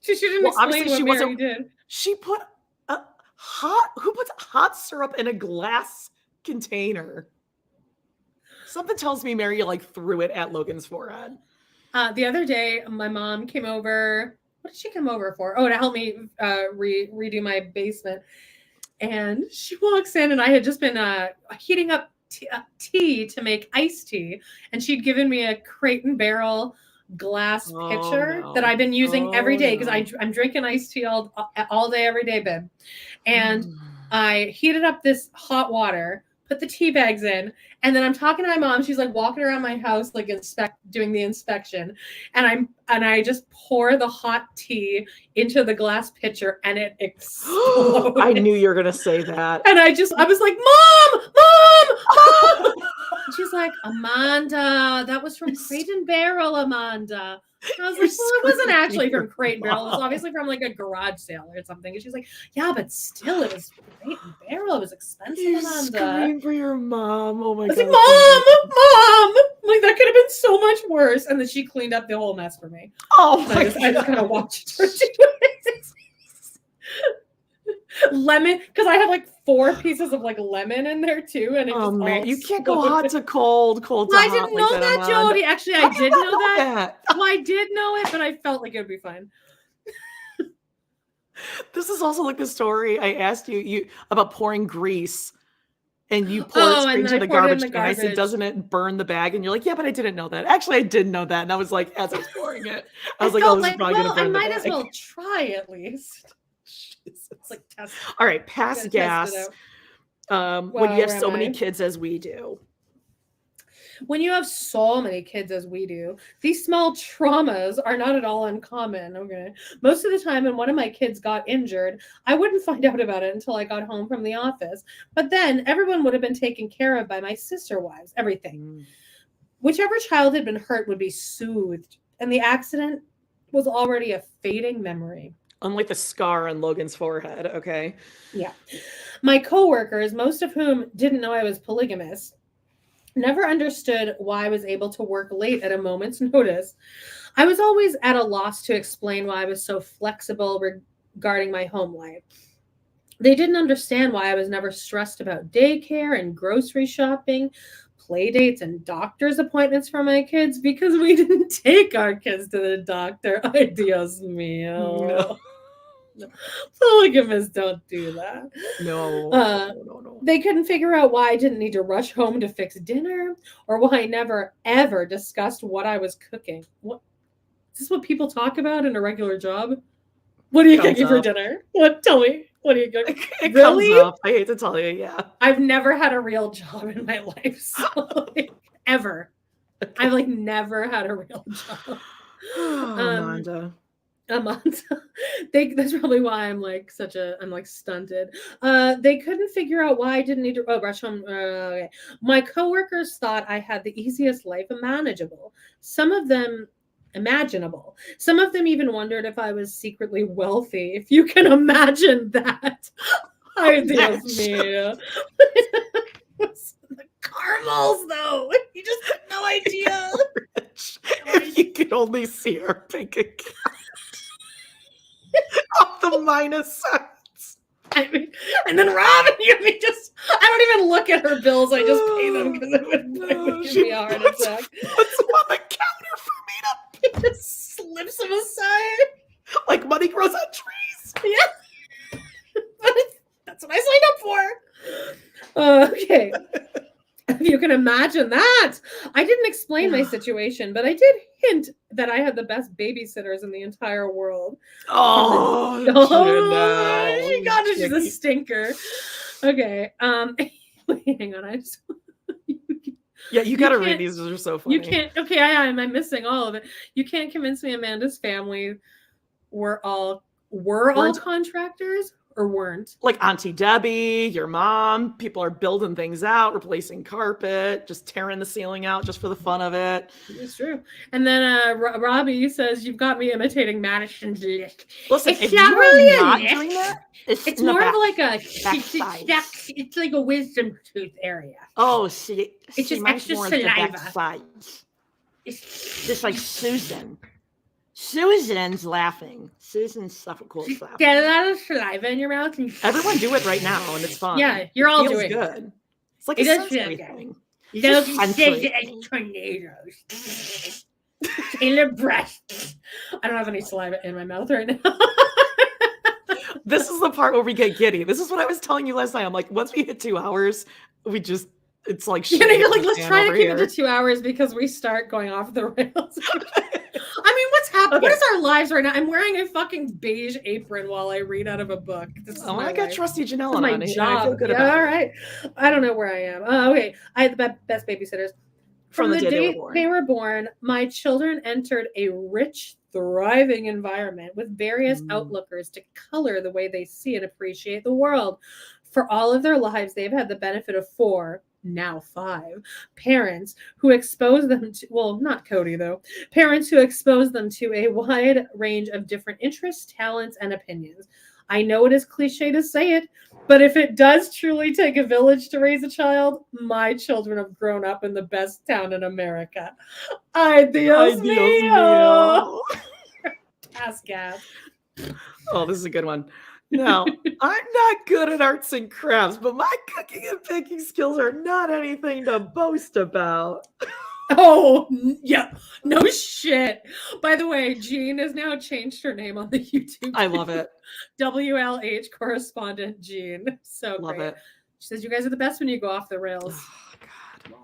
She didn't explain what Meri did. She put who puts hot syrup in a glass container? Something tells me Meri like threw it at Logan's forehead. The other day, my mom came over. What did she come over for? Oh, to help me redo my basement. And she walks in, and I had just been heating up tea to make iced tea, and she'd given me a Crate and Barrel glass pitcher that I've been using every day because I'm drinking iced tea all day, every day, babe. And I heated up this hot water, put the tea bags in, and then I'm talking to my mom. She's like walking around my house, like doing the inspection, and I just pour the hot tea into the glass pitcher, and it exploded. I knew you were gonna say that. And I was like, Mom! She's like, Amanda, that was from Crate and Barrel, Amanda. And I was like, well, it wasn't actually from Crate and Barrel. It was obviously from like a garage sale or something. And she's like, yeah, but still, it was Crate and Barrel. It was expensive, You Amanda. scream for your mom. Oh my God. I was like, Mom! Like, that could have been so much worse. And then she cleaned up the whole mess for me. Oh my God. I just kind of watched her do it. Lemon, because I had like 4 pieces of like lemon in there too, and it just man, you can't go hot to cold to I hot. didn't know that, Jody. Actually, I did know that. Well, I did know it, but I felt like it would be fine. This is also like the story I asked you about pouring grease, and you pour it straight into the garbage. And I said, "Doesn't it burn the bag?" And you're like, "Yeah, but I didn't know that." Actually, I did know that, and I was like, as I was pouring it, I was like, "Oh, this is probably gonna burn the bag." I might as well try at least. Jesus. It's like test. All right, pass gas. When you have so many kids as we do. When you have so many kids as we do, these small traumas are not at all uncommon. Okay. Most of the time when one of my kids got injured, I wouldn't find out about it until I got home from the office. But then everyone would have been taken care of by my sister wives, everything. Whichever child had been hurt would be soothed. And the accident was already a fading memory. Unlike the scar on Logan's forehead, okay? Yeah. My coworkers, most of whom didn't know I was polygamist, never understood why I was able to work late at a moment's notice. I was always at a loss to explain why I was so flexible regarding my home life. They didn't understand why I was never stressed about daycare and grocery shopping, play dates and doctor's appointments for my kids because we didn't take our kids to the doctor. Ay, Dios mío. No. Polygamists don't do that. No. They couldn't figure out why I didn't need to rush home to fix dinner or why I never, ever discussed what I was cooking. What is this what people talk about in a regular job? What are you cooking for dinner? What? Tell me. What are you cooking? It really? Comes up. I hate to tell you, yeah. I've never had a real job in my life. So, ever. I've never had a real job. Amanda. That's probably why I'm stunted. They couldn't figure out why I didn't need to rush home. Okay. My coworkers thought I had the easiest life imaginable. Some of them even wondered if I was secretly wealthy. If you can imagine that. Ay, Dios mío. The caramels, though. You just have no idea. If you could only see her bank account. Of the minus signs. And then Robyn, I don't even look at her bills. I just pay them because it would give me a heart attack. Puts them on the counter for me to just slips them aside. Like money grows on trees. Yeah. That's what I signed up for. Okay. If you can imagine that. I didn't explain my situation, but I did hint that I had the best babysitters in the entire world. Oh, she got it. She's a stinker. Okay. Wait, hang on. Yeah, you got to read these. Those are so funny. You can't. Okay, I'm missing all of it. You can't convince me Amanda's family were all contractors. or weren't. Like Auntie Debbie, your mom, people are building things out, replacing carpet, just tearing the ceiling out just for the fun of it. It's true. And then Robbie says, you've got me imitating Madison's list. Listen, it's not really a list. Doing that, it's more of like it's like a wisdom tooth area. Oh, see, it's just extra saliva. It's just like Susan. Susan's laughing. Susan's suffocating. Get a lot of saliva in your mouth. Everyone do it right now, and it's fun. Yeah, you're all doing it. Good. It's like it a sensory thing. Those tornadoes. Taylor breasts. I don't have any saliva in my mouth right now. This is the part where we get giddy. This is what I was telling you last night. I'm like, once we hit 2 hours, we just, it's like, you're like, let's try to keep it to 2 hours because we start going off the rails. I mean, what's happening? Okay. What is our lives right now? I'm wearing a fucking beige apron while I read out of a book. I got trusty Janelle on my it. job. I feel good about all right. I don't know where I am. Okay. I had the best babysitters. From the day they were born, my children entered a rich, thriving environment with various outlookers to color the way they see and appreciate the world. For all of their lives, they've had the benefit of 4, now 5, parents who expose them to, well, not Kody though, parents who expose them to a wide range of different interests, talents, and opinions. I know it is cliche to say it, but if it does truly take a village to raise a child, my children have grown up in the best town in America. Ay, Dios mío. Gas. Oh, this is a good one. Now, I'm not good at arts and crafts, but my cooking and baking skills are not anything to boast about. Oh, yeah. No shit. By the way, Jean has now changed her name on the YouTube. I love it. WLH correspondent Jean. So love great. It. She says, you guys are the best when you go off the rails. Oh,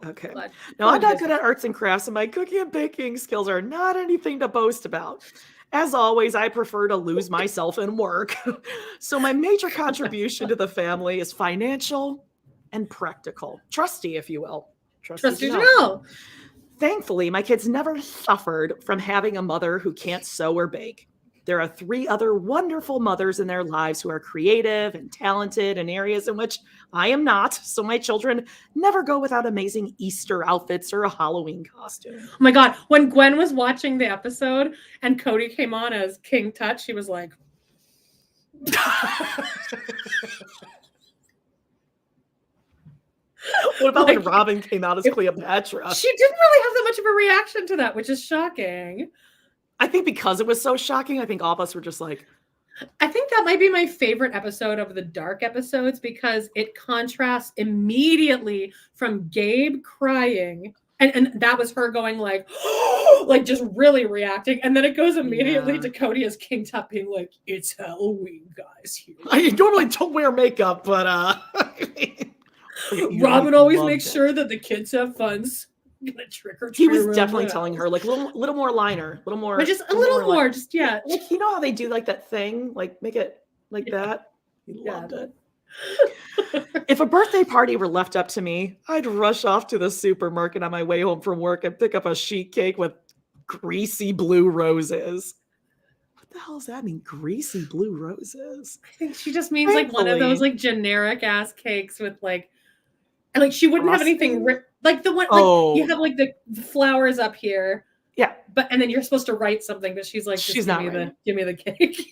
God. Okay. No, I'm not good at arts and crafts, and my cooking and baking skills are not anything to boast about. As always, I prefer to lose myself in work. So my major contribution to the family is financial and practical. Trusty, if you will. Trusty Janelle. Thankfully, my kids never suffered from having a mother who can't sew or bake. There are 3 other wonderful mothers in their lives who are creative and talented in areas in which I am not. So my children never go without amazing Easter outfits or a Halloween costume. Oh my God. When Gwen was watching the episode and Kody came on as King Tut, she was like, what about when Robyn came out as Cleopatra? She didn't really have that much of a reaction to that, which is shocking. I think because it was so shocking, I think all of us were just like... I think that might be my favorite episode of the dark episodes because it contrasts immediately from Gabe crying. And that was her going like, like just really reacting. And then it goes immediately to Kody as King Tut being like, it's Halloween, guys. I normally don't wear makeup, but... Robyn always makes sure that the kids have fun. Gonna trick or treat. He was definitely telling her like little more liner, a little more, but just a little more, like, just yeah. Like you know how they do like that thing, like make it like that. He loved it. If a birthday party were left up to me, I'd rush off to the supermarket on my way home from work and pick up a sheet cake with greasy blue roses. What the hell does that mean? Greasy blue roses? I think she just means like one of those like generic ass cakes with like. And like she wouldn't have anything like the one like you have like the flowers up here. Yeah. But and then you're supposed to write something, but she's like, she's not give me the cake.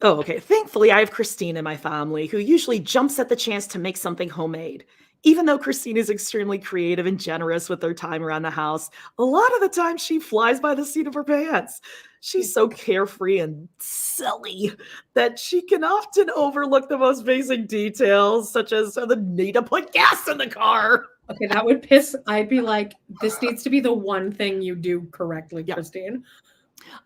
Okay. Thankfully, I have Christine in my family who usually jumps at the chance to make something homemade. Even though Christine is extremely creative and generous with her time around the house, a lot of the time she flies by the seat of her pants. She's so carefree and silly that she can often overlook the most basic details, such as the need to put gas in the car. Okay, that would piss. I'd be like, this needs to be the one thing you do correctly, Christine.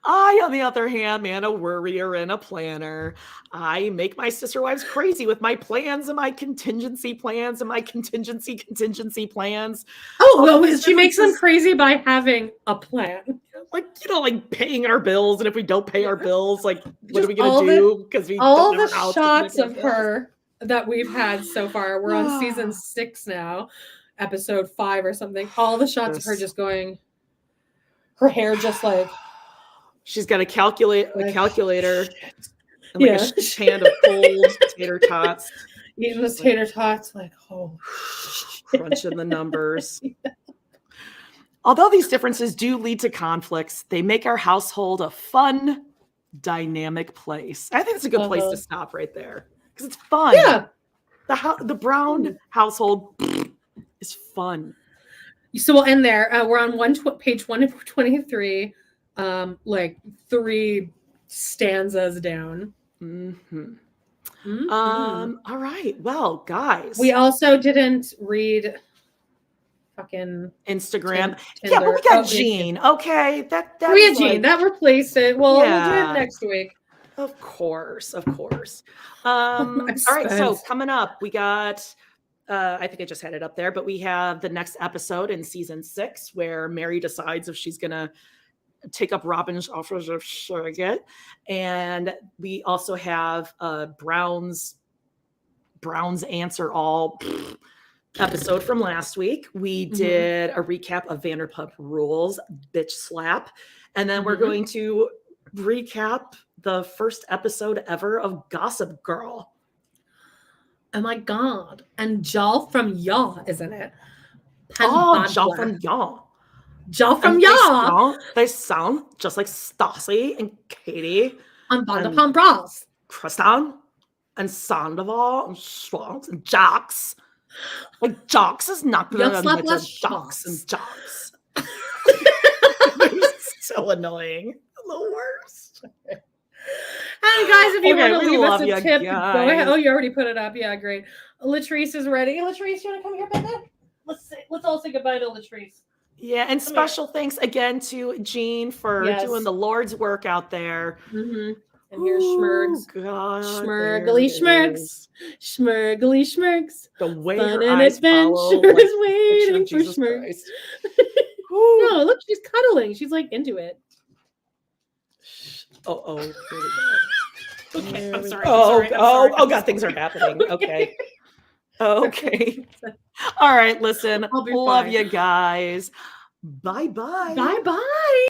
I, on the other hand, man, a worrier and a planner. I make my sister wives crazy with my plans and my contingency plans and my contingency plans. Oh, well, she makes them crazy by having a plan. Like, you know, like paying our bills. And if we don't pay our bills, like, what are we going to do? Because we all the shots of her that we've had so far. We're on season 6 now, episode 5 or something. All the shots of her just going, her hair just like. She's got a calculator and like a pan of cold tater tots. Eating the tater tots, like, oh, crunching the numbers. Although these differences do lead to conflicts, they make our household a fun, dynamic place. I think it's a good place to stop right there because it's fun. Yeah. The Brown household is fun. So we'll end there. We're on page 123, like 3 stanzas down. Mm-hmm. Mm-hmm. All right. Well, guys, we also didn't read fucking Instagram. Yeah, but we got Jean. Okay, that we had Jean. That replaced it. Well, we'll do it next week. Of course. All right. So coming up, we got. I think I just had it up there, but we have the next episode in season 6 where Meri decides if she's gonna take up Robyn's offer of surrogate, and we also have Brown's answer all episode from last week. We did a recap of Vanderpump Rules, bitch slap, and then we're going to recap the first episode ever of Gossip Girl. Oh my god! And Jal from Yaw, isn't it? Jal from Yaw. Jal from Yaw. They sound just like Stassi and Katie. And Vanderpump Rules. Tristan and Sandoval and Schwartz and Jocks. Like Jocks is not going to admit to Jocks and Jocks. It's so annoying. The worst. And guys, if you want to leave us a tip, go ahead. Oh, you already put it up. Yeah, great. Latrice is ready. Latrice, you want to come here, baby? Let's all say goodbye to Latrice. Yeah, and special thanks again to Jean for doing the Lord's work out there. Mm-hmm. And here's Schmergs. God, Schmergly Schmergs. Schmergly Schmergs. The way Fun her and eyes adventure follow, is waiting for Schmergs. No, look, she's cuddling. She's like into it. Oh, here we go. Okay, I'm sorry. Oh, God, things are happening. Okay. All right, listen. Love you guys. Bye-bye. Bye-bye.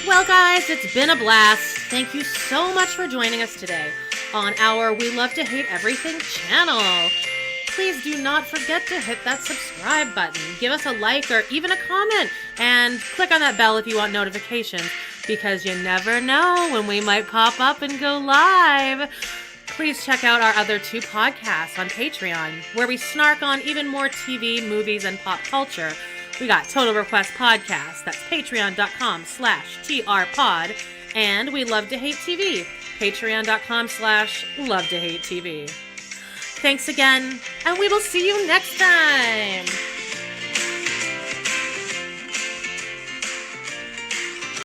Well, guys, it's been a blast. Thank you so much for joining us today on our We Love to Hate Everything channel. Please do not forget to hit that subscribe button. Give us a like or even a comment, and click on that bell if you want notifications, because you never know when we might pop up and go live. Please check out our other 2 podcasts on Patreon, where we snark on even more TV, movies, and pop culture. We got Total Request Podcast, that's patreon.com/trpod, and We Love to Hate TV, patreon.com/love to hate TV. Thanks again, and we will see you next time.